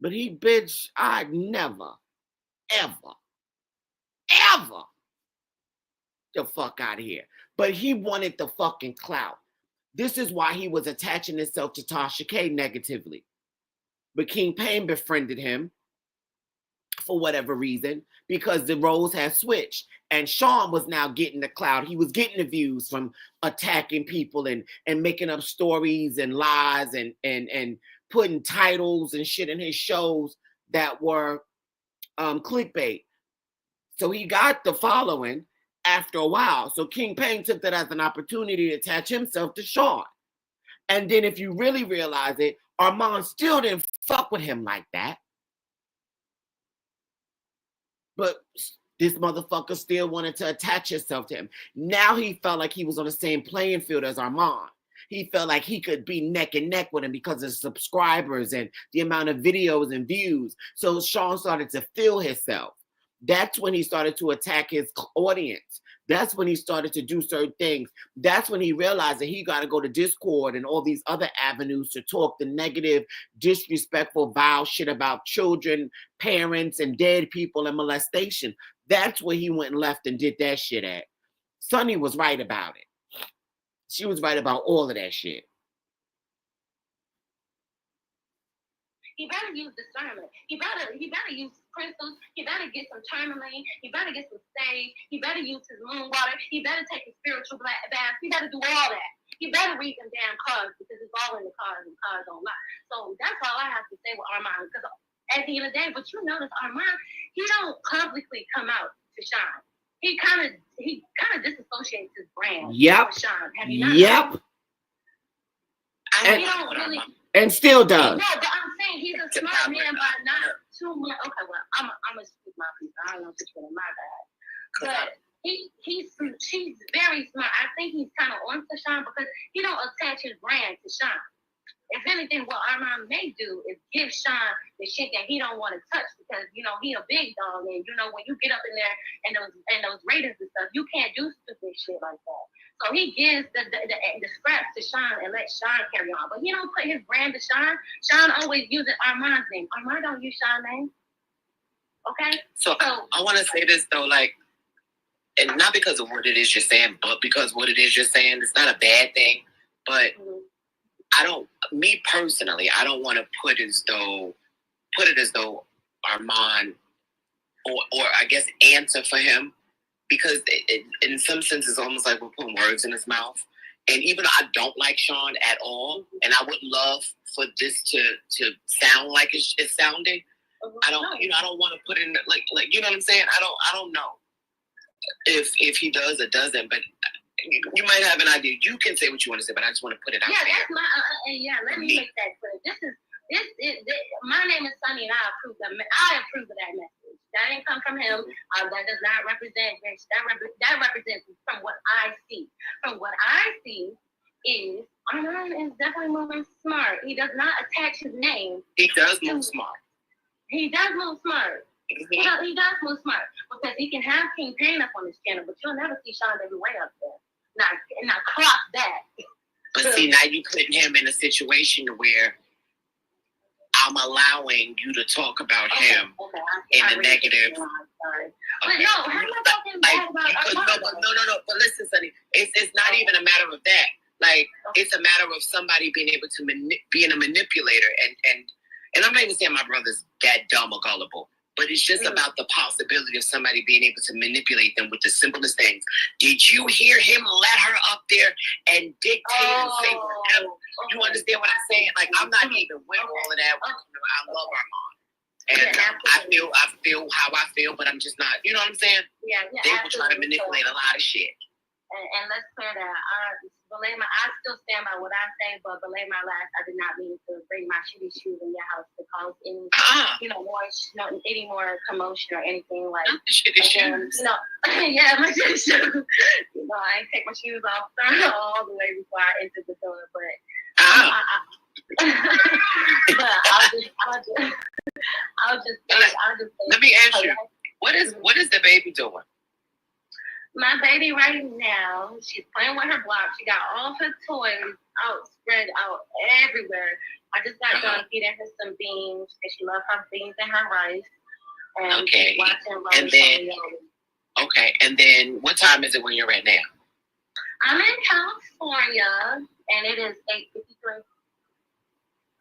But he, bitch, I'd never, ever the fuck out of here. But he wanted the fucking clout. This is why he was attaching himself to Tasha K negatively. But King Payne befriended him for whatever reason, because the roles had switched. And Sean was now getting the clout. He was getting the views from attacking people and making up stories and lies and putting titles and shit in his shows that were clickbait. So he got the following after a while. So King Payne took that as an opportunity to attach himself to Sean. And then if you really realize it, Armand still didn't fuck with him like that. But this motherfucker still wanted to attach himself to him. Now he felt like he was on the same playing field as Armand. He felt like he could be neck and neck with him because of subscribers and the amount of videos and views. So Sean started to feel himself. That's when he started to attack his audience. That's when he started to do certain things. That's when he realized that he got to go to Discord and all these other avenues to talk the negative, disrespectful, vile shit about children, parents, and dead people and molestation. That's where he went and left and did that shit at. Sunnie was right about it. She was right about all of that shit. He better use discernment. He better use crystals. He better get some tourmaline. He better get some sage. He better use his moon water. He better take his spiritual bath. He better do all that. He better read them damn cards, because it's all in the cards and the cards don't lie. So that's all I have to say with Armand. Because at the end of the day, but you notice Armand, he don't publicly come out to shine. He kind of disassociates his brand. Yep. With Sean. Have you not? Yep. He don't really. And still does. No, but I'm saying he's a smart man by not too much. Okay, well, I'm gonna speak my piece. I don't know if it's really my bad, but she's very smart. I think he's kind of on to Sean because he don't attach his brand to Sean. If anything, what Armand may do is give Sean the shit that he don't want to touch, because he a big dog, and when you get up in there and those ratings and stuff, you can't do stupid shit like that. So he gives the scraps to Sean and let Sean carry on. But he don't put his brand to Sean. Sean always uses Armand's name. Armand don't use Sean's name. Okay? So I want to say this, though, like, and not because of what it is you're saying, but because what it is you're saying, it's not a bad thing. But me personally, I don't want to put it as though Armand or I guess answer for him, because in some sense it's almost like we're putting words in his mouth. And even though I don't like Sean at all, and I would love for this to sound like it's sounding, I don't want to put in like you know what I'm saying? I don't know if he does or doesn't, but you might have an idea. You can say what you want to say, but I just want to put it out there. That's my let me make that clear. This my name is Sunnie, and I approve of that message. That didn't come from him. That does not represent Rich. That represents from what I see. From what I see is Armand is definitely moving smart. He does not attach his name. He does move smart. He does move smart. Mm-hmm. He does move smart because he can have King Pain up on his channel, but you'll never see Seandaviieway up there. Not clock that. But see, now you putting him in a situation where I'm allowing you to talk about him in a negative. Sorry. But no, how am I talking bad about No. But listen, Sunnie, it's not even a matter of that. Like, it's a matter of somebody being able to being a manipulator, and I'm not even saying my brother's that dumb or gullible, but it's just about the possibility of somebody being able to manipulate them with the simplest things. Did you hear him let her up there and dictate and say whatever? You understand what I'm saying? Like, I'm not even with all of that. I love Armand. And I feel how I feel, but I'm just not, you know what I'm saying? Yeah. They will try to manipulate a lot of shit. And let's clear that. I still stand by what I say, but belay my last. I did not mean to bring my shitty shoes in your house to cause any, any more commotion or anything like. Not the shitty shoes. Yeah, my shitty shoes. I ain't take my shoes off all the way before I entered the door, but. I'll just. Let me ask you, what is the baby doing? My baby right now, she's playing with her blocks. She got all of her toys spread out everywhere. I just got done feeding her some beans because she loves her beans and her rice. And and then what time is it when you're at now? I'm in California, and it is 8:53.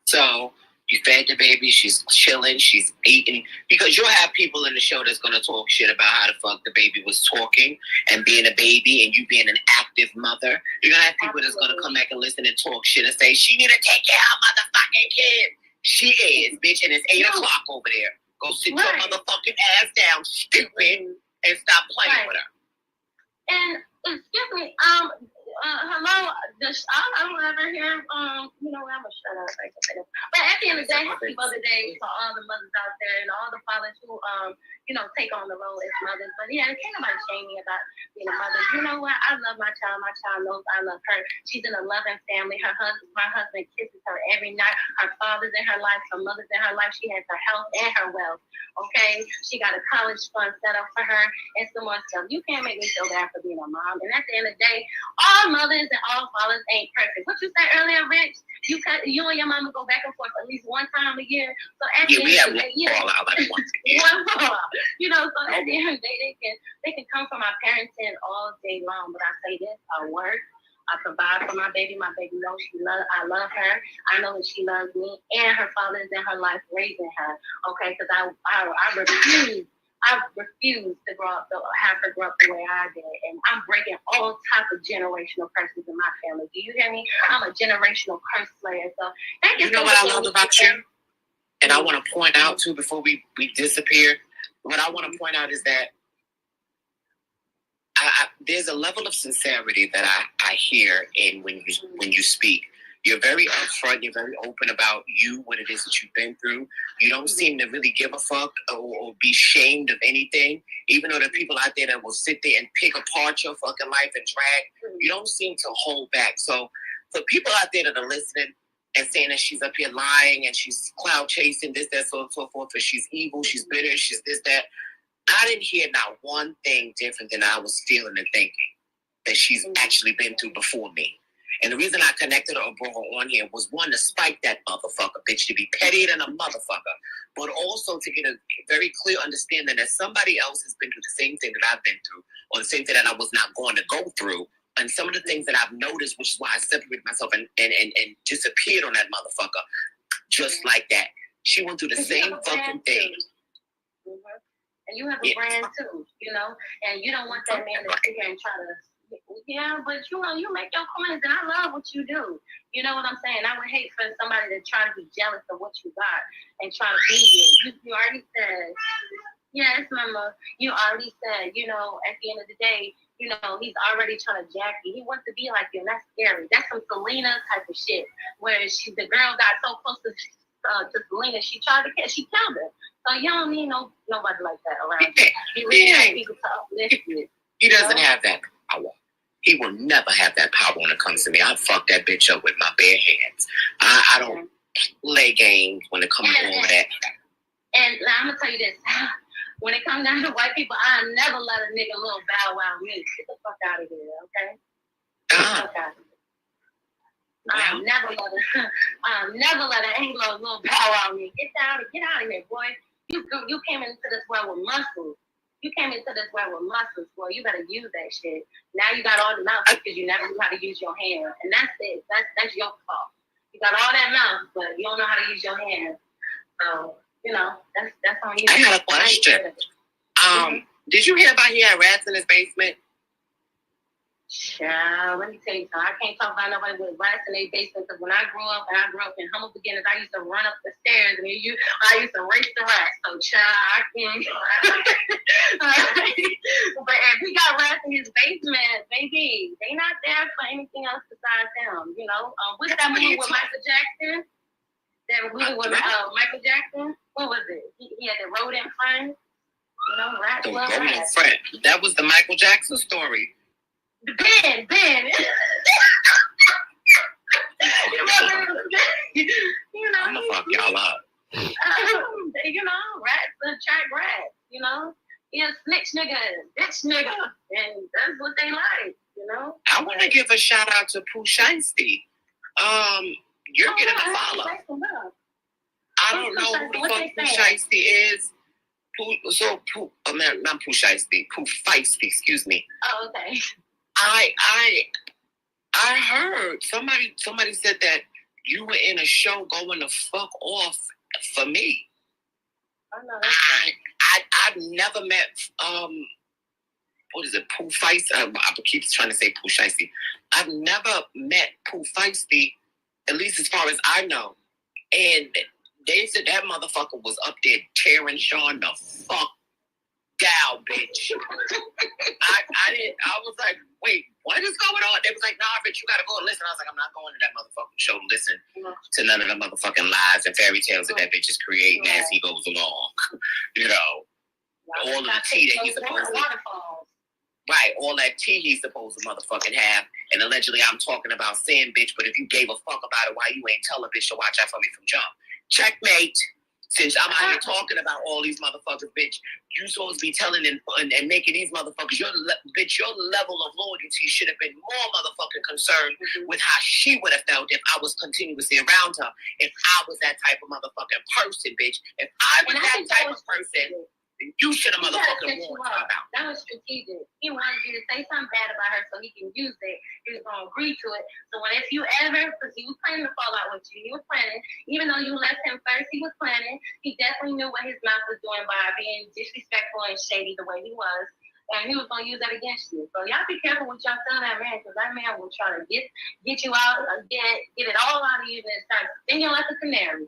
So you fed the baby, she's chilling, she's eating, because you'll have people in the show that's going to talk shit about how the fuck the baby was talking and being a baby and you being an active mother. You're going to have people that's going to come back and listen and talk shit and say, she need to take care of her motherfucking kid. She is, bitch, and it's 8 o'clock over there. Go sit your motherfucking ass down, stupid, and stop playing with her. And, excuse me, hello, I don't ever hear, I'm gonna shut up. But at the end of the day, happy Mother's Day for all the mothers out there and all the fathers who, take on the role as mothers. But yeah, can't nobody shame me about being a mother. You know what? I love my child. My child knows I love her. She's in a loving family. My husband kisses her every night. Her father's in her life. Her mother's in her life. She has her health and her wealth. Okay? She got a college fund set up for her and so much stuff. You can't make me feel bad for being a mom. And at the end of the day, all mothers and all fathers ain't perfect. What you said earlier, Rich? You and your mama go back and forth at least one time a year. So at the end of the day, one fall. So at the end of the day, they can come from my parenting all day long. But I say this, I work, I provide for my baby. My baby knows I love her. I know that she loves me, and her father is in her life raising her. Okay, because I refuse to have her grow up the way I did, and I'm breaking all types of generational curses in my family. Do you hear me? I'm a generational curse slayer. So thank you. You know what I love about you, and I want to point out too before we disappear. What I want to point out is that there's a level of sincerity that I hear in when you speak. You're very upfront. You're very open about what it is that you've been through. You don't seem to really give a fuck or be shamed of anything, even though there are people out there that will sit there and pick apart your fucking life and drag. You don't seem to hold back. So for people out there that are listening and saying that she's up here lying and she's cloud chasing, this, that, so on and so forth, or she's evil, she's bitter, she's this, that, I didn't hear not one thing different than I was feeling and thinking. that she's actually been through before me. And the reason I connected her or brought her on here was, one, to spike that motherfucker, bitch, to be pettier than a motherfucker, but also to get a very clear understanding that somebody else has been through the same thing that I've been through, or the same thing that I was not going to go through. And some of the things that I've noticed, which is why I separated myself and disappeared on that motherfucker, just like that. She went through the same fucking thing. And you have a brand too, you know, and you don't want that man to sit here and try to. Yeah, but you know, you make your coins, and I love what you do. You know what I'm saying? I would hate for somebody to try to be jealous of what you got and try to be you. You already said, yes, mama. You already said, you know, at the end of the day, you know, he's already trying to jack you. He wants to be like you, and that's scary. That's some Selena type of shit, where the girl got so close to Selena, she tried to catch, she killed her. So you don't need nobody like that around you. You really need people to uplift you. He doesn't have that power. He will never have that power when it comes to me. I'll fuck that bitch up with my bare hands. I don't play games when it comes to all of that. And I'm going to tell you this. When it comes down to white people, I never let a nigga little bow wow me. Get the fuck out of here, okay? Get the fuck out of here. I'll never let an Anglo little bow wow me. Get out of here, boy. You came into this world with muscles. You came into this world with muscles, boy. You better use that shit. Now you got all the mouth because you never knew how to use your hand. And that's it. That's your fault. You got all that mouth, but you don't know how to use your hand. So, you know, that's on you. I got a question. Did you hear about he had rats in his basement? Child, let me tell you something. I can't talk about nobody with rats in their basement, because when I grew up in humble beginnings, I used to run up the stairs and I used to race the rats. So, child, I can't. But if he got rats in his basement, baby, they not there for anything else besides him. You know, what's that movie with Michael Jackson? That movie with Michael Jackson. What was it? He had the rodent friend. You know, rats love rats. Friend. That was the Michael Jackson story. Ben. You know, I'm gonna fuck y'all up. You know, rats attract rats. You know, he a snitch nigga, bitch nigga, and that's what they like. You know. I want to give a shout out to Pooh Shiesty. You're getting a follow. I don't know who the fuck Pooh Shiesty is. Not Pooh Shiesty, Pooh Feisty. Excuse me. Oh, okay. I heard somebody said that you were in a show going to fuck off for me. Oh, no, I've never met what is it, Pooh Feisty? I keep trying to say Pooh Shiesty. I've never met Pooh Feisty, at least as far as I know. And they said that motherfucker was up there tearing Sean the fuck down, bitch. I was like, wait, what is going on? They was like, nah, bitch, you gotta go and listen. I was like, I'm not going to that motherfucking show to listen to none of the motherfucking lies and fairy tales that bitch is creating as he goes along. You know, all of the tea that he's supposed to. Right, all that tea he's supposed to motherfucking have. And allegedly I'm talking about sin, bitch, but if you gave a fuck about it, why you ain't tell a bitch to watch out for me from jump? Checkmate. Since I'm out here talking about all these motherfuckers, bitch, you supposed to be telling and making these motherfuckers, your level of loyalty should have been more motherfucking concerned with how she would have felt if I was continuously around her. If I was that type of motherfucking person, bitch. If I was that type of person, you should have motherfucking warned her about. That was strategic. He wanted you to say something bad about her so he can use it. He was going to agree to it. So if you ever, because he was planning to fall out with you, he was planning, even though you left him first, he was planning. He definitely knew what his mouth was doing by being disrespectful and shady the way he was. And he was going to use that against you. So y'all be careful what y'all tell that man, because that man will try to get you out, get it all out of you, and start singing like a canary.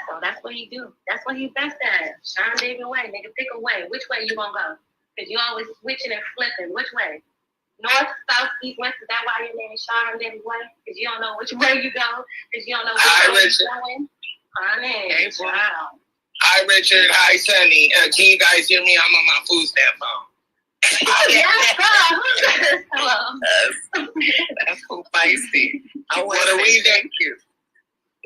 So that's what he do. That's what he's best at. Seandaviieway, nigga, pick a way. Which way you gonna go? Because you always switching and flipping. Which way? North, south, east, west. Is that why your name is Seandaviieway? Because you don't know which way you go. Because you don't know which way you're going. Hey, wow. Hi, Richard. Hi, Sunnie. Can you guys hear me? I'm on my food stamp phone. Hello. That's Pooh Feisty. I want to thank you.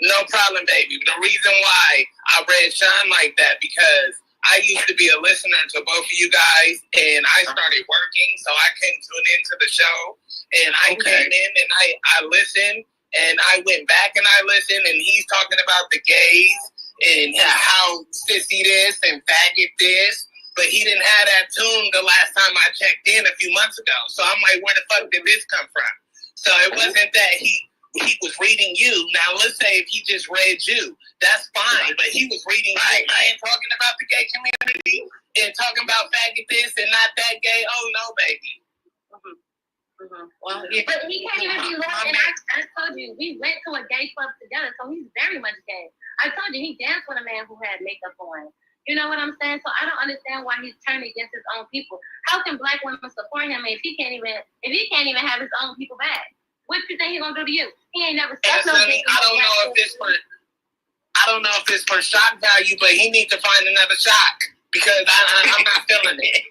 No problem, baby. The reason why I read Sean like that, because I used to be a listener to both of you guys, and I started working, so I couldn't tune into the show. And I came in and I listened, and I went back and I listened, and he's talking about the gays and how sissy this and faggot this. But he didn't have that tune the last time I checked in a few months ago. So I'm like, where the fuck did this come from? So it wasn't that he was reading you. Now, let's say if he just read you, that's fine. But he was reading you and talking about the gay community and talking about faggot this and not that gay. Oh, no, baby. Well, but he can't even be lost. And I told you, we went to a gay club together, so he's very much gay. I told you, he danced with a man who had makeup on. You know what I'm saying? So I don't understand why he's turning against his own people. How can black women support him if he can't even have his own people back? What you think he's gonna do to you? He ain't never stuck no dick. I don't know if it's for shock value, but he needs to find another shock because I'm not feeling it.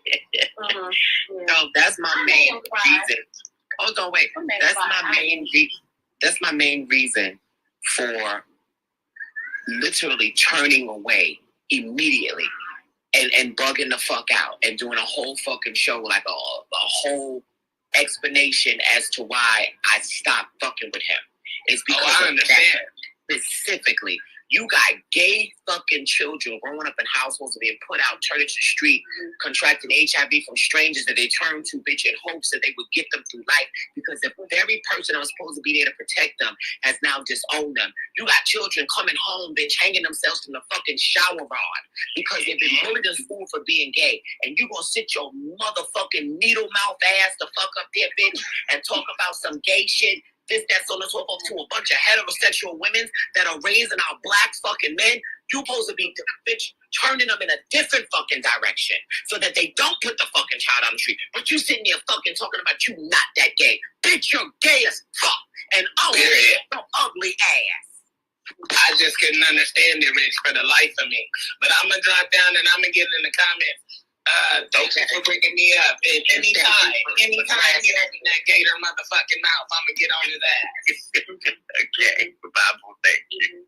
No, that's my main reason. Hold on, wait. That's my main reason for literally turning away immediately and bugging the fuck out and doing a whole fucking show, like a whole explanation as to why I stopped fucking with him. It's because I understand. Specifically, you got gay fucking children growing up in households being put out, turned into the street, contracting HIV from strangers that they turn to, bitch, in hopes that they would get them through life because the very person that was supposed to be there to protect them has now disowned them. You got children coming home, bitch, hanging themselves in the fucking shower rod because they've been bullied in school for being gay. And you gonna sit your motherfucking needle mouth ass the fuck up there, bitch, and talk about some gay shit. This, that, so on and so forth to a bunch of heterosexual women that are raising our black fucking men. You supposed to be, bitch, turning them in a different fucking direction so that they don't put the fucking child on the street. But you sitting there fucking talking about you not that gay. Bitch, you're gay as fuck. And ugly ass. I just couldn't understand it, Rich, for the life of me. But I'm going to drop down and I'm going to get in the comments. Thank you for bringing me up. And anytime you open that gator motherfucking mouth, I'm gonna get on his ass. Okay, Bible, thank you.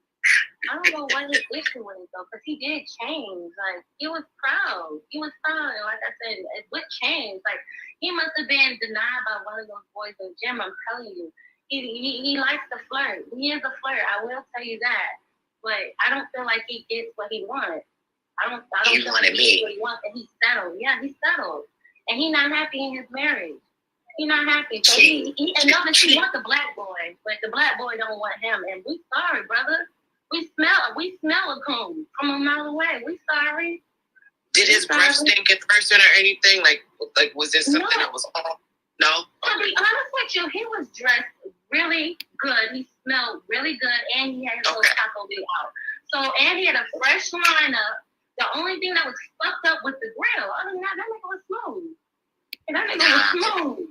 I don't know what his issue was though, because he did change. Like he was proud. And like I said, what changed? Like he must have been denied by one of those boys in the gym. I'm telling you, he likes to flirt. He is a flirt. I will tell you that. But I don't feel like he gets what he wants. I don't feel like he what he wants, and he's settled. Yeah, he's settled, and he's not happy in his marriage. He's not happy. So he notice he wants the black boy, but the black boy don't want him. And we sorry, brother. We smell a coon from a mile away. We sorry. Did his breath stink at first or anything? Like was there something that was off? No. To be honest with you, he was dressed really good. He smelled really good, and he had his little taco meat out. So, and he had a fresh lineup. The only thing that was fucked up was the grill. Other than that nigga was smooth. And that nigga was smooth.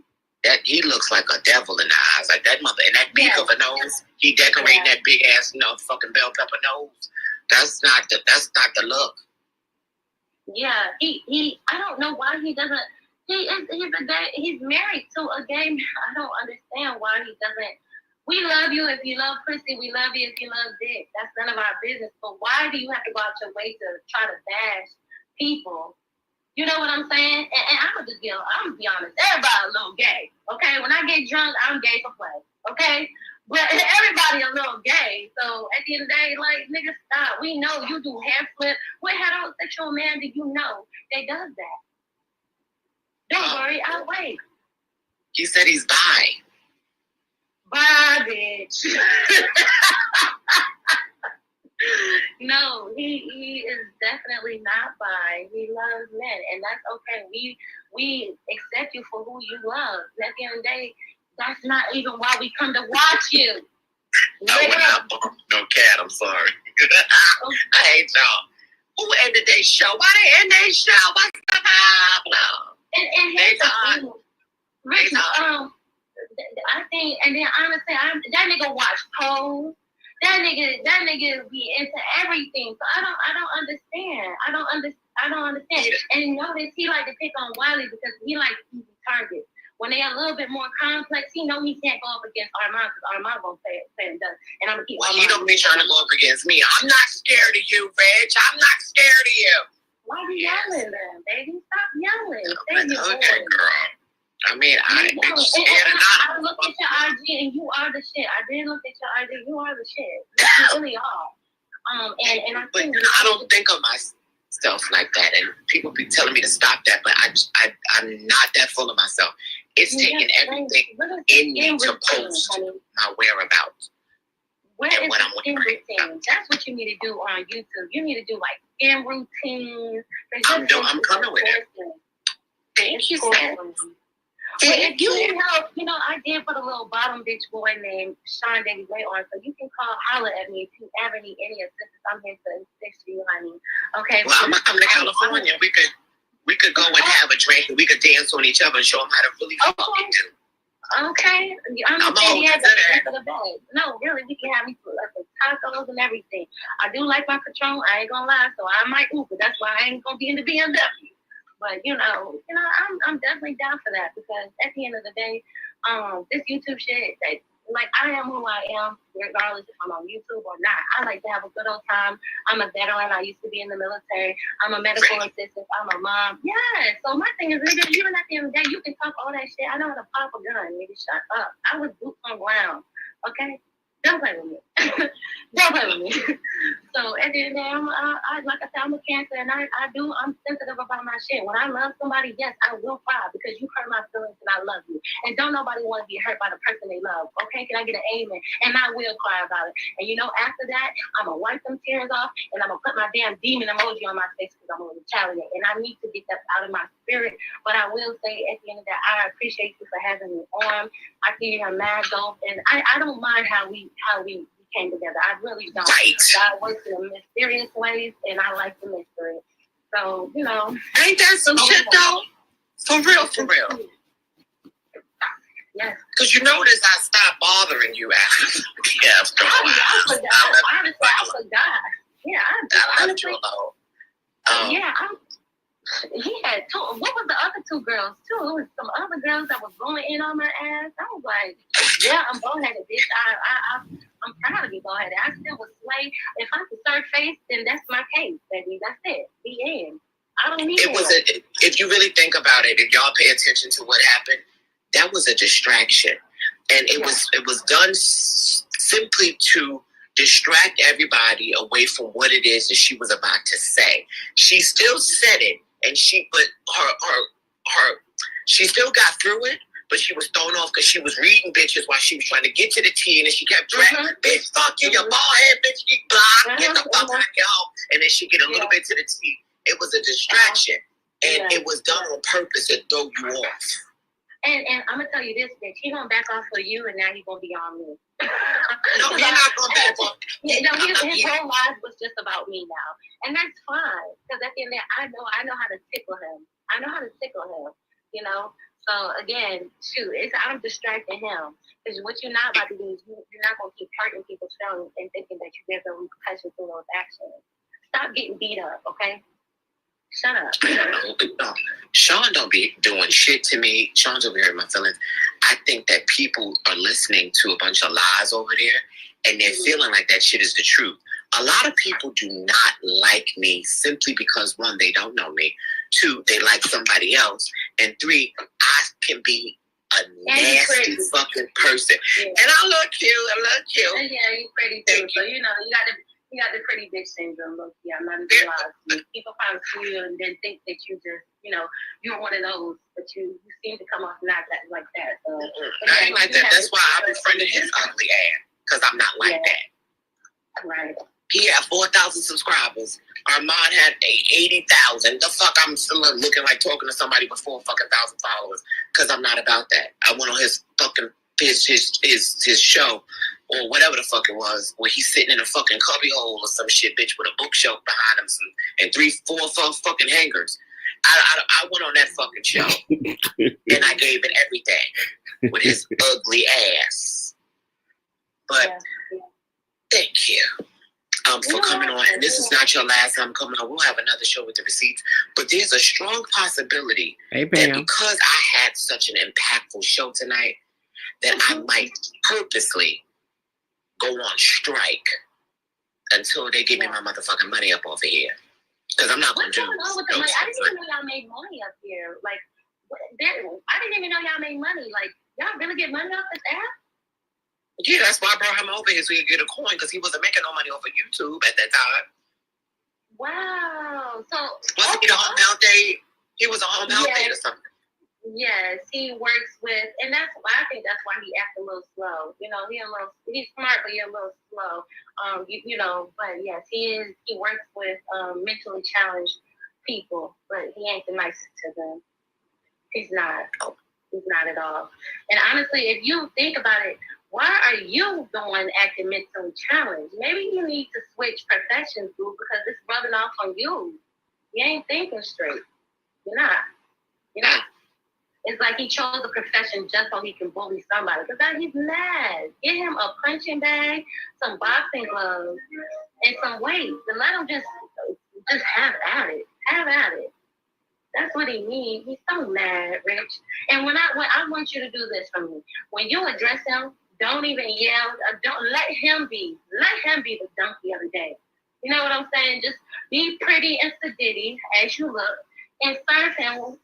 He looks like a devil in the eyes. Like that mother, and that big of a nose. He decorating that big ass, fucking bell pepper nose. That's not the look. Yeah, he. I don't know why he doesn't. He's married to a gay man. I don't understand why he doesn't. We love you if you love pussy. We love you if you love dick. That's none of our business. But why do you have to go out your way to try to bash people? You know what I'm saying? And I'm gonna be honest. Everybody a little gay, okay? When I get drunk, I'm gay for play, okay? But everybody a little gay. So at the end of the day, like, nigga, stop. We know you do hair flip. What heterosexual man do you know that does that? Don't worry, I'll wait. He said he's bi. Bye, bitch. No, he is definitely not bi. He loves men, and that's okay. We accept you for who you love. And at the end of the day, that's not even why we come to watch you. No cat, I'm sorry. I hate y'all. Who ended their show? Why they end their show? What's the problem? And here's the thing. Richard, I think, and then honestly, that nigga watch Pose. That nigga be into everything. So I don't understand. I don't understand. And notice he like to pick on Wiley because he like easy targets. When they a little bit more complex, he know he can't go up against Armand because Armand gonna say and done. And I'm gonna keep. Well, he don't be trying to go up against me. I'm not scared of you, Reg. I'm not scared of you. Why are you yelling then, baby? Stop yelling. Okay, girl. I mean, I look at your IG and you are the shit. I did look at your IG. You are the shit. You really are. And I think I don't think of myself like that. And people be telling me to stop that, but I'm not that full of myself. It's taking everything in me to post my whereabouts. And what I'm wearing. That's what you need to do on YouTube. You need to do like skin routines. I'm coming with it. Thank you, Sam. If you need help, I did put a little bottom bitch boy named Seandaviieway on, so you can holler at me if you ever need any assistance. I'm here to assist you, honey. Okay. Well, I'm gonna come to California. We could go and have a drink, and we could dance on each other and show them how to really fucking do. Okay. I'm saying yeah, that's the best of the bag. No, really, we can have me for tacos and everything. I do like my Patron. I ain't gonna lie, so I might Uber. That's why I ain't gonna be in the BMW. But I'm definitely down for that because at the end of the day, this YouTube shit, like I am who I am, regardless if I'm on YouTube or not. I like to have a good old time. I'm a veteran. I used to be in the military. I'm a medical assistant. I'm a mom. Yeah. So my thing is, nigga, even at the end of the day, you can talk all that shit. I know how to pop a gun, nigga. Shut up. I was boots on ground. Okay. Don't play with me. Don't play with me. So at the end of the day, like I said, I'm a Cancer, and I'm sensitive about my shit. When I love somebody, yes, I will cry because you hurt my feelings and I love you. And don't nobody want to be hurt by the person they love. Okay, can I get an amen? And I will cry about it. And after that, I'm gonna wipe them tears off, and I'm gonna put my damn demon emoji on my face because I'm gonna retaliate. And I need to get that out of my spirit. But I will say at the end of the day, I appreciate you for having me on. I think you're mad dope, and I don't mind how we came together. I really don't. Right. God works in mysterious ways, and I like the mystery. So, Ain't that some shit, though? For real. Yes. Because you notice I stopped bothering you after. I forgot. Honestly, I forgot. Yeah, I left you alone. Yeah, he had two. What was the other two girls too? It was some other girls that was going in on my ass. I was like, yeah, I'm boneheaded, bitch. I'm proud of you, boneheaded. I still was slay. If I could serve face, then that's my case, baby. That's it. The end. I don't need it. If you really think about it, if y'all pay attention to what happened, that was a distraction, and it was done simply to distract everybody away from what it is that she was about to say. She still said it. And she still got through it, but she was thrown off because she was reading bitches while she was trying to get to the T, and then she kept dragging, bitch, fuck you, your bald head, bitch, you block, get the fuck out of your home. And then she get a little bit to the T. It was a distraction, and it was done on purpose to throw you off. And I'm gonna tell you this, bitch, he gonna back off for you, and now he's gonna be on me. No, he's not gonna back off. His whole life was just about me now, and that's fine. Because at the end of the day, I know how to tickle him. So again, I'm distracting him. Because what you're not about to do is you're not gonna keep hurting people's feelings and thinking that there's no repercussions for those actions. Stop getting beat up, okay? Shut up. No. Sean don't be doing shit to me. Sean's over here in my feelings. I think that people are listening to a bunch of lies over there, and they're feeling like that shit is the truth. A lot of people do not like me simply because, one, they don't know me. Two, they like somebody else. And three, I can be a nasty fucking person. Yeah. And I look cute. Yeah, you're pretty too. So, you got the pretty bitch syndrome, look. Yeah, I'm not even lying. People probably see you and then think that you just, you're one of those, but you seem to come off not that like that. So, I ain't like that. That's why I befriended his ugly ass, because I'm not like that. Right. He had 4,000 subscribers. Armand had 80,000. The fuck, I'm still looking like talking to somebody with 4,000 followers, because I'm not about that. I went on his fucking his show, or whatever the fuck it was, where he's sitting in a fucking cubbyhole or some shit, bitch, with a bookshelf behind him and 3-4 fucking hangers. I went on that fucking show and I gave it everything with his ugly ass. But thank you for coming on. And this is not your last time coming on. We'll have another show with the receipts. But there's a strong possibility that because I had such an impactful show tonight, that I might purposely go on strike until they give me my motherfucking money up over here. Because I'm not going What's to do going on with the money? I didn't even know y'all made money up here. Like, I didn't even know y'all made money. Like, y'all really get money off this app? Yeah, that's why I brought him over here so he could get a coin because he wasn't making no money off of YouTube at that time. Wow. So Wasn't he the home health aide? He was a home health aide or something. Yes, he works with, and that's why I think that's why he acts a little slow. You know, he's smart, but he's a little slow. But yes, he works with mentally challenged people, but he ain't the nicest to them. He's not. He's not at all. And honestly, if you think about it, why are you the one acting mentally challenged? Maybe you need to switch professions, boo, because it's rubbing off on you. You ain't thinking straight. You're not. It's like he chose a profession just so he can bully somebody. Because now he's mad. Get him a punching bag, some boxing gloves, and some weights. And let him just have at it. Have at it. That's what he needs. He's so mad, Rich. And when I want you to do this for me. When you address him, don't even yell. Don't let him be the donkey of the day. You know what I'm saying? Just be pretty and sedity as you look. And serve him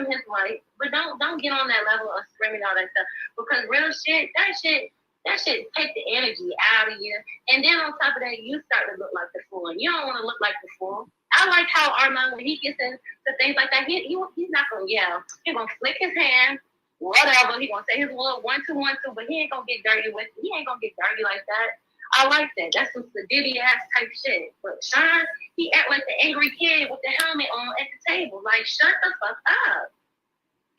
his right, but don't get on that level of screaming all that stuff, because real shit, that shit take the energy out of you, and then on top of that, you start to look like the fool, and you don't want to look like the fool. I like how Armand, when he gets into things like that, he's not gonna yell. He's gonna flick his hand, whatever. He's gonna say his little 1 2 1 2, but he ain't gonna get dirty with it. He ain't gonna get dirty like that. I like that. That's some sedity ass type shit. But Sean, he act like the angry kid with the helmet on at the table. Like, shut the fuck up.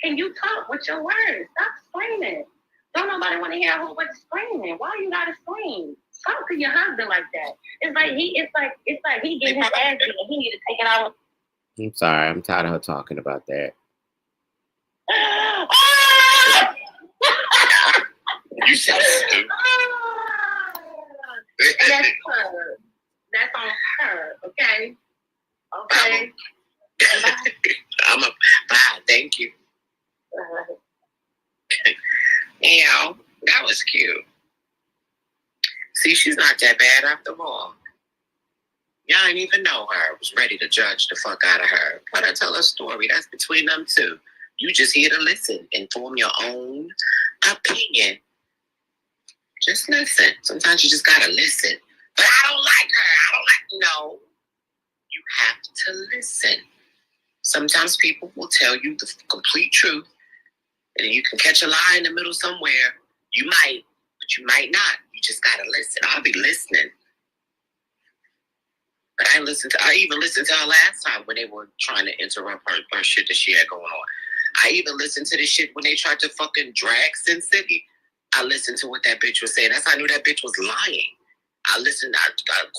Can you talk with your words? Stop screaming. Don't nobody want to hear a whole bunch of screaming. Why you gotta scream? Talk to your husband like that. It's like he getting his ass beat and he need to take it out. I'm sorry. I'm tired of her talking about that. You so stupid. That's her. That's on her. Okay. Okay. Bye. Thank you. Yeah, that was cute. See, she's not that bad after all. Y'all ain't even know her. Was ready to judge the fuck out of her. Let her tell her story. That's between them two. You just here to listen and form your own opinion. Just listen. Sometimes you just gotta listen. But I don't like her. No. You have to listen. Sometimes people will tell you the complete truth, and you can catch a lie in the middle somewhere. You might, but you might not. You just gotta listen. I'll be listening. But I even listened to her last time when they were trying to interrupt her shit that she had going on. I even listened to the shit when they tried to fucking drag Sin City. I listened to what that bitch was saying. That's how I knew that bitch was lying. I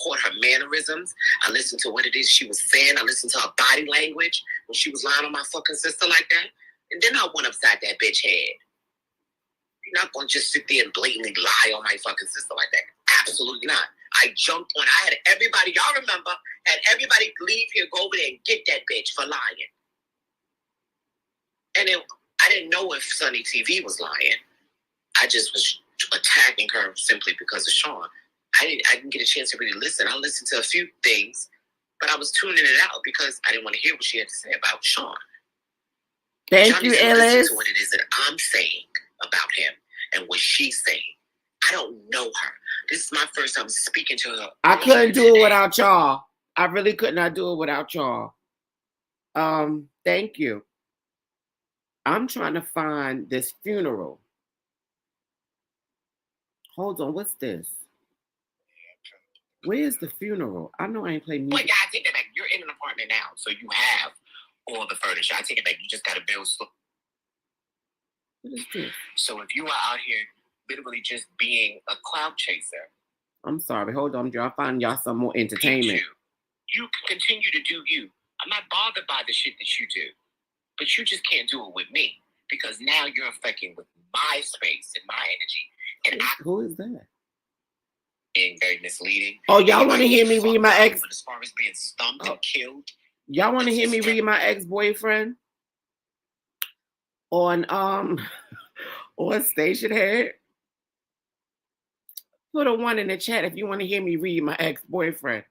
caught her mannerisms. I listened to what it is she was saying. I listened to her body language when she was lying on my fucking sister like that. And then I went upside that bitch head. You're not going to just sit there and blatantly lie on my fucking sister like that. Absolutely not. I jumped on. I had everybody, y'all remember, had everybody leave here, go over there and get that bitch for lying. And I didn't know if Sunnie TV was lying. I just was attacking her simply because of Sean. I didn't get a chance to really listen. I listened to a few things, but I was tuning it out because I didn't want to hear what she had to say about Sean. Thank you, Ellis. Listen to what it is that I'm saying about him and what she's saying. I don't know her. This is my first time speaking to her. I couldn't do it without y'all. I really could not do it without y'all. Thank you. I'm trying to find this funeral. Hold on, what's this? Where's the funeral? I know I ain't playing music. Wait, I take that back. You're in an apartment now, so you have all the furniture. I take it back. You just got to build. What is this? So if you are out here literally just being a cloud chaser. I'm sorry. Hold on, I'll find y'all some more entertainment. You can continue to do you. I'm not bothered by the shit that you do. But you just can't do it with me. Because now you're affecting with my space and my energy. And who is that? Being very misleading. Oh, y'all want to hear me read my ex? As far as being stumped and killed. Y'all want to hear me read my ex-boyfriend? On Station Head? Put a 1 in the chat if you want to hear me read my ex-boyfriend.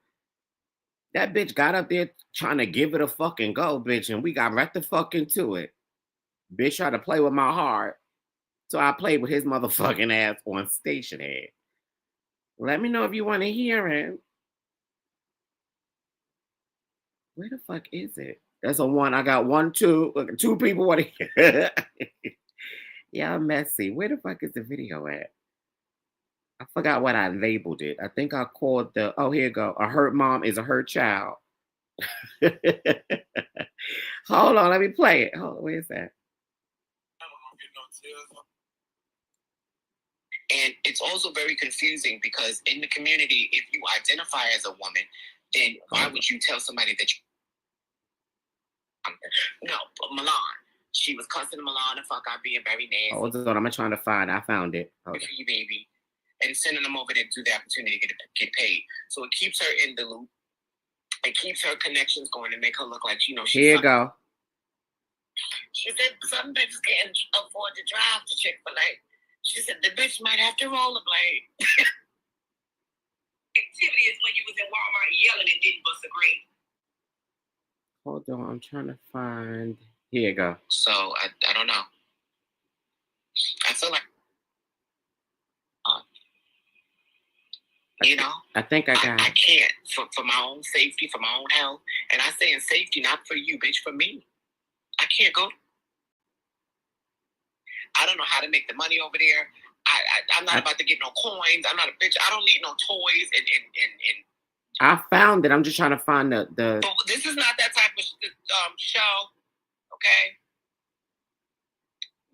That bitch got up there trying to give it a fucking go, bitch, and we got right the fuck into it. Bitch tried to play with my heart, so I played with his motherfucking ass on station head. Let me know if you want to hear it. Where the fuck is it? That's a one. I got 1, 2. Look, 2 people want to hear. Yeah, I'm messy. Where the fuck is the video at? I forgot what I labeled it. I think I called the. Oh, here you go. A hurt mom is a hurt child. Hold on, let me play it. Hold on, where's that? And it's also very confusing because in the community, if you identify as a woman, then why would you tell somebody that you... No, Milan. She was cussing Milan the fuck out, being very nasty. Hold on, I'm trying to find it. I found it. For you, baby. And sending them over there to the opportunity to get paid. So it keeps her in the loop. It keeps her connections going and make her look like, you know, she's... Here you go. She said some bitches can't afford to drive to Chick-fil-A. She said the bitch might have to rollerblade. Activity is when you was in Walmart yelling and didn't bust a green. Hold on, I'm trying to find. Here you go. So I don't know. I feel like, you know, I think I got I can't for my own safety, for my own health, and I say in safety, not for you, bitch, for me. I can't go. I don't know how to make the money over there. I'm not about to get no coins. I'm not a bitch. I don't need no toys and I found it. I'm just trying to find the. But this is not that type of show, okay?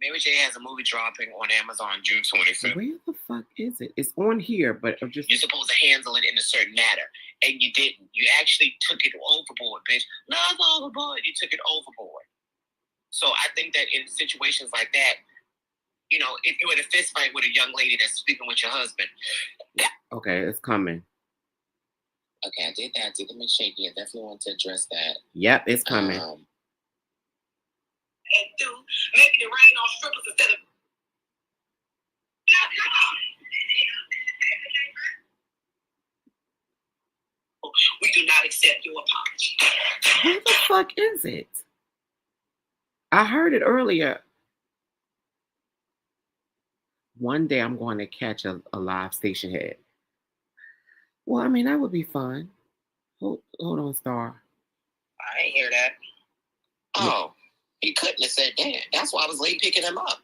Mary J has a movie dropping on Amazon June 25th. Where the fuck is it? It's on here, but I'm just... You're supposed to handle it in a certain manner, and you didn't. You actually took it overboard, bitch. No, it's overboard. You took it overboard. So I think that in situations like that, you know, if you're in a fist fight with a young lady that's speaking with your husband. Okay, it's coming. Okay, I did that. I did the McShaky. I definitely want to address that. Yep, it's coming. And do making it rain on strippers instead of... We do not accept your apology. Where the fuck is it? I heard it earlier. One day I'm going to catch a live station head. Well, I mean, that would be fun. Hold on, Star. I ain't hear that. Oh, he couldn't have said that. That's why I was late picking him up.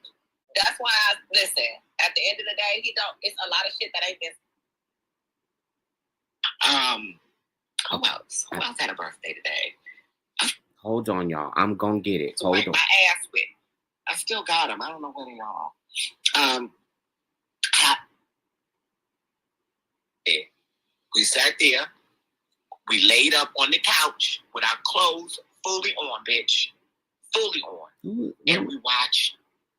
That's why listen, at the end of the day, it's a lot of shit that ain't been... Who else? Who else had a birthday today? Hold on, y'all. I'm gonna get it. Hold on. My ass with. I still got him. I don't know where they are. We sat there. We laid up on the couch with our clothes fully on, bitch. Fully on. And we watched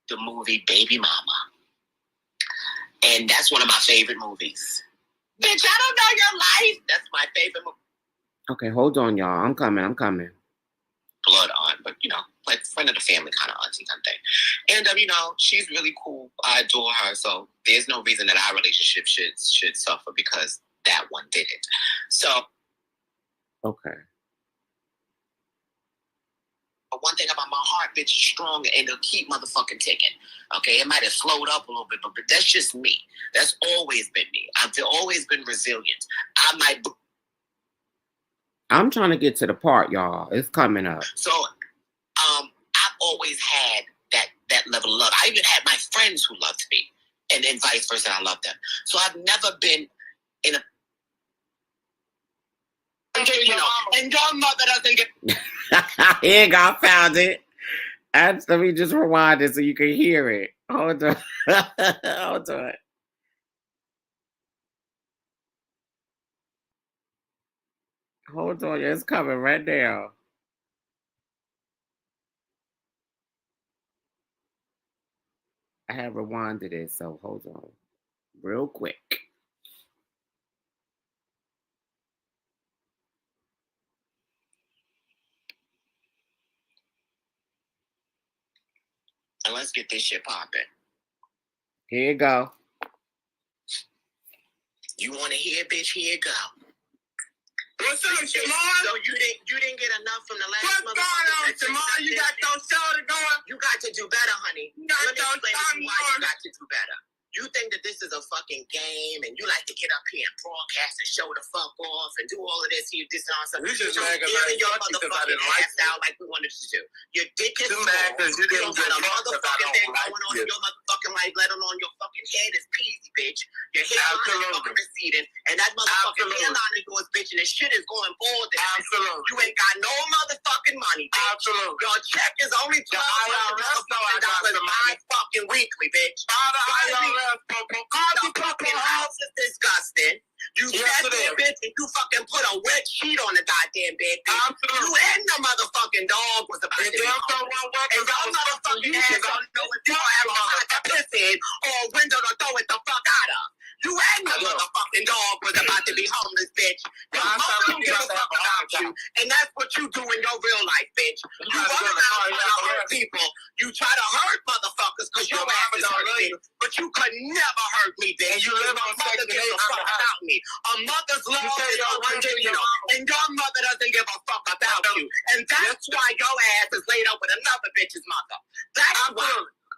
the movie Baby Mama. And that's one of my favorite movies. Bitch, I don't know your life. That's my favorite movie. Okay, hold on, y'all. I'm coming. Blood aunt, but you know, like friend of the family kind of auntie kind of thing. And you know, she's really cool. I adore her, so there's no reason that our relationship should suffer because that one didn't. So okay. But one thing about my heart, bitch, is strong and it'll keep motherfucking ticking. Okay, it might have slowed up a little bit, but that's just me. That's always been me. I've always been resilient. I'm trying to get to the part, y'all. It's coming up. So, I've always had that level of love. I even had my friends who loved me, and then vice versa. I loved them. So I've never been in a... You know, and your mother doesn't get... Here you go, I found it. Let me just rewind it so you can hear it. Hold on. Hold on. Hold on, it's coming right now. I have rewinded it, so hold on. Real quick. And let's get this shit popping. Here you go. You want to hear, bitch? Here you go. What's up, Shamar? So you didn't get enough from the last What's going on, Shamar? You got your show to go? You got to do better, honey. Let me explain to you why you got to do better. You think that this is a fucking game and you like to get up here and broadcast and show the fuck off and do all of this, this and all stuff. We just mad giving your motherfucking ass out like we wanted to do. Your dick is small. You don't got a motherfucking thing going on in your motherfucking life, let alone your fucking head is peasy, bitch. Your hairline is fucking receding, and that motherfucking hairline of yours, bitch, and this shit is going bald. Absolutely. You ain't got no motherfucking money, bitch. Absolutely. Your check is only $1,200 fucking weekly, bitch. The fucking house is disgusting. You sat there, bitch, and you fucking put a wet sheet on the goddamn bed, bitch. You and the motherfucking dog was about to be home. And y'all motherfucking ass don't know if y'all have a hot to piss in or a window to throw it the fuck out of. You and the motherfucking dog was about to be homeless, bitch. Your mother don't give a fuck about you. And that's what you do in your real life, bitch. You run around trying to hurt people. You try to hurt motherfuckers because your ass is hurt, bitch. But you could never hurt me, bitch. You live on mother gives a fuck about me. A mother's love is unconditional. And your mother doesn't give a fuck about you. And that's why your ass is laid up with another bitch's mother. That's why.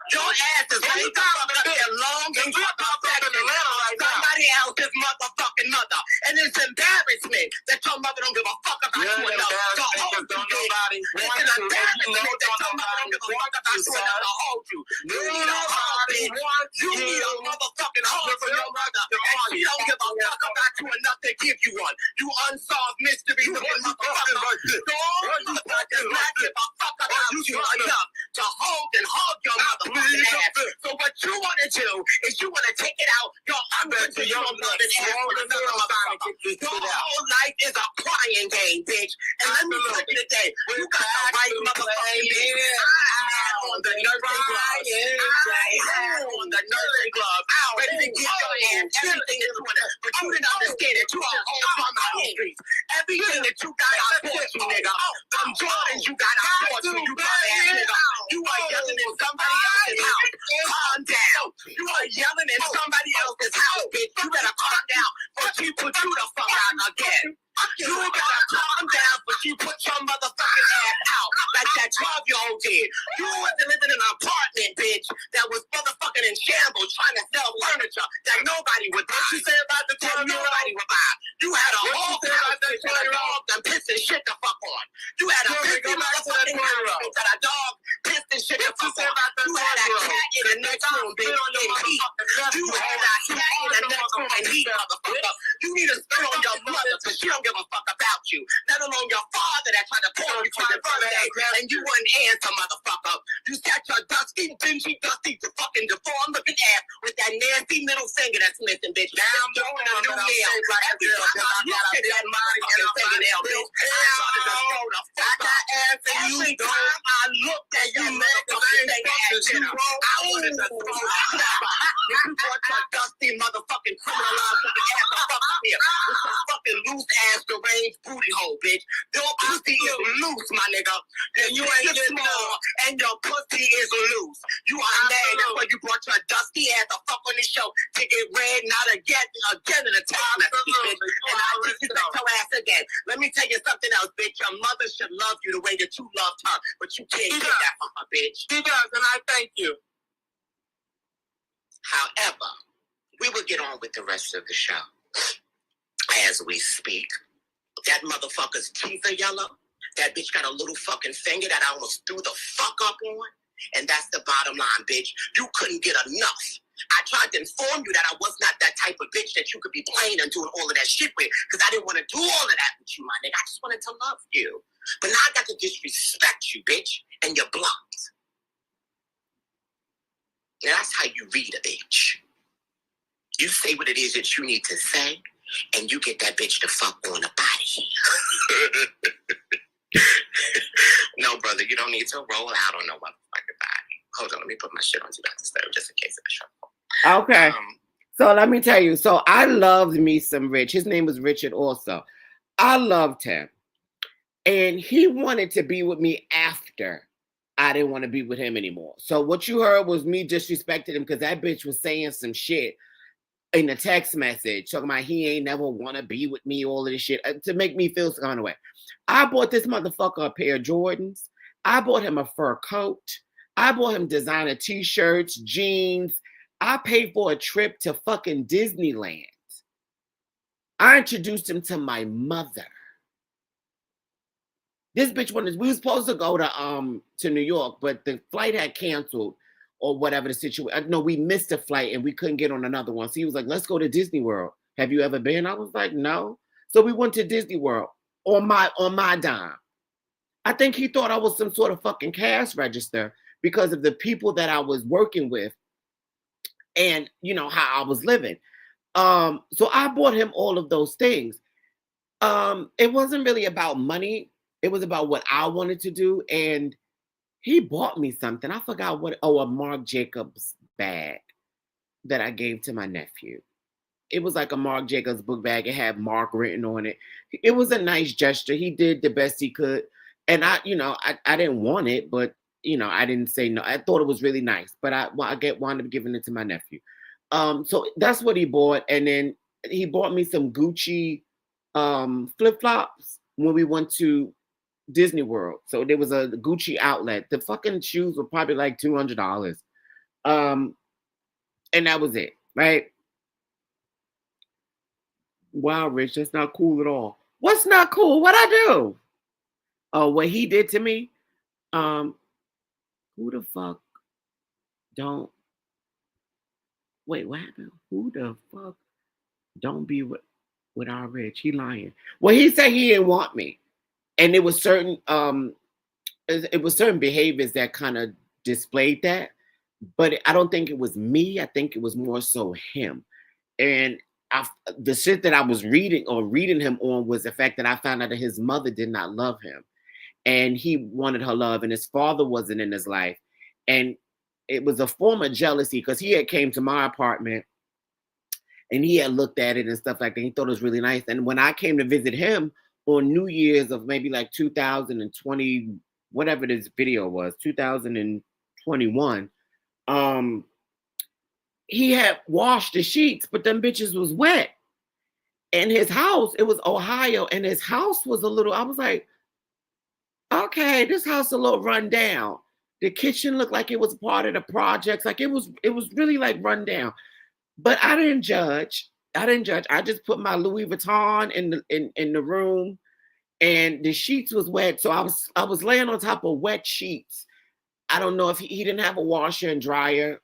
Your ass is laid up with their long and somebody else's motherfucking mother. And it's embarrassment that your mother don't give a fuck about you enough to hold you. It's an embarrassment that your mother don't give a fuck about you enough to hold you. You need a hug, bitch. You need a motherfucking hug from your mother. And she don't give a fuck about you enough to give you one. You unsolved mystery looking motherfucker. Your mother does not give a fuck about you enough to hold and hug your motherfucking ass. So what you want to do is you want to take it out your unconditional love and ass with another motherfucker. Your whole life is a crying game, bitch. And let me tell you today, you got the right motherfucking bitch. On the nursing glove. On the nursing glove. Ready to give your ass everything that you want to. But you didn't understand that you are a whole bum out in the streets. Everything that you got, I bought you, nigga. From Jordans you got, I bought you, you bum ass nigga. You are yelling in somebody else's house. Calm down. You are yelling in somebody else's house, bitch. You better calm down or she put you the fuck out again. You better calm down, but you put your motherfucking ass out like that 12-year-old did. You wasn't living in an apartment, bitch, that was motherfucking in shambles trying to sell furniture that nobody would buy. What you say about the 12-year-old? Nobody would buy. You had a whole house that a dog done pissing shit the fuck on. You had a pissing motherfucking house that a dog pissed and shit the fuck on. You had a cat in the next room, bitch, in heat. You had a cat in the next room in heat, motherfucker. You need to spit on your mother because she don't give a fuck about you. Let alone your father that tried to call you for your birthday and you wouldn't answer, motherfucker. You sat your dusty, dingy, fucking deformed looking ass with that nasty middle finger that's missing, bitch. Now I'm doing a new nail. Every time I look at that motherfucking fingernail, bitch, I started to throw the fuck up. Every time I looked at you, motherfucking ass, I wanted to throw the fuck up. You brought your dusty motherfucking criminalized looking ass the fuck up here with some fucking loose ass deranged booty hole, bitch. Your pussy is loose, my nigga. And you ain't small, and your pussy is loose. You are mad. That's why you brought your dusty ass the fuck on this show to get read, not again in the text message, bitch. And I'll disrespect your ass again. Let me tell you something else, bitch. Your mother should love you the way that you loved her, but you can't get that from her, bitch. She does, and I thank you. However, we will get on with the rest of the show as we speak. That motherfucker's teeth are yellow. That bitch got a little fucking finger that I almost threw the fuck up on. And that's the bottom line, bitch. You couldn't get enough. I tried to inform you that I was not that type of bitch that you could be playing and doing all of that shit with, because I didn't want to do all of that with you, my nigga. I just wanted to love you. But now I got to disrespect you, bitch, and you're blocked. Now that's how you read a bitch. You say what it is that you need to say, and you get that bitch the fuck on the body. No, brother, you don't need to roll out on no motherfucking body. Hold on, let me put my shit on Do Not Disturb just in case of the trouble. Okay. So let me tell you. So I loved me some Rich. His name was Richard also. I loved him. And he wanted to be with me after I didn't want to be with him anymore. So what you heard was me disrespecting him because that bitch was saying some shit. in a text message talking about he ain't never want to be with me, all of this shit to make me feel some kind of way. I bought this motherfucker a pair of Jordans. I bought him a fur coat. I bought him designer t-shirts, jeans. I paid for a trip to fucking Disneyland. I introduced him to my mother. This bitch we were supposed to go to New York, but the flight had canceled or whatever the situation. No, we missed a flight and we couldn't get on another one. So he was like, let's go to Disney World. Have you ever been? I was like, no. So we went to Disney World on my dime. I think he thought I was some sort of fucking cash register because of the people that I was working with and, you know, how I was living. So I bought him all of those things. It wasn't really about money. It was about what I wanted to do. And he bought me something. I forgot what. Oh, a Marc Jacobs bag that I gave to my nephew. It was like a Marc Jacobs book bag. It had Marc written on it. It was a nice gesture. He did the best he could. And I didn't want it, but, you know, I didn't say no. I thought it was really nice, but I wound up giving it to my nephew. So that's what he bought. And then he bought me some Gucci flip-flops when we went to Disney World. So there was a Gucci outlet. The fucking shoes were probably like $200. And that was it, right? Wow, Rich, that's not cool at all. What's not cool? What'd I do? Oh, what he did to me? Who the fuck don't wait, what happened? Who the fuck don't be with our Rich? He lying. Well, he said he didn't want me. And it was certain certain behaviors that kind of displayed that, but I don't think it was me. I think it was more so him. And the shit that I was reading him on was the fact that I found out that his mother did not love him, and he wanted her love, and his father wasn't in his life, and it was a form of jealousy because he had came to my apartment and he had looked at it and stuff like that. He thought it was really nice, and when I came to visit him on New Year's of maybe like 2020, whatever this video was, 2021, he had washed the sheets, but them bitches was wet. And his house, it was Ohio, and his house was a little, I was like, okay, this house a little run down. The kitchen looked like it was part of the projects. Like it was really like run down. But I didn't judge. I just put my Louis Vuitton in the room, and the sheets was wet. So I was laying on top of wet sheets. I don't know if he didn't have a washer and dryer,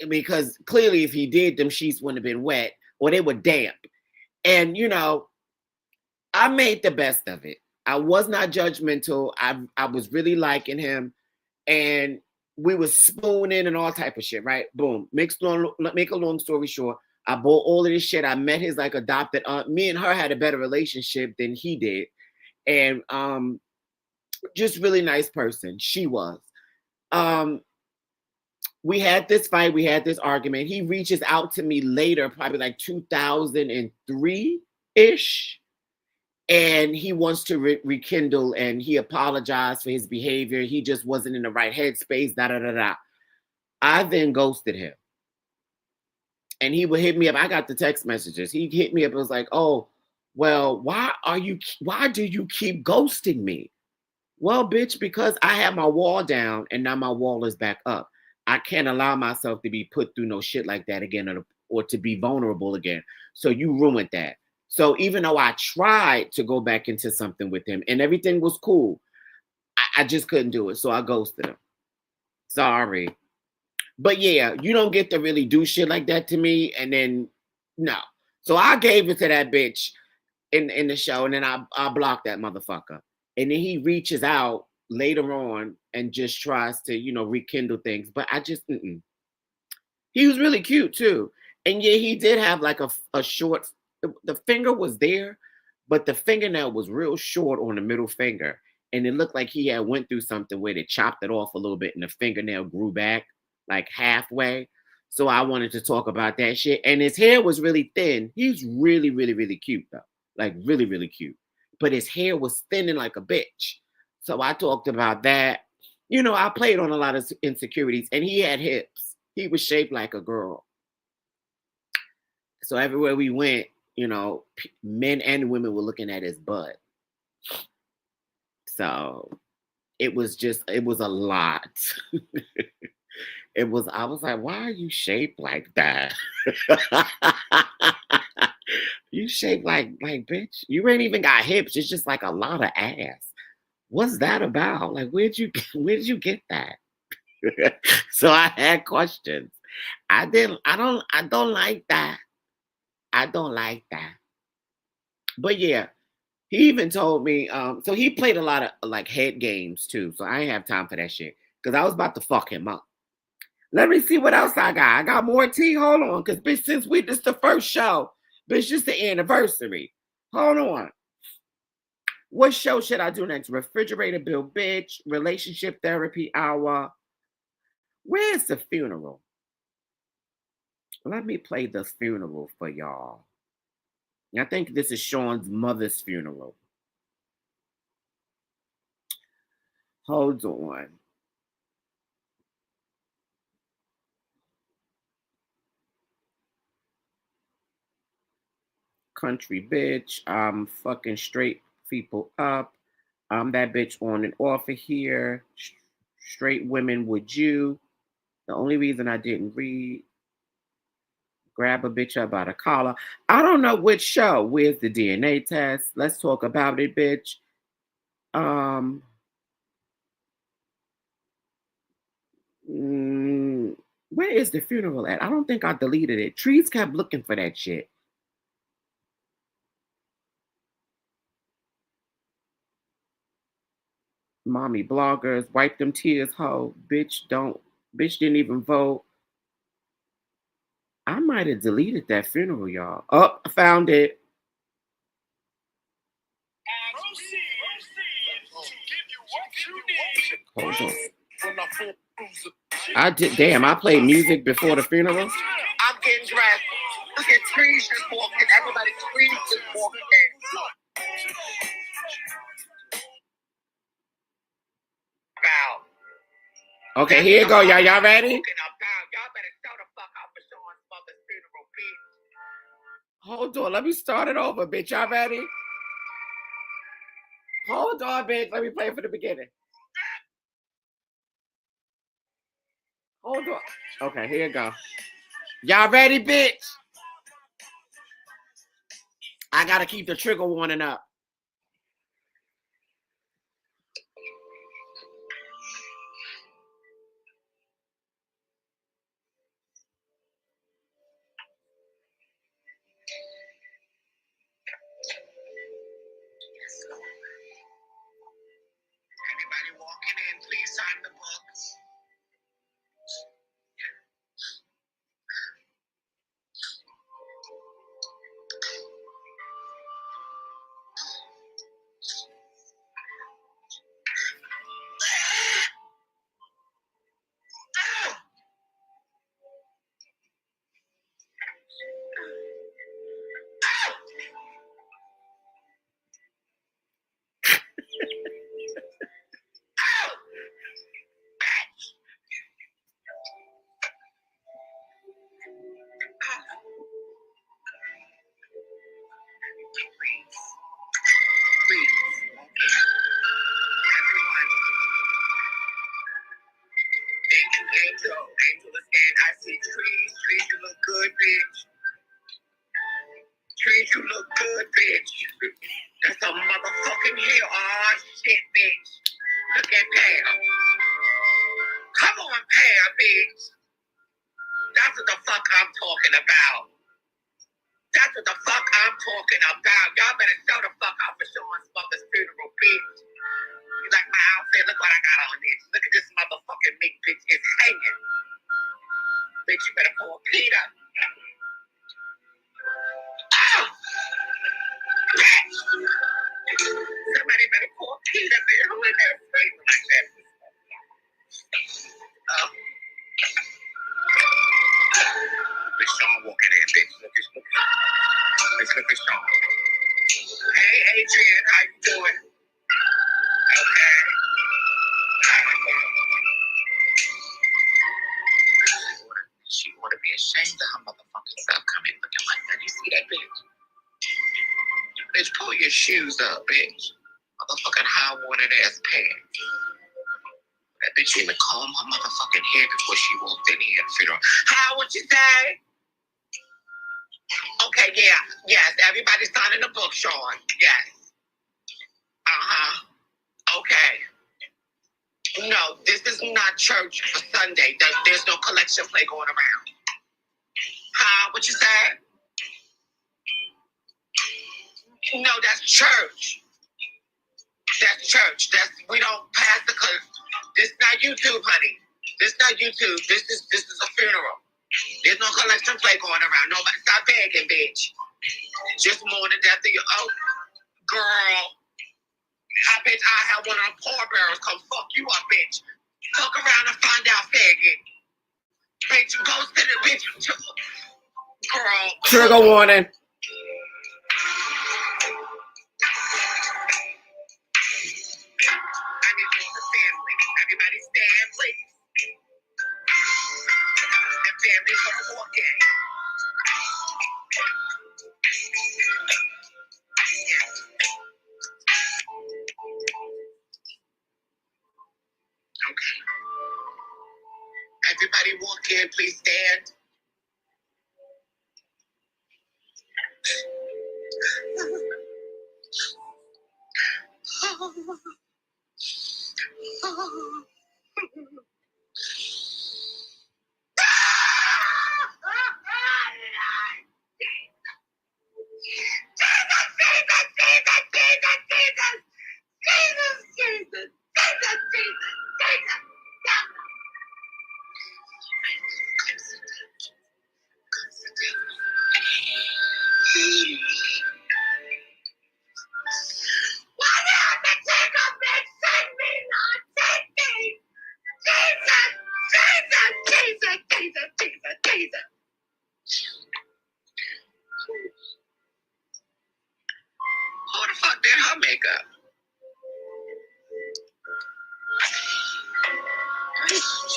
because clearly if he did, them sheets wouldn't have been wet or they were damp. And you know, I made the best of it. I was not judgmental. I was really liking him, and we were spooning and all type of shit, right? Boom. Make a long story short, I bought all of this shit. I met his like adopted aunt. Me and her had a better relationship than he did. And just really nice person. She was. We had this fight. We had this argument. He reaches out to me later, probably like 2003-ish. And he wants to rekindle, and he apologized for his behavior. He just wasn't in the right headspace, da-da-da-da. I then ghosted him. And he would hit me up. I got the text messages. He hit me up and was like, oh, well, why do you keep ghosting me? Well, bitch, because I have my wall down and now my wall is back up. I can't allow myself to be put through no shit like that again, or to be vulnerable again. So you ruined that. So even though I tried to go back into something with him and everything was cool, I just couldn't do it. So I ghosted him. Sorry. But yeah, you don't get to really do shit like that to me. And then, no. So I gave it to that bitch in the show, and then I blocked that motherfucker. And then he reaches out later on and just tries to, you know, rekindle things. But I just, He was really cute too. And yeah, he did have like a short, the finger was there, but the fingernail was real short on the middle finger. And it looked like he had went through something where they chopped it off a little bit and the fingernail grew back like halfway. So I wanted to talk about that shit. And his hair was really thin. He's really, really, really cute though. Like really, really cute. But his hair was thinning like a bitch. So I talked about that. You know, I played on a lot of insecurities, and he had hips. He was shaped like a girl. So everywhere we went, you know, men and women were looking at his butt. So it was a lot. I was like, why are you shaped like that? You shaped like bitch. You ain't even got hips. It's just like a lot of ass. What's that about? Like, where'd you get that? So I had questions. I don't like that. I don't like that. But yeah, he even told me, so he played a lot of like head games too. So I ain't have time for that shit. Cause I was about to fuck him up. Let me see what else I got. I got more tea. Hold on. Cause bitch, since this the first show, bitch, just the anniversary. Hold on. What show should I do next? Refrigerator Bill, bitch. Relationship therapy hour. Where's the funeral? Let me play the funeral for y'all. I think this is Sean's mother's funeral. Hold on. Country bitch. I'm fucking straight people up. I'm that bitch on and off of here. Straight women, would you? The only reason I didn't read. Grab a bitch up by the collar. I don't know which show. Where's the DNA test? Let's talk about it, bitch. Where is the funeral at? I don't think I deleted it. Trees kept looking for that shit. Mommy bloggers, wipe them tears, ho. Bitch didn't even vote. I might have deleted that funeral, y'all. Oh, I found it. Hold on. Damn, I played music before the funeral. I'm getting dressed. Look at Trees just walking. Everybody, Trees just walking in. Okay, here you go, y'all. Y'all ready? Y'all better show the fuck out for Sean's mother's funeral, bitch. Hold on, let me start it over, bitch. Y'all ready? Hold on, bitch. Let me play it from the beginning. Hold on. Okay, here you go. Y'all ready, bitch? I gotta keep the trigger warning up. Anybody walking in, please sign the books. Angel is in. I see Trees. Trees, you look good, bitch. Trees, you look good, bitch. That's a motherfucking hill. Oh, shit, bitch. Look at Pam. Come on, Pam, bitch. That's what the fuck I'm talking about. That's what the fuck I'm talking about. Y'all better show the fuck out for Sean's mother's funeral, bitch. You like my outfit? Look what I got on this. Look at this motherfucking meat, bitch. It's hanging. Bitch, you better call Peter. Oh! Bitch! Somebody better call Peter, man. Who in there screaming like that? Oh. Bitch, Sean walking in, bitch. Look at Sean. Hey, Adrian, how you doing? Okay. She want to be ashamed of her Pull your shoes up, bitch. Motherfucking high-watered ass pants. That bitch even combed her motherfucking hair before she walked in here and funeral. How would you say? Okay, yeah, yes. Everybody's signing the book, Sean. Yes. Okay. No, this is not church for Sunday. There's no collection plate going around. What you say? No, that's church. That's church. We don't pass the. This not YouTube, honey. This not YouTube. This is a funeral. There's no collection plate going around. Nobody stop begging, bitch. Just more the death of your girl. I bet I have one of them pallbearers come fuck you up, bitch. Fuck around and find out, faggot. Bitch, go to the bitch. Girl. Trigger warning. I need you the family. Everybody stand, please. The family's gonna walk in. Okay. Everybody walk in, please stand. Who the fuck did her makeup?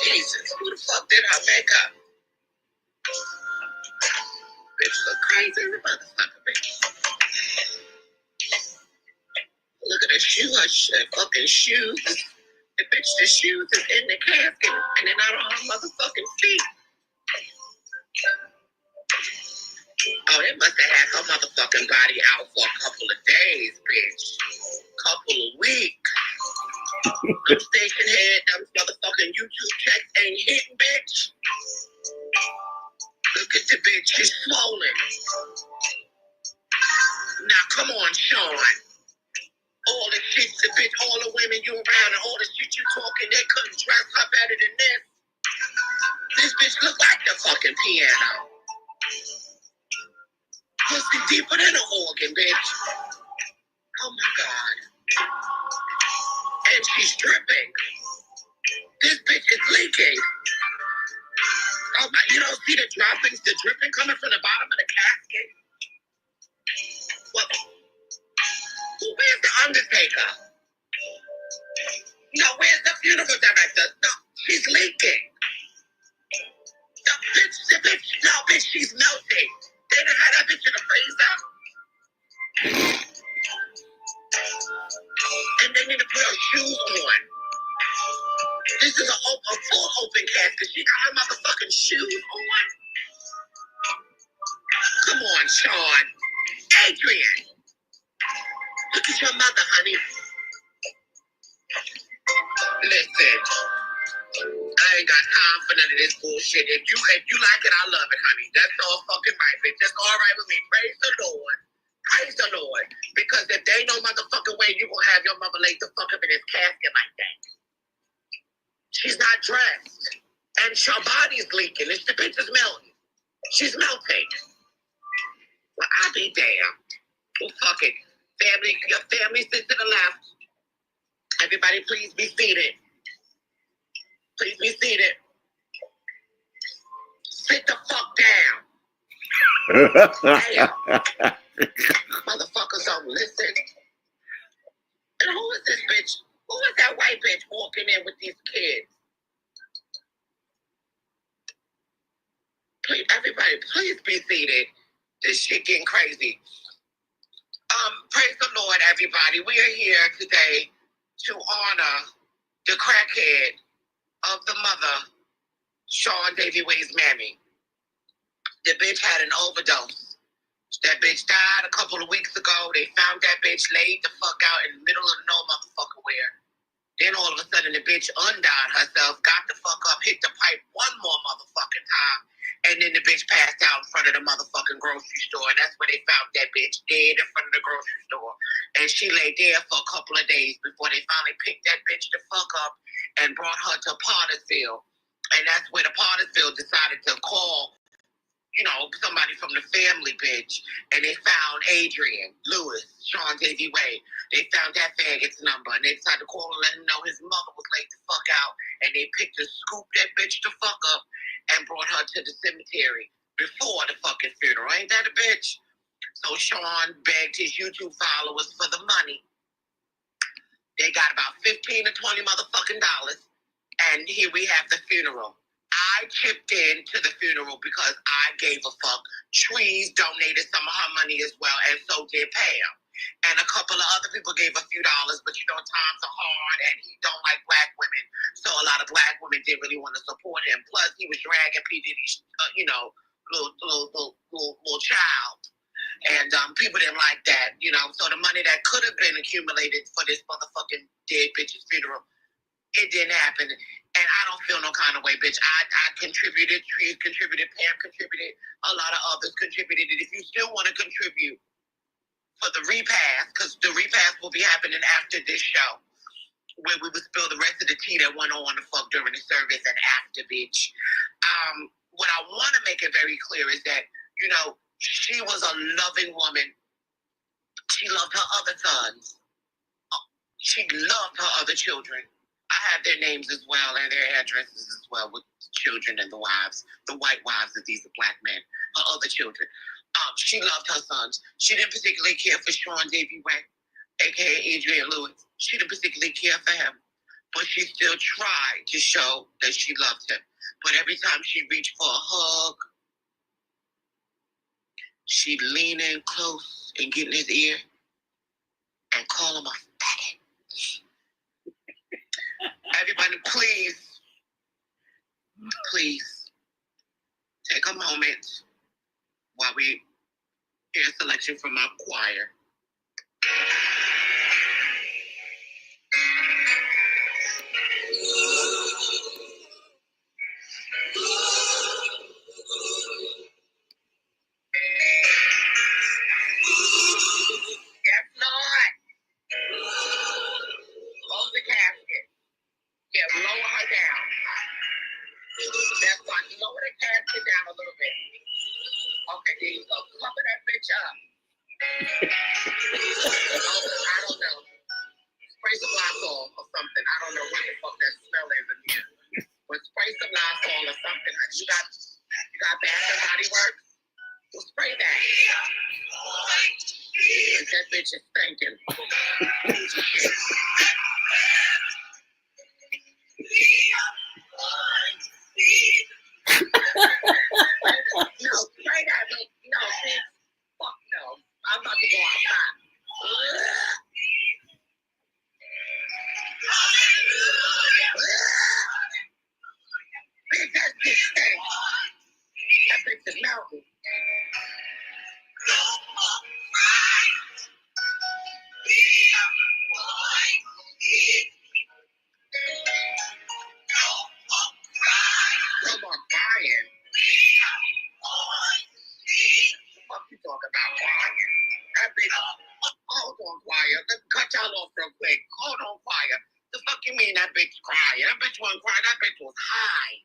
Jesus, who the fuck did her makeup? Bitch look crazy as a motherfucker, bitch. Look at her shoe, her fucking shoes. The bitch, the shoes is in the casket and they're not on her motherfucking feet. Oh, they must have had her motherfucking body out for a couple of days, bitch. Couple of weeks. Them station head, them motherfucking YouTube checks ain't hitting, bitch. Look at the bitch, she's swollen. Now, come on, Sean. All the shit, the bitch, all the women you around and all the shit you talking, they couldn't dress her better than this. This bitch look like the fucking piano. Pussy deeper than an organ, bitch. Oh my God. And she's dripping. This bitch is leaking. Oh my, you don't see the droppings, the dripping coming from the bottom of the casket? What? Where's the undertaker? No, where's the funeral director? No, she's leaking. No, bitch, she's melting. They done had that bitch in the freezer. And they need to put her shoes on. This is a full open casket. She got her motherfucking shoes on. Come on, Sean. Adrian. Look at your mother, honey. Listen. I ain't got time for none of this bullshit. If you like it, I love it, honey. That's all fucking right, bitch. That's all right with me. Praise the Lord. Praise the Lord. Because if they ain't no motherfucking way you gonna have your mother lay the fuck up in this casket like that. She's not dressed. And her body's leaking. The bitch is melting. She's melting. Well, I'll be damned. Well, fuck it. Family, your family sit to the left. Everybody, please be seated. Please be seated. Sit the fuck down. Damn. Motherfuckers don't listen. And who is this bitch? Who is that white bitch walking in with these kids? Please, everybody, please be seated. This shit getting crazy. Praise the Lord, everybody. We are here today to honor the crackhead of the mother, Seandaviieway's mammy. The bitch had an overdose. That bitch died a couple of weeks ago. They found that bitch laid the fuck out in the middle of no motherfucker where. Then all of a sudden the bitch undone herself, got the fuck up, hit the pipe one more motherfucking time, and then the bitch passed out in front of the motherfucking grocery store. And that's where they found that bitch dead in front of the grocery store. And she lay there for a couple of days before they finally picked that bitch the fuck up and brought her to Pottersville. And that's where the Pottersville decided to call, somebody from the family, bitch. And they found Adrian Lewis, Seandaviieway. They found that faggot's number, and they decided to call and let him know his mother was laid the fuck out. And they picked her, scooped that bitch the fuck up, and brought her to the cemetery before the fucking funeral. Ain't that a bitch? So Sean begged his YouTube followers for the money. They got about 15 to 20 motherfucking dollars, and here we have the funeral. I chipped in to the funeral because I gave a fuck. Trees donated some of her money as well, and so did Pam. And a couple of other people gave a few dollars, but times are hard, and he don't like black women. So a lot of black women didn't really want to support him. Plus, he was dragging P. Diddy's, little child. And people didn't like that, So the money that could have been accumulated for this motherfucking dead bitch's funeral, it didn't happen. And I don't feel no kind of way, bitch. I contributed, Trees contributed, Pam contributed, a lot of others contributed. And if you still want to contribute for the repast, because the repast will be happening after this show, where we will spill the rest of the tea that went on the fuck during the service and after, bitch. What I want to make it very clear is that, she was a loving woman. She loved her other sons. She loved her other children. I have their names as well and their addresses as well with the children and the wives, the white wives of these black men, her other children. She loved her sons. She didn't particularly care for Seandaviieway, aka Adrian Lewis. She didn't particularly care for him, but she still tried to show that she loved him. But every time she reached for a hug, she'd lean in close and get in his ear and call him a faggot. Everybody, please take a moment while we hear a selection from our choir. Yes, Lord. Close the casket. Yeah, lower her down. That's fine. Lower the casket down a little bit. Okay, there you go. Cover that bitch up. I don't know. Spray some Lysol or something. I don't know what the fuck that smell is in here. But spray some Lysol or something. You got Bath and Body Works? Well, spray that. That bitch is stinking. No, spray that. No, bitch. Fuck no. I'm about to go outside. Bitch, that bitch stinks. That bitch is melting. No more crying. What you talk about crying? That bitch. Hold on, choir. Let's cut y'all off real quick. Hold on, choir. The fuck you mean that bitch crying? That bitch wasn't crying. That bitch was high.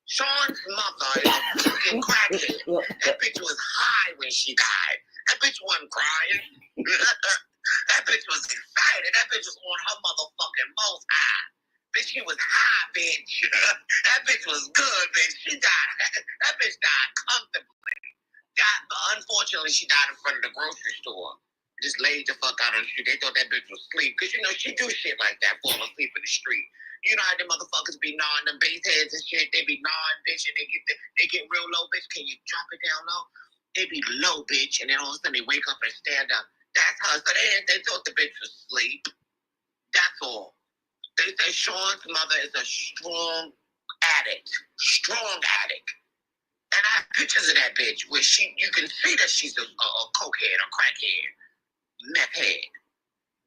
Sean's mother is a fucking crackhead. That bitch was high when she died. That bitch wasn't crying. That bitch was excited. That bitch was on her motherfucking most high. Bitch, she was high, bitch. That bitch was good, bitch. She died. That bitch died comfortably. Unfortunately, she died in front of the grocery store. Just laid the fuck out on the street. They thought that bitch was asleep. Because, she do shit like that, fall asleep in the street. You know how them motherfuckers be gnawing them base heads and shit? They be gnawing, bitch, and they get real low, bitch. Can you drop it down low? They be low, bitch, and then all of a sudden they wake up and stand up. That's her. So they thought the bitch was asleep. That's all. They say Sean's mother is a strong addict. Strong addict. And I have pictures of that bitch where you can see that she's a cokehead, a crackhead, meth head.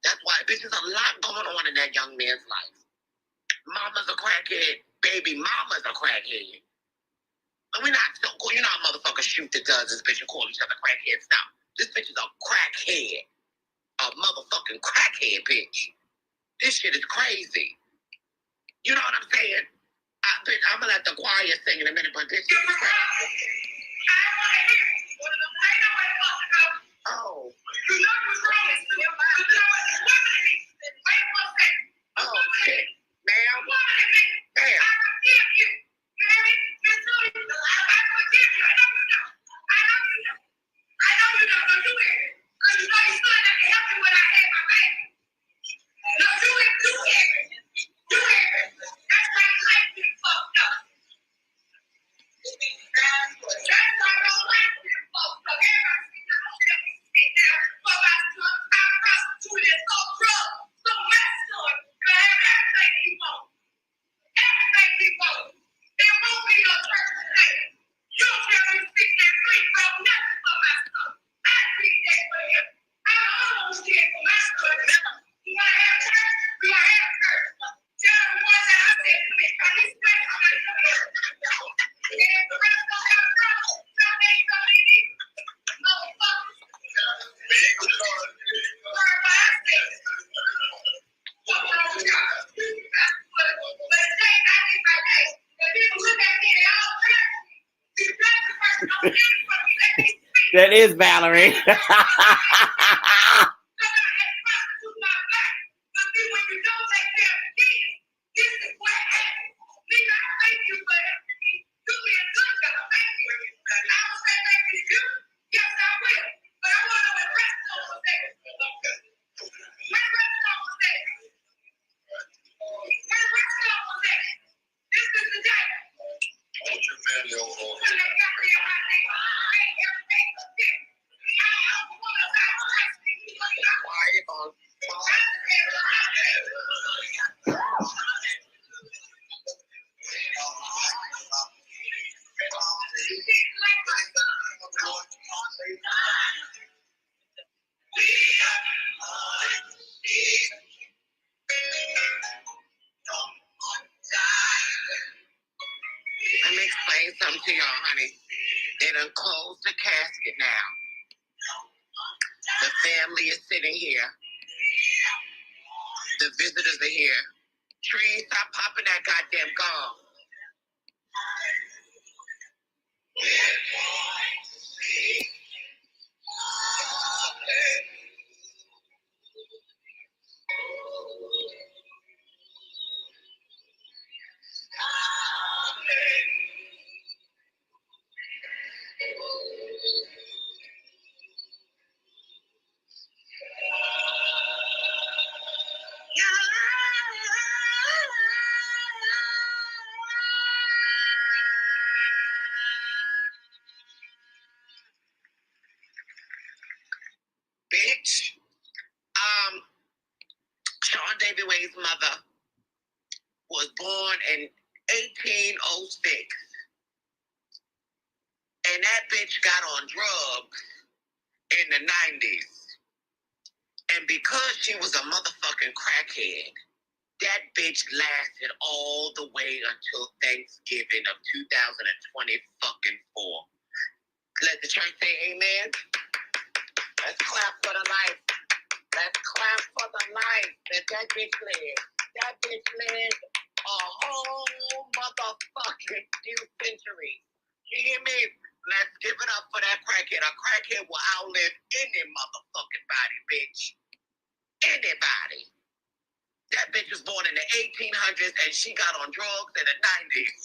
That's why, bitch, there's a lot going on in that young man's life. Mama's a crackhead. Baby mama's a crackhead. And we're not so cool. You know how motherfuckers shoot that does this bitch and call each other crackheads now. This bitch is a crackhead. A motherfucking crackhead, bitch. This shit is crazy. You know what I'm saying? Bitch, I'm gonna let the choir sing in a minute, but this shit is crazy. Oh. Oh, shit. Ma'am? Ma'am. That is Valerie. Let me explain something to y'all, honey. They done closed the casket now. The family is sitting here. The visitors are here. Tree, stop popping that goddamn gum. Bitch. Seandaviieway's mother was born in 1806. And that bitch got on drugs in the 90s. And because she was a motherfucking crackhead, that bitch lasted all the way until Thanksgiving of 2020 fucking 4. Let the church say amen. Let's clap for the life. Let's clap for the life that bitch lived. That bitch lived a whole motherfucking few centuries. You hear me? Let's give it up for that crackhead. A crackhead will outlive any motherfucking body, bitch. Anybody. That bitch was born in the 1800s and she got on drugs in the 90s.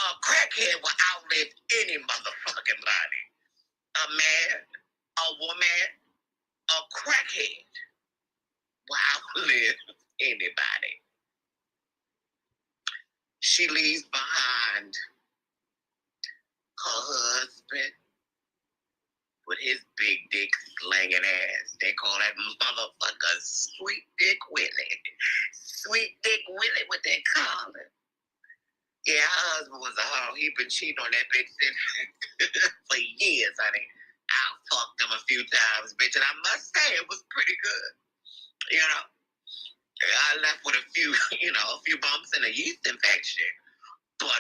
A crackhead will outlive any motherfucking body. A man, a woman, a crackhead will outlive anybody. She leaves behind her husband, dick slanging ass. They call that motherfucker Sweet Dick Willie. Sweet Dick Willie, what they call it. Yeah, her husband was a hoe. He been cheating on that bitch for years, honey. I fucked him a few times, bitch, and I must say it was pretty good. You know, I left with a few bumps and a yeast infection. But,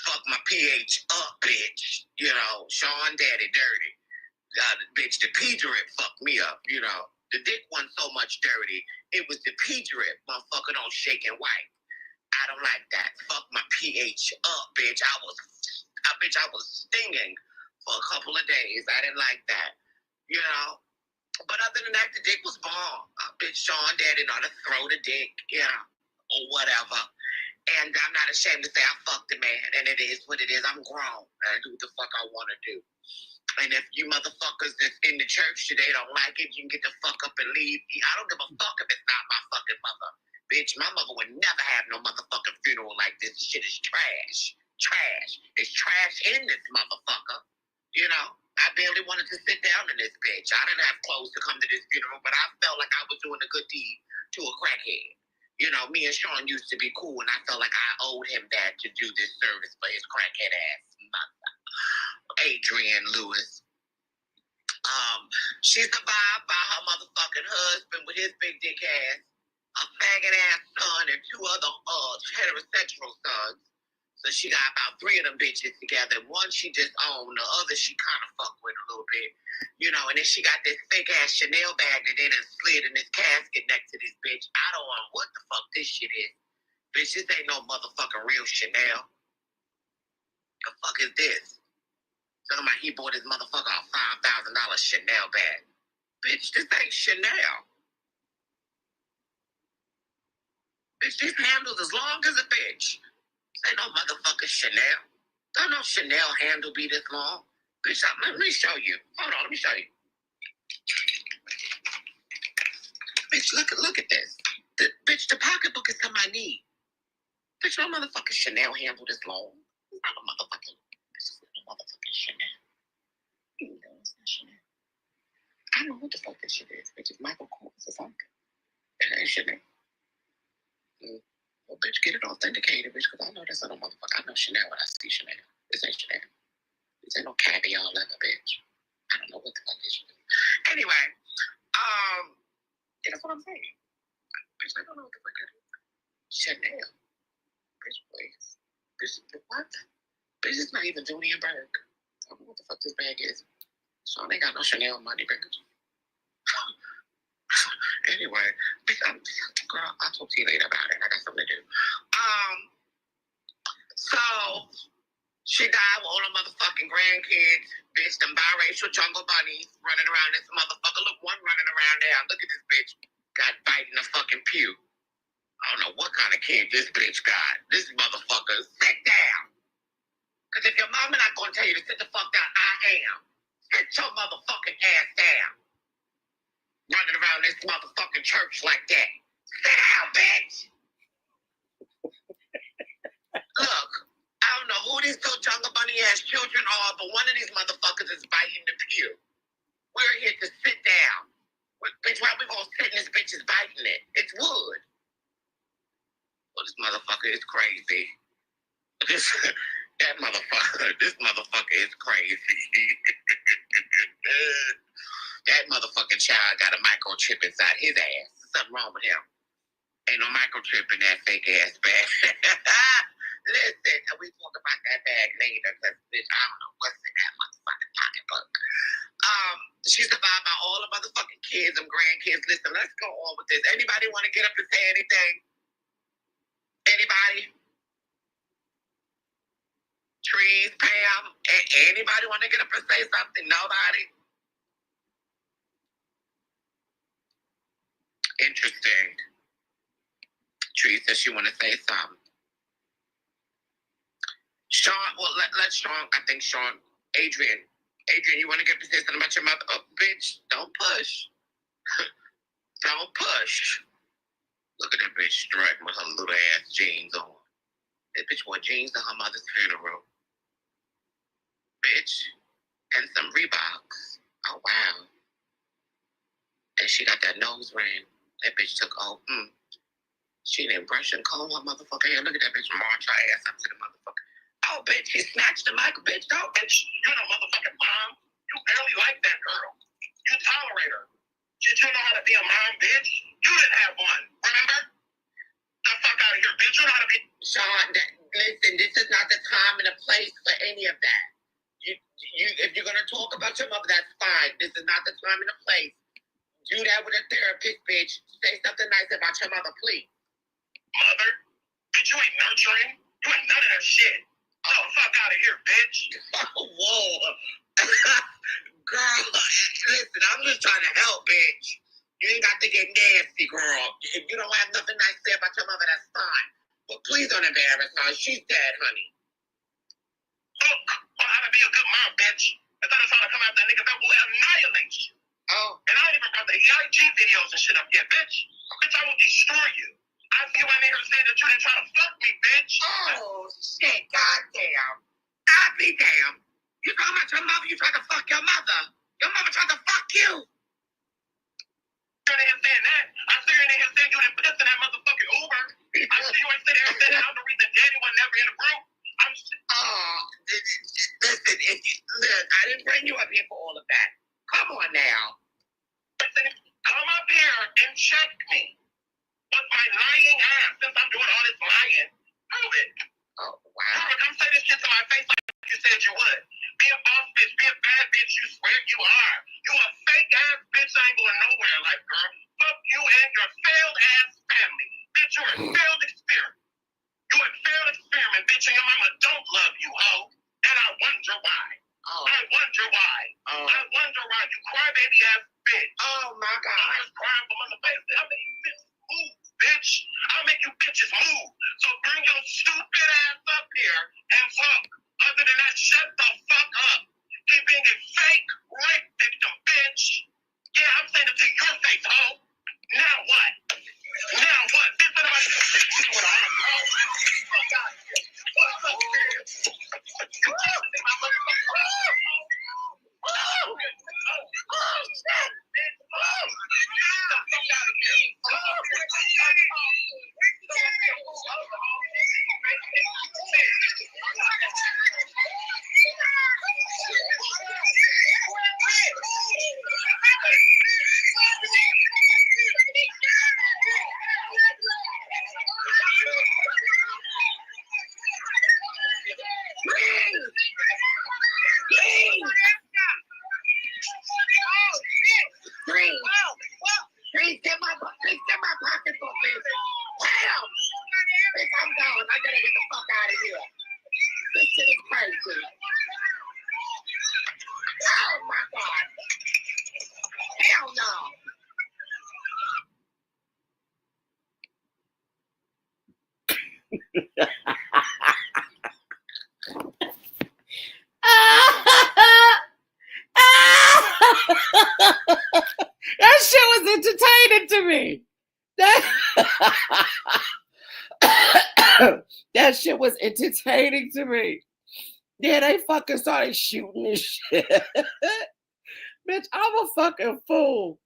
fuck my pH up, bitch. You know, Sean Daddy dirty. Bitch, the P drip fucked me up, you know. The dick wasn't so much dirty. It was the P drip. Motherfucker don't shake and wipe. I don't like that. Fuck my pH up, bitch. I was stinging for a couple of days. I didn't like that, you know. But other than that, the dick was bomb. Bitch, Sean Daddy know how to throw the dick, you know, or whatever. And I'm not ashamed to say I fucked the man, and it is what it is. I'm grown. I do what the fuck I want to do. And if you motherfuckers that's in the church today don't like it, you can get the fuck up and leave. I don't give a fuck if it's not my fucking mother. Bitch, my mother would never have no motherfucking funeral like this. This shit is trash. Trash. It's trash in this motherfucker. You know, I barely wanted to sit down in this bitch. I didn't have clothes to come to this funeral, but I felt like I was doing a good deed to a crackhead. You know, me and Sean used to be cool, and I felt like I owed him that to do this service for his crackhead ass mother, Adrian Lewis. She survived by her motherfucking husband with his big dick ass, a faggot ass son, and two other heterosexual sons. So she got about 3 of them bitches together. One she just owned, the other she kind of fucked with a little bit. You know, and then she got this fake ass Chanel bag that they done slid in this casket next to this bitch. I don't know what the fuck this shit is. Bitch, this ain't no motherfucking real Chanel. The fuck is this? Talking about he bought his motherfucker a $5,000 Chanel bag. Bitch, this ain't Chanel. Bitch, this handle's as long as a bitch. This ain't no motherfucking Chanel. Don't no Chanel handle be this long. Bitch, let me show you. Hold on, let me show you. Bitch, look at this. Bitch, the pocketbook is to my knee. Bitch, no motherfucking Chanel handle this long. It's not a motherfucking Chanel. No, it's not Chanel. I don't know what the fuck this shit is. Bitch, it's Michael Kors or something. It ain't Chanel. Well, bitch, get it authenticated, bitch, because I know that's not a motherfucker. I know Chanel when I see Chanel. This ain't Chanel. This ain't no caviar leather, bitch. I don't know what the fuck this shit is. Anyway, that's what I'm saying. Bitch, I don't know what the fuck that is. Chanel. Bitch, please. Bitch, what? Bitch, it's not even Dooney and Berg. I don't know what the fuck this bag is. So I ain't got no Chanel money, bitch. Anyway, bitch, girl, I'll talk to you later about it. I got something to do. So she died with all her motherfucking grandkids. Bitch, them biracial jungle bunnies running around this motherfucker. Look, one running around there. Look at this bitch. Got biting the fucking pew. I don't know what kind of kid this bitch got. This motherfucker, sit down. Because if your mama not going to tell you to sit the fuck down, I am. Sit your motherfucking ass down. Running around this motherfucking church like that. Sit down, bitch. Look, I don't know who these little jungle bunny ass children are, but one of these motherfuckers is biting the pew. We're here to sit down. Bitch, why we gonna sit and this bitch is biting it? It's wood. Well, this motherfucker is crazy. This motherfucker is crazy. That motherfucking child got a microchip inside his ass. There's something wrong with him. Ain't no microchip in that fake ass bag. Listen, we talk about that bag later, because bitch, I don't know what's in that motherfucking pocketbook. She survived by all the motherfucking kids and grandkids. Listen, let's go on with this. Anybody want to get up and say anything? Anybody? Trees, Pam? Anybody want to get up and say something? Nobody? Interesting. Tree says she want to say something. Sean, well, let Sean, I think Sean, Adrian, you want to get up and say something about your mother? Oh, bitch, don't push. Don't push. Look at that bitch strutting with her little ass jeans on. That bitch wore jeans to her mother's funeral. Bitch. And some Reeboks. nose ran. That bitch took she didn't brush and comb her motherfucking hair. Look at that bitch march her ass up to the motherfucker. Oh, bitch, he snatched the mic, bitch. Don't, bitch. You're no motherfucking mom. You barely like that girl. You tolerate her. Did you know how to be a mom, bitch? You didn't have one. Remember? The fuck out of here, bitch. You know how to be. Sean, listen, this is not the time and the place for any of that. If you're gonna talk about your mother, that's fine. This is not the time and the place. Do that with a therapist, bitch. Say something nice about your mother, please. Mother? Bitch, you ain't nurturing. You ain't none of that shit. Oh, fuck out of here, bitch. Whoa. Girl, listen, I'm just trying to help, bitch. You ain't got to get nasty, girl. If you don't have nothing nice to say about your mother, that's fine. But please don't embarrass her. She's dead, honey. Look, on how to be a good mom, bitch. Instead of trying to come after that nigga that will annihilate you. Oh. And I ain't even brought the EIG videos and shit up yet, bitch. Bitch, I will destroy you. I see you in here saying that you didn't try to fuck me, bitch. Oh, shit. Goddamn. I'll be damned. You talking about your mother, you trying to fuck your mother. Your mother tried to fuck you. You're in here saying that. I see you in here saying you didn't piss in that motherfucking Uber. I see you ain't sitting here saying that I'm the reason Daddy was never in the group. Listen, I didn't bring you up here for all of that. Come on now. Listen, come up here and check me. With my lying ass, since I'm doing all this lying, prove it. Oh, wow. Come say this shit to my face like you said you would. Be a boss bitch, be a bad bitch, you swear you are. You a fake ass bitch, I ain't going nowhere in life, girl. Fuck you and your failed ass family. Bitch, you're a failed experiment. You a failed experiment, bitch, and your mama don't love you, hoe. And I wonder why. Oh. I wonder why. Oh. I wonder why you crybaby ass bitch. Oh my God. I'm just crying for my face. I mean, bitch, move, bitch. I'll make you bitches move. So bring your stupid ass up here and talk. Other than that, shut the fuck up. Keep being a fake rape victim, bitch. Yeah, I'm saying it to your face, hoe. Now what? Now what? This is about to fix me with a arm, hoe. Fuck out of here. What's up, man? You talking to my motherfucker? Oh, shit. Bitch. Oh, get the fuck out of here. Please get my pocketbook, bitch. Damn! Bitch, I'm gone. I gotta get the fuck out of here. This shit is crazy. Oh my God. Hell no. That shit was entertaining to me. That shit was entertaining to me. Yeah, they fucking started shooting this shit. Bitch, I'm a fucking fool.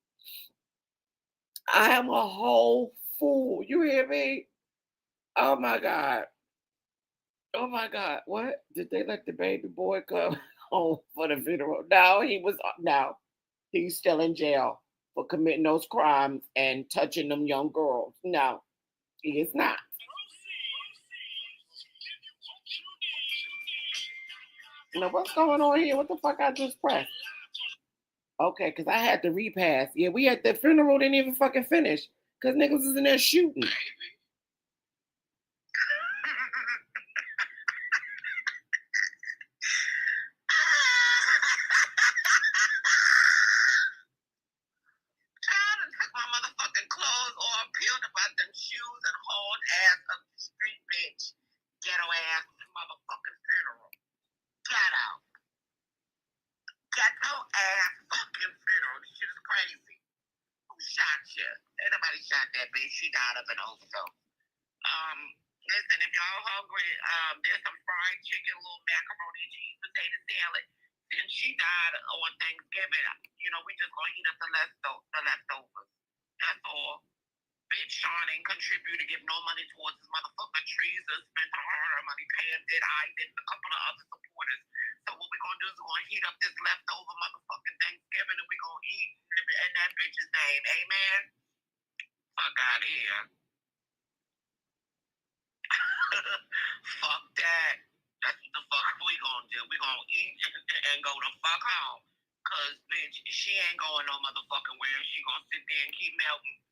I am a whole fool. You hear me? Oh my God. Oh my God. What? Did they let the baby boy come home for the funeral? No, he's still in jail for committing those crimes and touching them young girls. No, he is not. Now, what's going on here? What the fuck I just pressed? Okay, because I had to repass. Yeah, we had the funeral didn't even fucking finish because niggas was in there shooting. Peeled about them shoes and hauled ass up the street, bitch. Ghetto ass motherfucking funeral. Ghetto. Ghetto ass fucking funeral. This shit is crazy. Who shot you? Ain't nobody shot that bitch. She died of an overdose. Listen, if y'all hungry, there's some fried chicken, little macaroni and cheese, potato salad. Since she died on Thanksgiving, we just gonna eat up the leftovers. That's for. Bitch, Sean ain't contribute to give no money towards his motherfucking trees. Spent her money, Pam did, I did, a couple of other supporters. So what we gonna do is we're gonna heat up this leftover motherfucking Thanksgiving and we gonna eat in that bitch's name. Amen? Fuck out of here. Fuck that. That's what the fuck we gonna do. We gonna eat and go the fuck home. Cause bitch, she ain't going no motherfucking where. She gonna sit there and keep melting.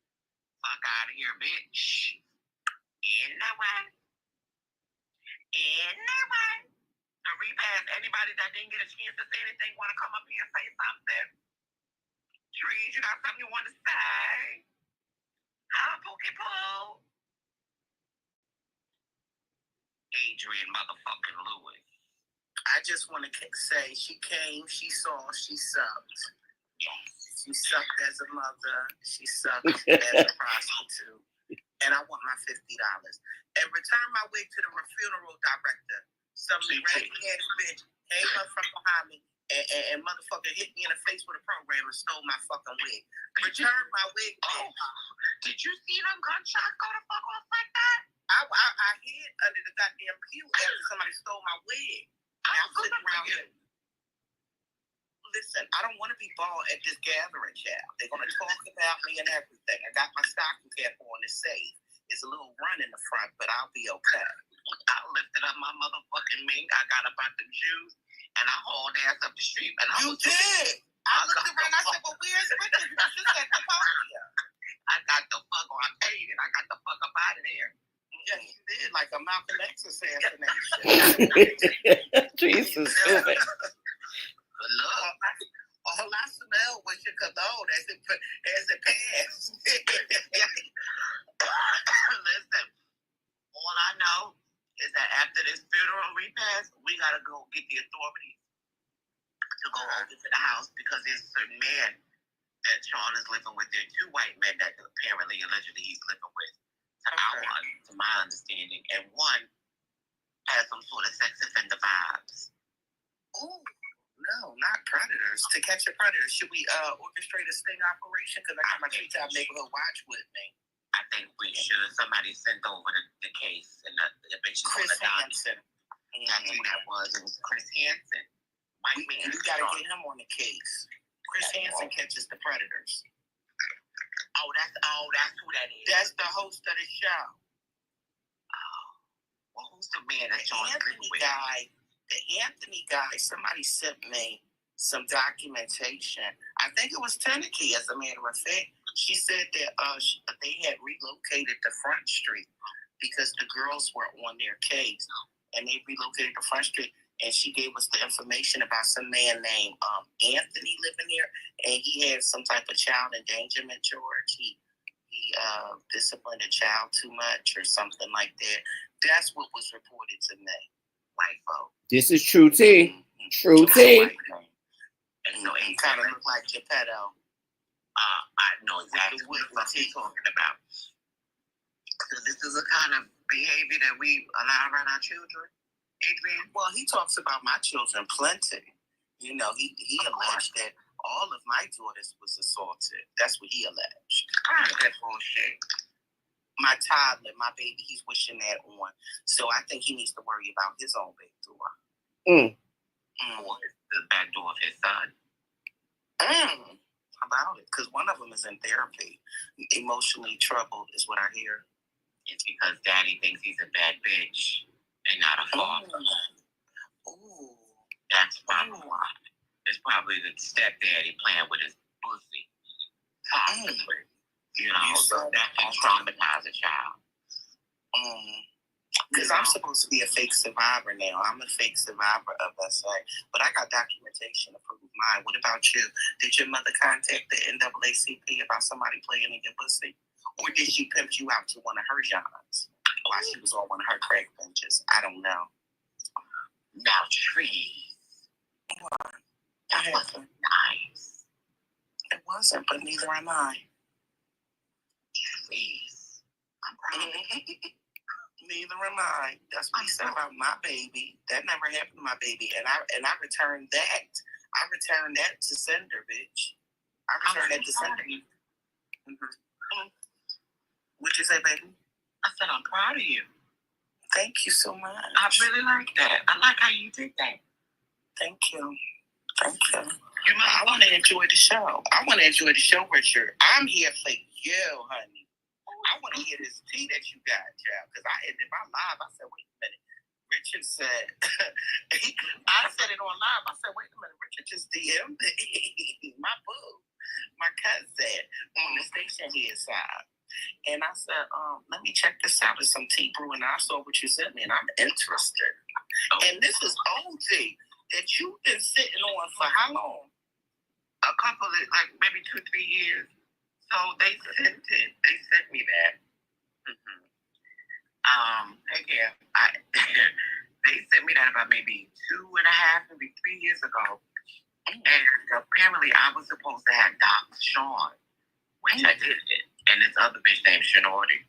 Fuck out of here, bitch. In the way. In the way. The repass, anybody that didn't get a chance to say anything, want to come up here and say something? Trees, you got something you want to say? Huh, Pookie Poo? Adrian motherfucking Lewis. I just want to say she came, she saw, she sucked. Yes. She sucked as a mother. She sucked as a prostitute. And I want my $50. And return my wig to the funeral director. Some raggedy ass bitch came up from behind me and motherfucker hit me in the face with a program and stole my fucking wig. Return my wig, bitch. Did you see them gunshots go the fuck off like that? I hid under the goddamn pew after somebody stole my wig. I'm sitting around here. Listen, I don't want to be bald at this gathering, child. They're going to talk about me and everything. I got my stocking cap on. It's safe. There's a little run in the front, but I'll be okay. I lifted up my motherfucking mink. I got up out the juice, and I hauled ass up the street. And you did. I looked around. I said, well, where's Richard? You just at the podium. I got the fuck on. I paid it. I got the fuck up out of there. Yes, you did. Like a Malcolm X assassination. Jesus, stupid. Look, all I smelled was your cologne as it passed. Listen, all I know is that after this funeral repast, we gotta go get the authorities to go over to the house because there's a certain man that Sean is living with. There are two white men that apparently, allegedly, he's living with. To my understanding, and one has some sort of sex offender vibes. Ooh. No, not predators. To catch a predator, should we orchestrate a sting operation? Because I got my Treetop neighborhood watch with me. I think we should. Somebody sent over the case, and the bitch is Chris on the Hansen. That's who that was. It was Chris Hansen. White man. You got to get him on the case. Chris Hansen catches the predators. Oh, that's who that is. That's the host of the show. Oh, well, who's the man that's on the Anthony guy, somebody sent me some documentation. I think it was Tenneke, as a matter of fact. She said that they had relocated the Front Street because the girls were on their case. And they relocated the Front Street. And she gave us the information about some man named Anthony living there. And he had some type of child endangerment charge. He disciplined a child too much or something like that. That's what was reported to me. White folk. This is True T. True T. And so he kind of look like Geppetto. I know exactly what he's talking about. So this is a kind of behavior that we allow around our children, Adrian. Well, he talks about my children plenty. You know, he alleged that all of my daughters was assaulted. That's what he alleged. That's bullshit. My toddler, my baby, he's wishing that on. So I think he needs to worry about his own back door. Or the back door of his son. About it. Because one of them is in therapy. Emotionally troubled is what I hear. It's because daddy thinks he's a bad bitch and not a father. Ooh. That's probably why. It's probably the stepdaddy playing with his pussy. Possibly. You know, so that can traumatize a child. Because I'm supposed to be a fake survivor now. I'm a fake survivor of SA. But I got documentation to prove mine. What about you? Did your mother contact the NAACP about somebody playing in your pussy? Or did she pimp you out to one of her jobs while she was on one of her crack benches? I don't know. Now, trees. That wasn't nice. It wasn't, but neither am I. Trees. I'm proud of you. Neither am I. That's what he said about my baby. That never happened to my baby. And I returned that. I returned that to sender, bitch. I returned that to sender. What'd you say, baby? I said, I'm proud of you. Thank you so much. I really like that. I like how you did that. Thank you. Thank you. I want to enjoy the show. I want to enjoy the show, Richard. I'm here for you, honey. I want to hear this tea that you got, child. Because I ended my live. I said, wait a minute. Richard said, I said it on live. I said, wait a minute. Richard just DM'd my boo, my cousin on the station here side. And I said, let me check this out. There's some tea brewing. I saw what you sent me, and I'm interested. Oh. And this is old tea that you've been sitting on for how long? A couple of, like, maybe 2-3 years. So they sent it. They sent me that. Mm-hmm. Hey, yeah. They sent me that about maybe 2.5, maybe 3 years ago. Mm-hmm. And apparently I was supposed to have Doc Sean, which I did. And this other bitch named Shanori.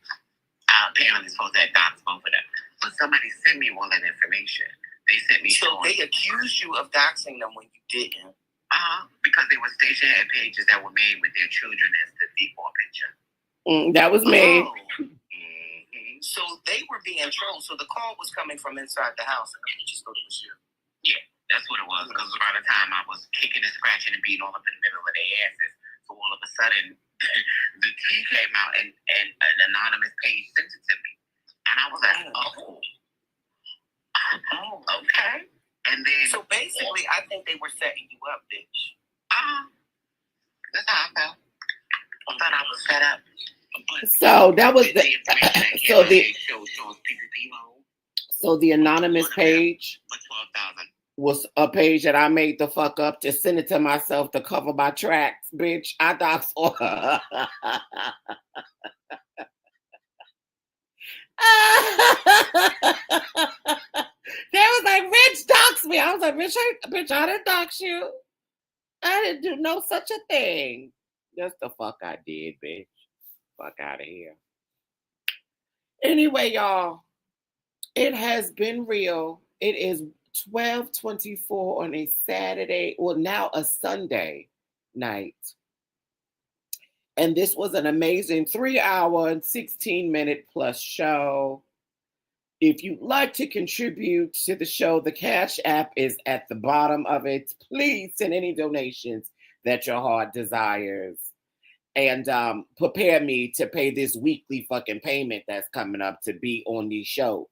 Apparently supposed to have doxed both of them. But somebody sent me all that information. They sent me. So they accused you of doxing them when you didn't. Because they were stationary pages that were made with their children as the default picture. That was me. Oh. Mm-hmm. So they were being trolled. So the call was coming from inside the house, and they just thought it was you. Yeah, that's what it was. Because around the time I was kicking and scratching and beating all up in the middle of their asses, so all of a sudden the tea came out and an anonymous page sent it to me, and I was like, oh, okay. And then, so basically, I think they were setting you up, bitch. That's how I felt. I thought I was set up. So that was the anonymous page for 12,000 was a page that I made the fuck up to send it to myself to cover my tracks, bitch. I doxed all. They was like, Rich doxed me. I was like, bitch, I didn't dox you. I didn't do no such a thing. Just the fuck I did, bitch. Fuck out of here. Anyway, y'all, it has been real. It is 12:24 on a Saturday, or now a Sunday night. And this was an amazing 3-hour and 16-minute plus show. If you'd like to contribute to the show, the Cash App is at the bottom of it. Please send any donations that your heart desires. And prepare me to pay this weekly fucking payment that's coming up to be on these shows.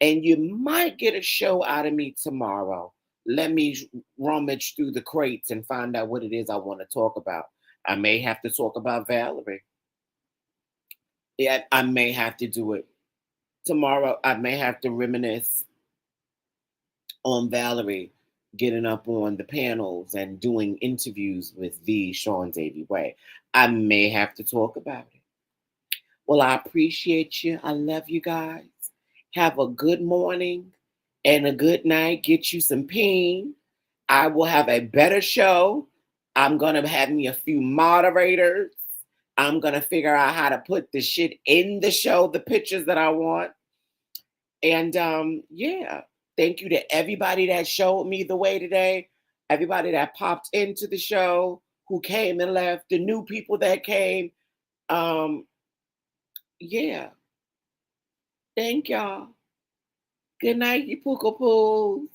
And you might get a show out of me tomorrow. Let me rummage through the crates and find out what it is I want to talk about. I may have to talk about Valerie. Yeah, I may have to do it. Tomorrow, I may have to reminisce on Valerie getting up on the panels and doing interviews with the Seandaviieway. I may have to talk about it. Well, I appreciate you. I love you guys. Have a good morning and a good night. Get you some peen. I will have a better show. I'm going to have me a few moderators. I'm going to figure out how to put the shit in the show, the pictures that I want. And yeah, thank you to everybody that showed me the way today. Everybody that popped into the show, who came and left, the new people that came. Yeah. Thank y'all. Good night, you pooka poos.